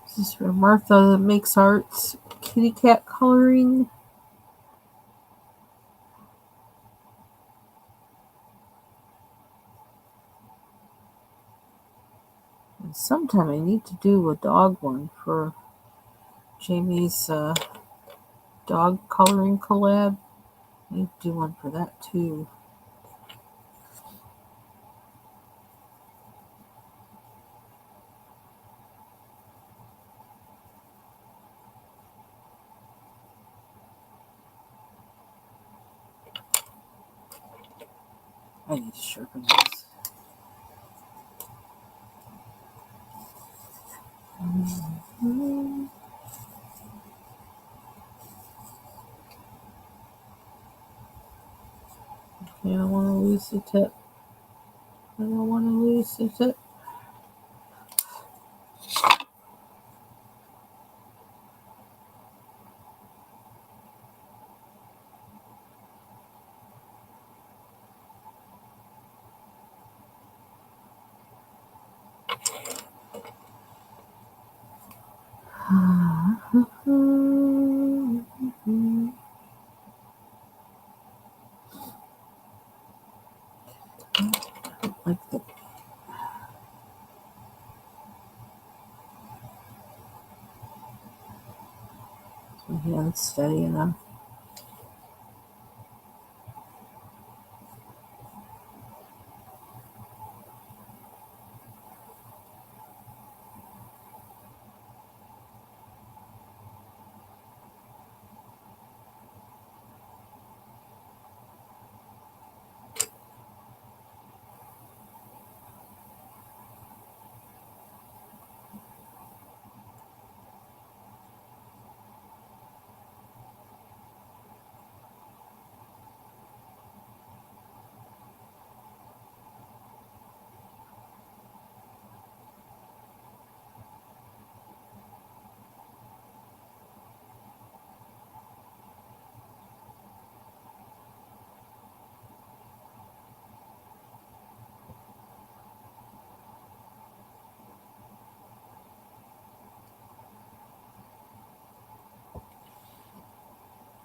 This is for Martha Makes Arts kitty cat coloring. And sometime I need to do a dog one for Jamie's dog coloring collab. I need to do one for that too. I need to sharpen this. I don't want to lose the tip. I don't want to lose the tip. Like the my hand's steady enough.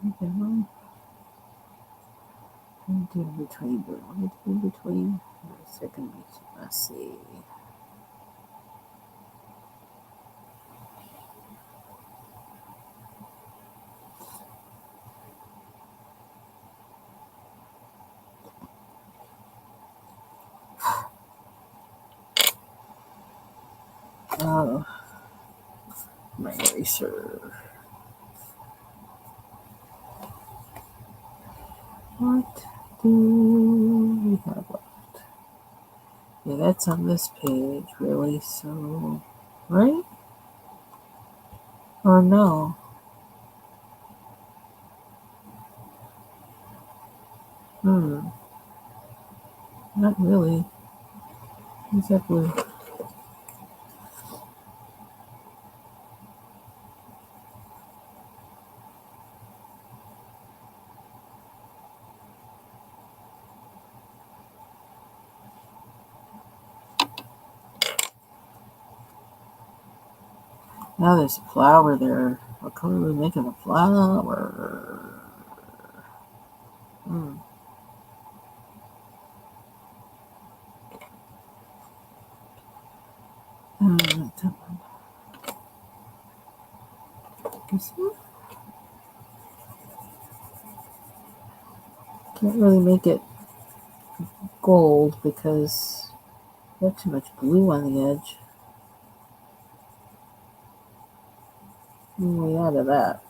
Okay, well, let me do in between, but let me do in between. Second, let's see. Oh, my eraser. What do we have left? Yeah, that's on this page, really. So, right? Or no? Not really. Exactly. Now there's a flower there. What color are we making a flower? Hmm. Can't really make it gold because I have too much blue on the edge. Way out of that.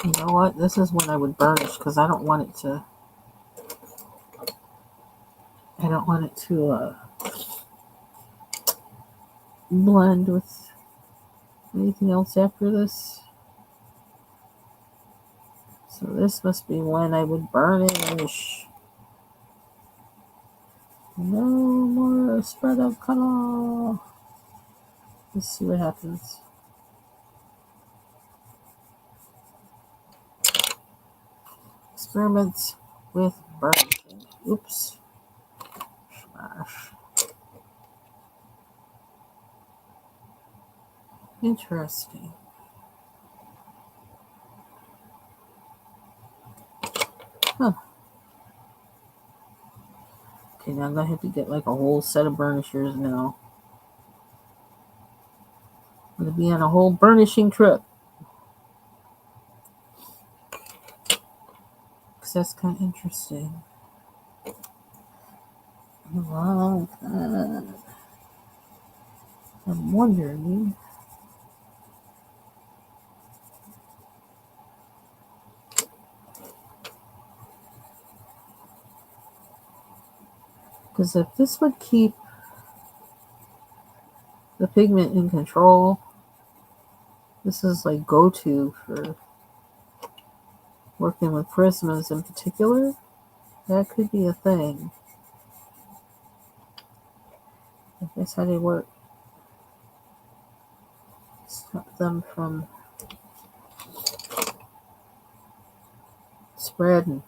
You know what? This is when I would burnish because I don't want it to. I don't want it to blend with anything else after this. So this must be when I would burnish. No more spread of color. Let's see what happens. Experiments with burnishing. Oops. Smash. Interesting. Huh. Okay, now I'm gonna have to get like a whole set of burnishers now. I'm gonna be on a whole burnishing trip. Because that's kind of interesting. Well, I'm wondering. Because if this would keep the pigment in control, this is like go-to for working with prismas in particular. That could be a thing. If that's how they work. Stop them from spreading.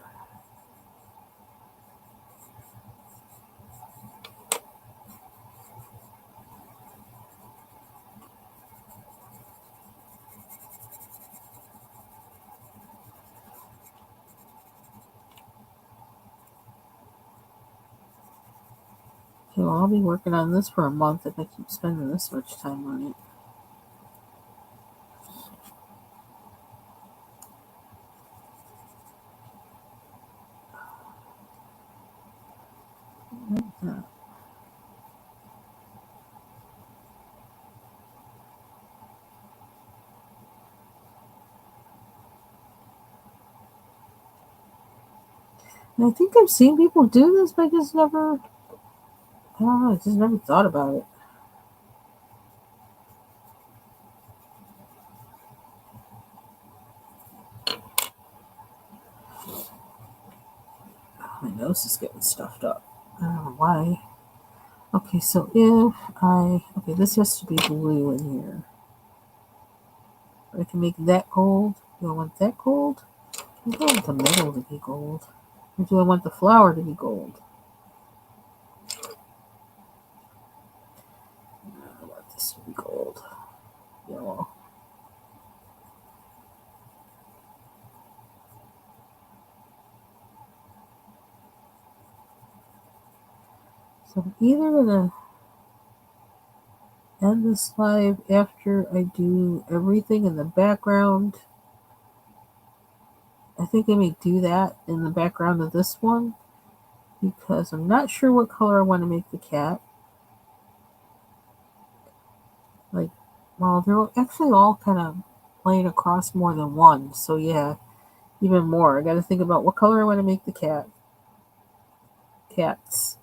Okay, well, I'll be working on this for a month if I keep spending this much time on it. And I think I've seen people do this, but I just never, I don't know, I just never thought about it. My nose is getting stuffed up. I don't know why. Okay, so okay, this has to be blue in here. I can make that gold. Do I want that gold? I don't want the middle to be gold. Or do I want the flower to be gold? I want this to be gold. Yellow. So I'm either gonna end this live after I do everything in the background I think I may do that in the background of this one because I'm not sure what color I want to make the cat. Like, well, they're actually all kind of laying across more than one. So yeah, even more. I got to think about what color I want to make the cats.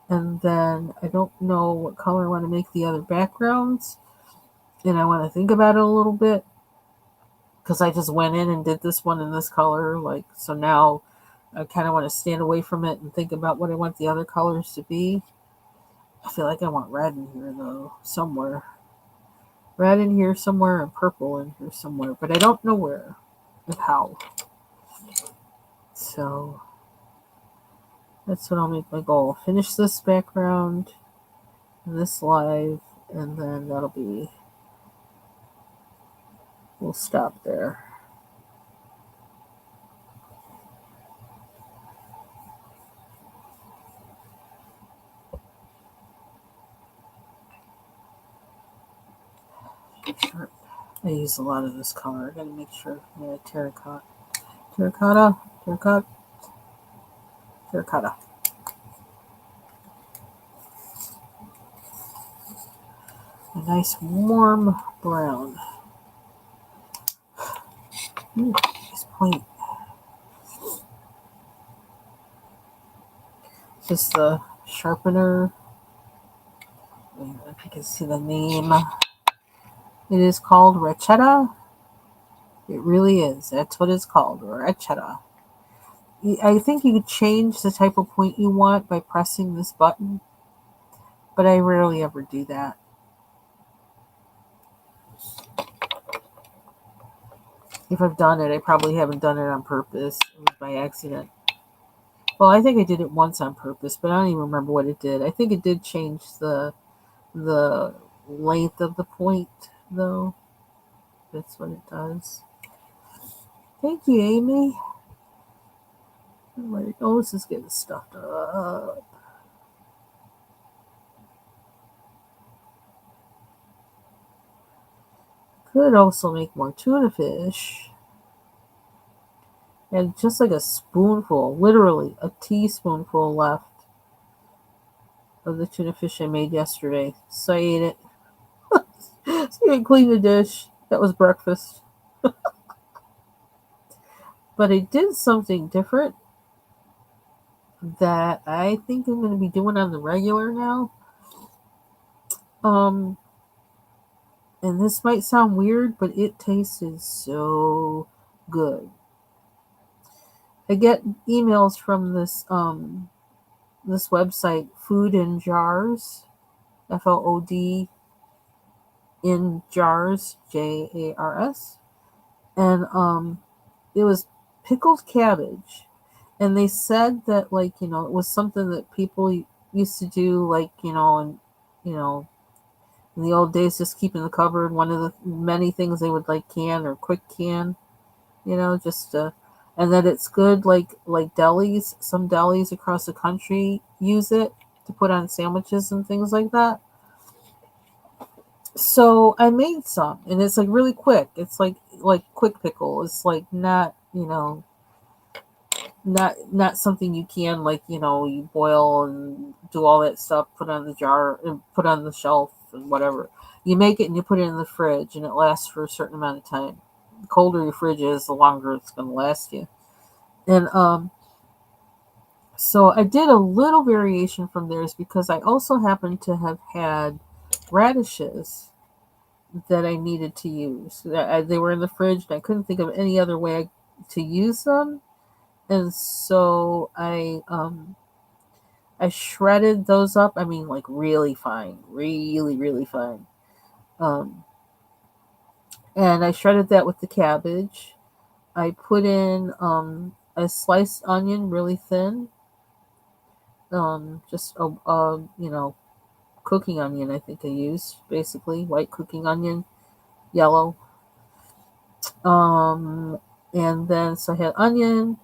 And then I don't know what color I want to make the other backgrounds. And I want to think about it a little bit because I just went in and did this one in this color. Like, so now I kind of want to stand away from it and think about what I want the other colors to be. I feel like I want red in here though, somewhere. Red in here somewhere and purple in here somewhere, but I don't know where and how. So that's what I'll make my goal. Finish this background, this live, and then we'll stop there. Sure. I use a lot of this color. I gotta make sure. Yeah, terracotta. Terracotta. Terracotta. Terracotta. A nice warm brown. Ooh, nice point. Just the sharpener. If you can see the name. It is called Rachetta. It really is. That's what it's called, Rachetta. I think you could change the type of point you want by pressing this button, but I rarely ever do that. If I've done it, I probably haven't done it on purpose. It was by accident. Well, I think I did it once on purpose, but I don't even remember what it did. I think it did change the length of the point, though. That's what it does. Thank you, Amy. My nose is getting stuffed up. Could also make more tuna fish. And just like a spoonful, literally a teaspoonful left of the tuna fish I made yesterday. So I ate it. So I cleaned the dish. That was breakfast. But I did something different that I think I'm going to be doing on the regular now. Um, and this might sound weird, but it tasted so good. I get emails from this website, Food in Jars, FOOD in Jars, JARS, and it was pickled cabbage, and they said that it was something that people used to do and you know in the old days, just keep in the cupboard. One of the many things they would can or quick can, just and that it's good like delis. Some delis across the country use it to put on sandwiches and things like that. So I made some, and it's really quick. It's like quick pickle. It's not not something you can you boil and do all that stuff, put on the jar and put on the shelf and whatever. You make it and you put it in the fridge, and it lasts for a certain amount of time. The colder your fridge is, the longer it's going to last you. And so I did a little variation from theirs because I also happened to have had radishes that I needed to use. They were in the fridge, and I couldn't think of any other way to use them. And so I shredded those up. I mean, really fine, really, really fine. Um, and I shredded that with the cabbage. I put in a sliced onion, really thin. Just cooking onion. I think I used basically white cooking onion, yellow. Um, and then so I had onion,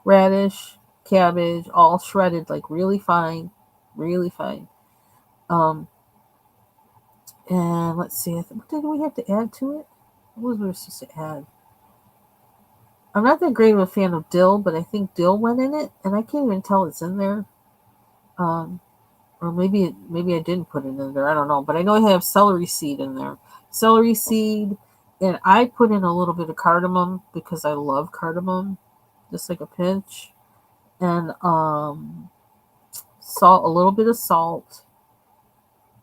radish, cabbage, all shredded really fine, really fine. Um, And let's see, what did we have to add to it? What was we supposed to add? I'm not that great of a fan of dill, but I think dill went in it, and I can't even tell it's in there. Um, or maybe I didn't put it in there. I don't know, but I know I have celery seed in there. Celery seed, and I put in a little bit of cardamom because I love cardamom, just like a pinch, and salt, a little bit of salt,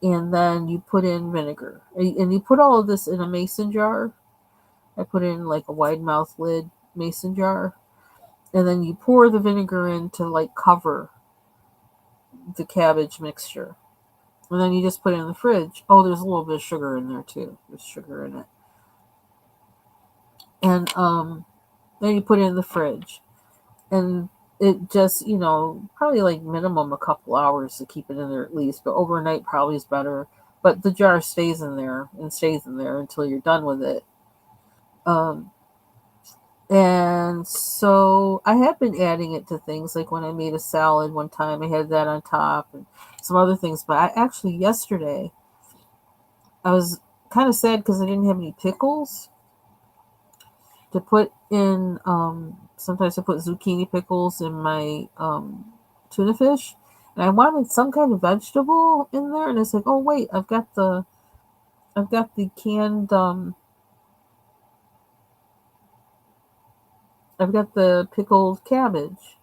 and then you put in vinegar, and you put all of this in a mason jar. I put it in like a wide mouth lid mason jar, and then you pour the vinegar in to like cover the cabbage mixture. And then you just put it in the fridge. Oh, there's a little bit of sugar in there too. There's sugar in it. And then you put it in the fridge. And it just, probably like minimum a couple hours to keep it in there at least, but overnight probably is better. But the jar stays in there and stays in there until you're done with it. Um, and so I have been adding it to things like when I made a salad one time, I had that on top and some other things. But I actually, yesterday, I was kind of sad because I didn't have any pickles to put in. Sometimes I put zucchini pickles in my tuna fish, and I wanted some kind of vegetable in there. And it's like, oh wait, I've got the canned I've got the pickled cabbage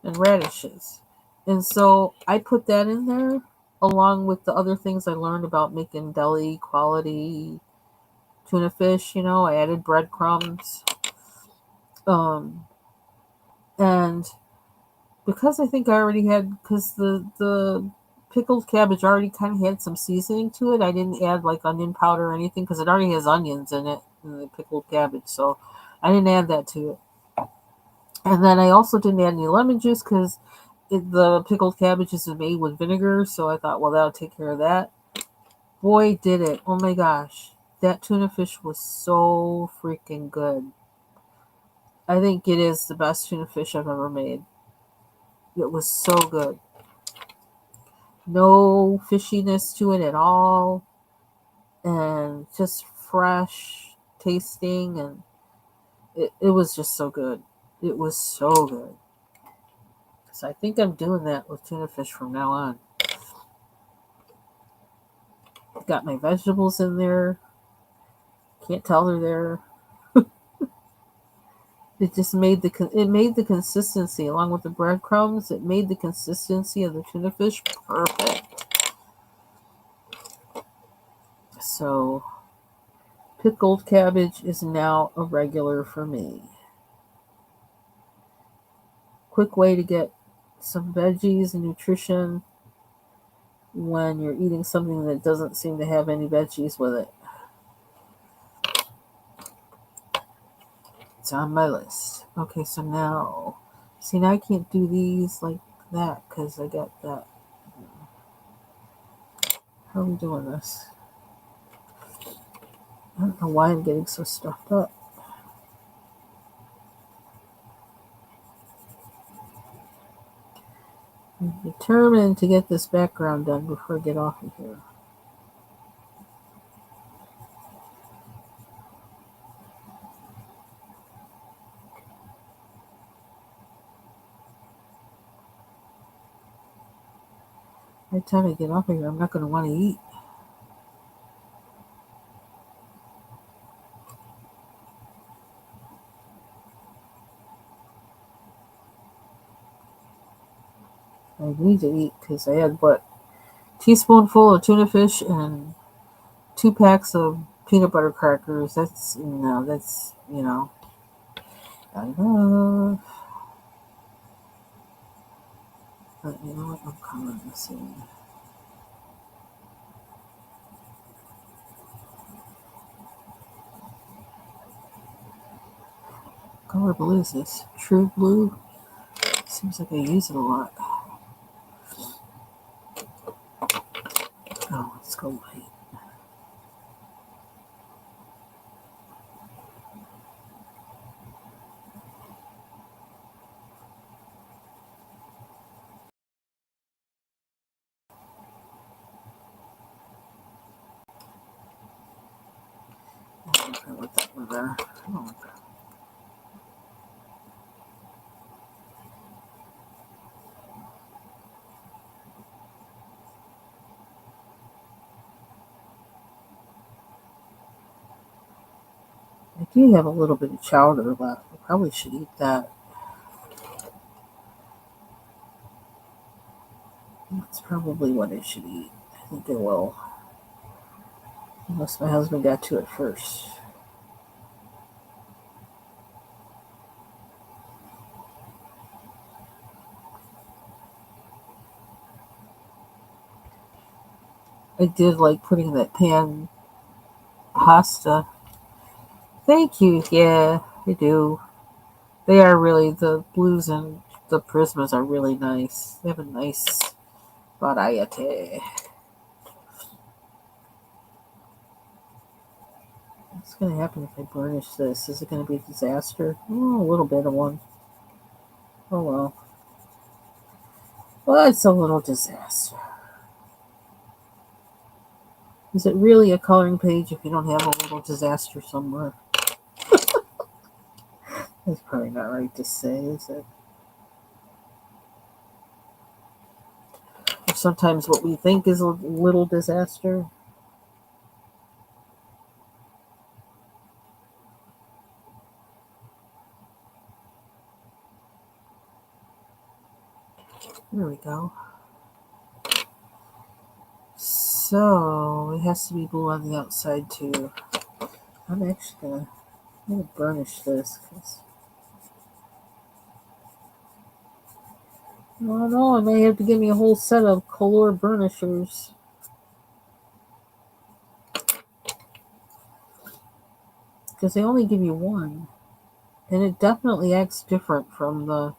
and radishes, and so I put that in there along with the other things I learned about making deli quality tuna fish. I added breadcrumbs. Um, and because I think I already had, because the pickled cabbage already kind of had some seasoning to it. I didn't add like onion powder or anything because it already has onions in it in the pickled cabbage, so I didn't add that to it. And then I also didn't add any lemon juice because the pickled cabbage is made with vinegar, so I thought, well, that'll take care of that. Boy, did it! Oh my gosh, that tuna fish was so freaking good. I think it is the best tuna fish I've ever made. It was so good. No fishiness to it at all, and just fresh tasting, and it was just so good. It was so good. So I think I'm doing that with tuna fish from now on. Got my vegetables in there. Can't tell they're there. It just made the consistency along with the breadcrumbs. It made the consistency of the tuna fish perfect. So pickled cabbage is now a regular for me. Quick way to get some veggies and nutrition when you're eating something that doesn't seem to have any veggies with it. It's on my list. Okay, so now, see, now I can't do these like that because I got that. How are we doing this? I don't know why I'm getting so stuffed up. I'm determined to get this background done before I get off of here. By the time I get off of here, I'm not going to want to eat. I need to eat because I had, teaspoonful of tuna fish and 2 packs of peanut butter crackers. That's, not enough. But you know what? I'm calling this in. What color blue is this? True blue? Seems like I use it a lot. Oh, let's go white. I don't want that one there. I don't want that. I do have a little bit of chowder left. I probably should eat that. That's probably what I should eat. I think I will. Unless my husband got to it first. I did like putting that pan pasta. Thank you. Yeah, I do. They are really, the blues and the prismas are really nice. They have a nice variety. What's going to happen if I burnish this? Is it going to be a disaster? Oh, a little bit of one. Oh well. Well, it's a little disaster. Is it really a coloring page if you don't have a little disaster somewhere? That's probably not right to say, is it? Or sometimes what we think is a little disaster. There we go. So it has to be blue on the outside too. I'm actually gonna burnish this because I don't know. I may have to give me a whole set of color burnishers because they only give you one, and it definitely acts different from the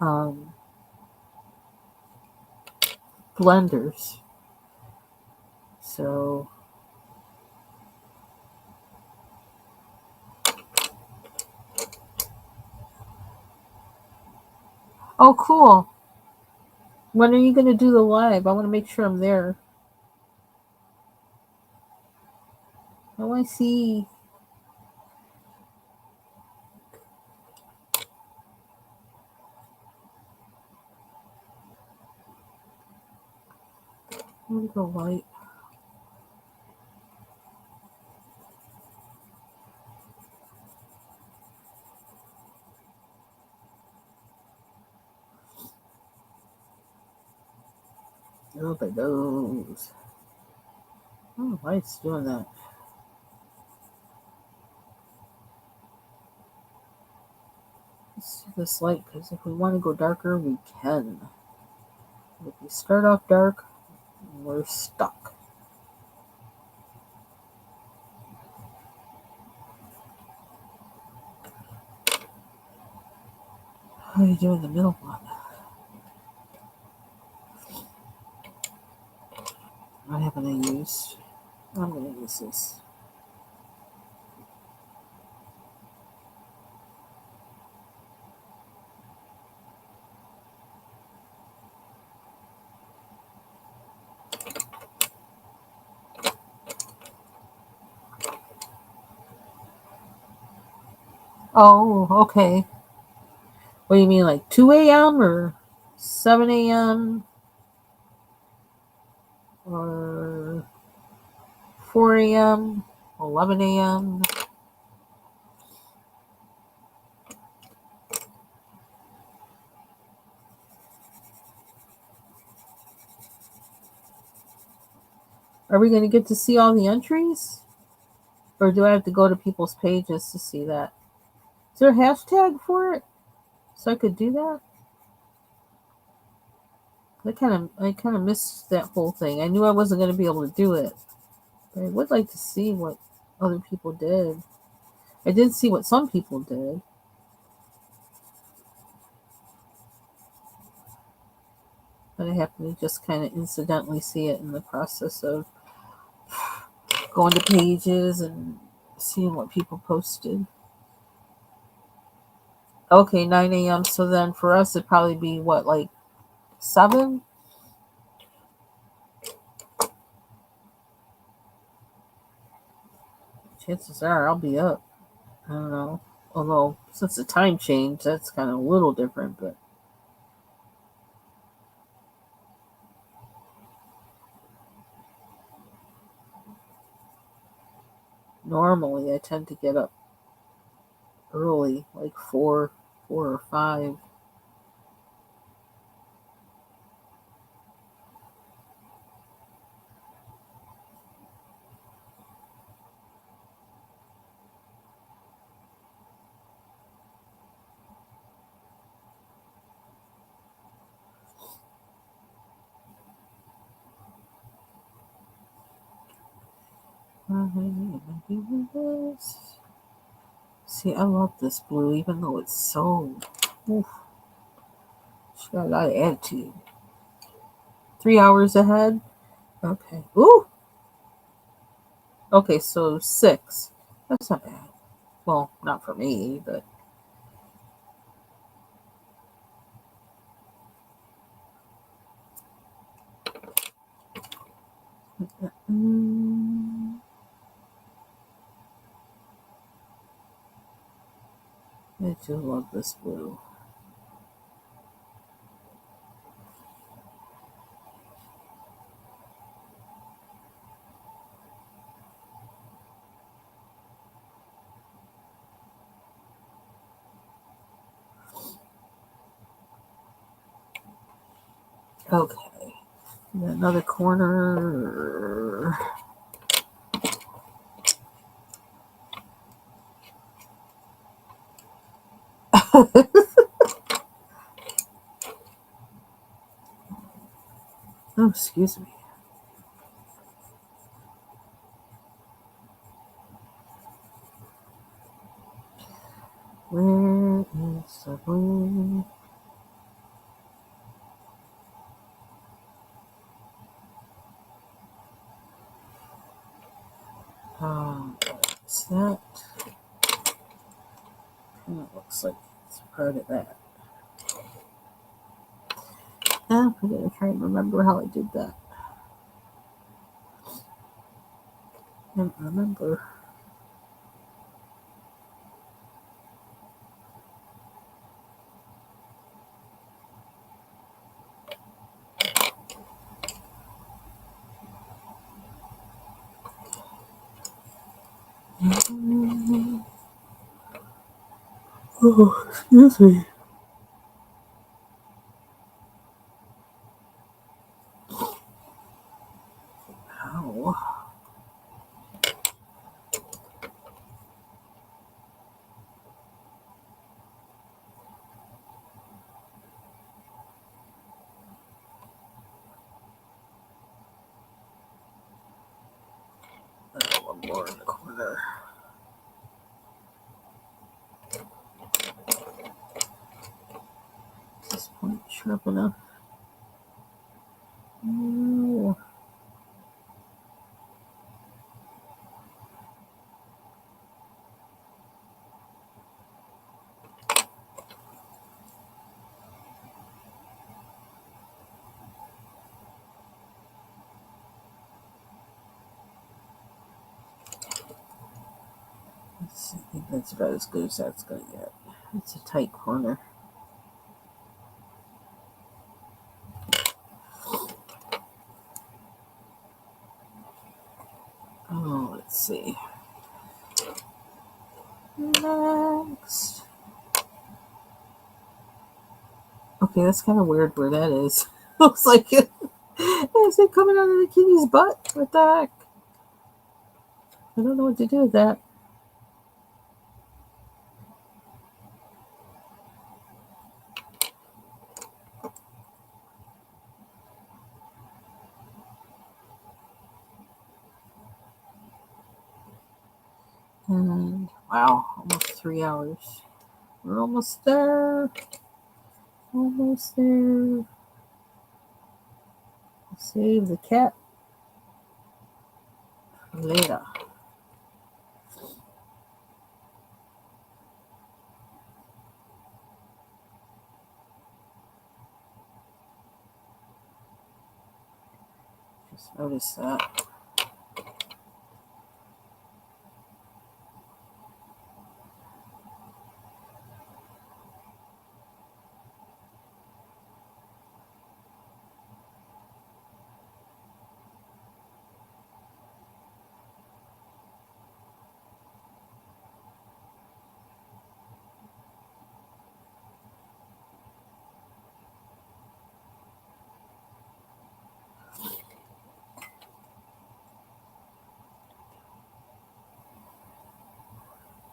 um, blenders. So, oh, cool. When are you going to do the live? I want to make sure I'm there. Oh, I see. I'm going to go white. Oh, my nose. I don't know why it's doing that. Let's do this light because if we want to go darker, we can. If we start off dark, we're stuck. How do you do in the middle one? What haven't I used? I'm going to use this. Oh, okay. What do you mean, like 2 a.m. or 7 a.m. or 4 a.m., 11 a.m.? Are we going to get to see all the entries? Or do I have to go to people's pages to see that? Is there a hashtag for it? So I could do that? I kind of missed that whole thing. I knew I wasn't going to be able to do it. But I would like to see what other people did. I did see what some people did. But I happened to just kind of incidentally see it in the process of going to pages and seeing what people posted. Okay, 9 a.m. So then for us, it'd probably be what, like 7? Chances are I'll be up. I don't know. Although, since the time change, that's kind of a little different, but Normally, I tend to get up early, like 4 or 5. See, I love this blue, even though it's so. Oof, she's got a lot of attitude. 3 hours ahead. Okay. Ooh. Okay, so 6. That's not bad. Well, not for me, but. I do love this blue. Okay. Another corner. Oh, excuse me. Where is the blue? Is that? Kind of looks like it's part of that. Yeah, I gotta try and remember how I did that. I don't remember. Oh, excuse me. Ow. One more in the corner. Is this point sharp enough? No. I think that's about as good as that's going to get. It's a tight corner. Oh, let's see. Next. Okay, that's kind of weird where that is. Looks like it. Is it coming out of the kitty's butt? What the heck? I don't know what to do with that. And wow, almost 3 hours. We're almost there. Almost there. Save the cat for later. Just noticed that.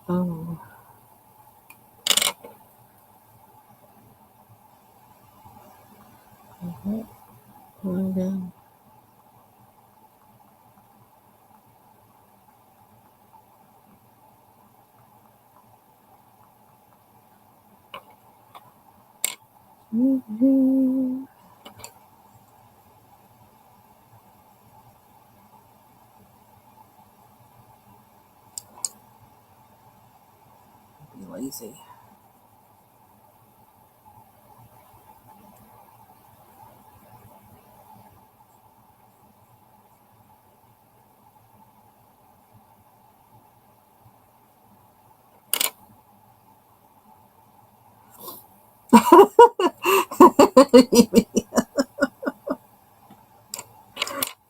Oh. Mhm. Going down. Mhm. Be lazy.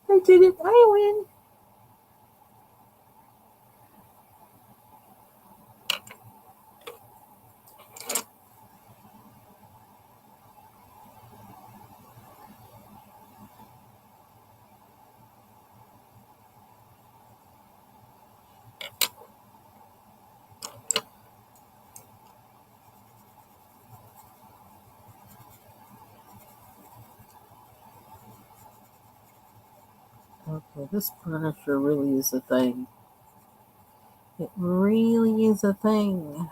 I did it. I win. Okay, this furniture really is a thing. It really is a thing.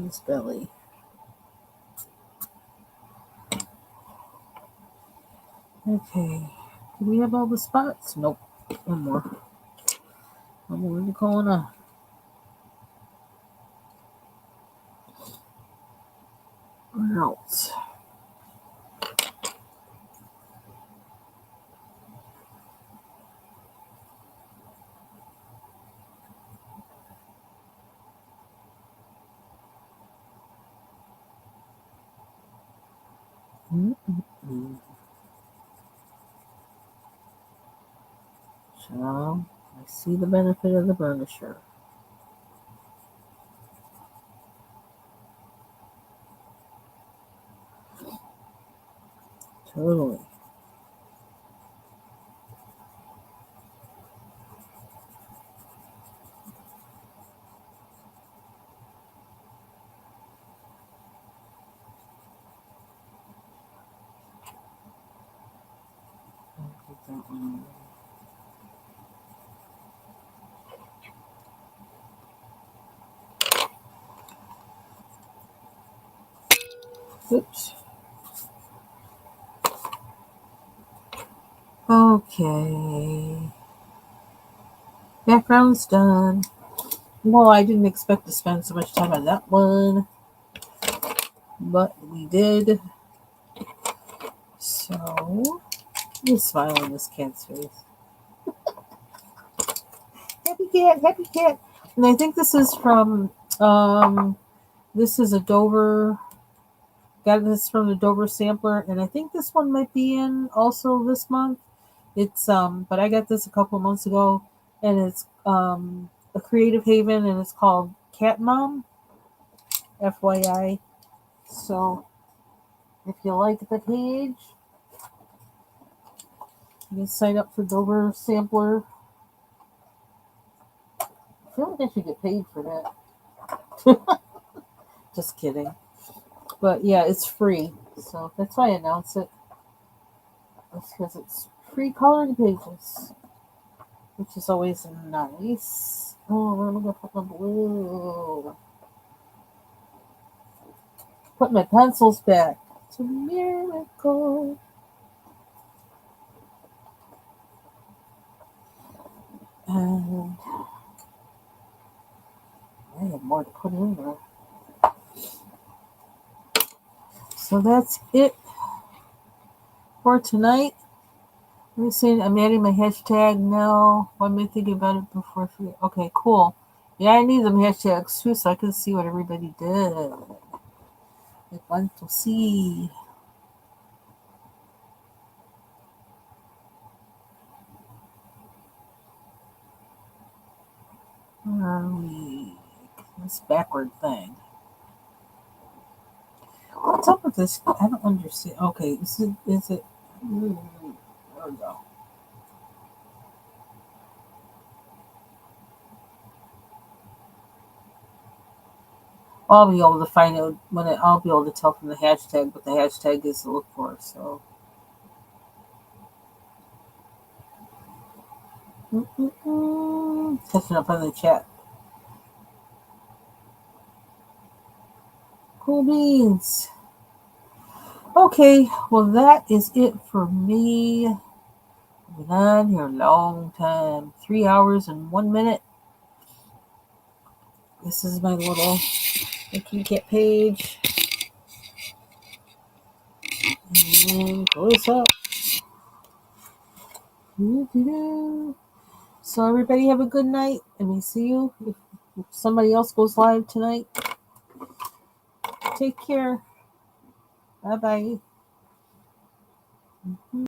His belly. Okay. Do we have all the spots? Nope. One more. One more in the corner. What else? Mm-mm-mm. So, I see the benefit of the furniture. Totally. I'll get that one. Oops. Okay. Background's done. Well, I didn't expect to spend so much time on that one, but we did. So, just smile on this cat's face. Happy cat, happy cat. And I think this is from, this is a Dover, got this from the Dover sampler, and I think this one might be in also this month. It's, but I got this a couple of months ago, and it's, a Creative Haven, and it's called Cat Mom, FYI. So, if you like the page, you can sign up for Dover Sampler. I feel like I should get paid for that. Just kidding. But yeah, it's free. So that's why I announce it. It's because it's free colored pages, which is always nice. Oh, where am I going to put my blue? Put my pencils back. It's a miracle. And I have more to put in there. So that's it for tonight. Let me see. I'm adding my hashtag now. Why am I thinking about it before I forget? Okay, cool. Yeah, I need them hashtags too so I can see what everybody did. I want to see. This backward thing. What's up with this? I don't understand. Okay, is it? There we go. I'll be able to find out I'll be able to tell from the hashtag what the hashtag is to look for. So, catching up on the chat. Cool beans. Okay, well that is it for me. I've been on here a long time. 3 hours and 1 minute. This is my little Cat page. And close up. So everybody have a good night, and we see you if somebody else goes live tonight. Take care. Bye bye.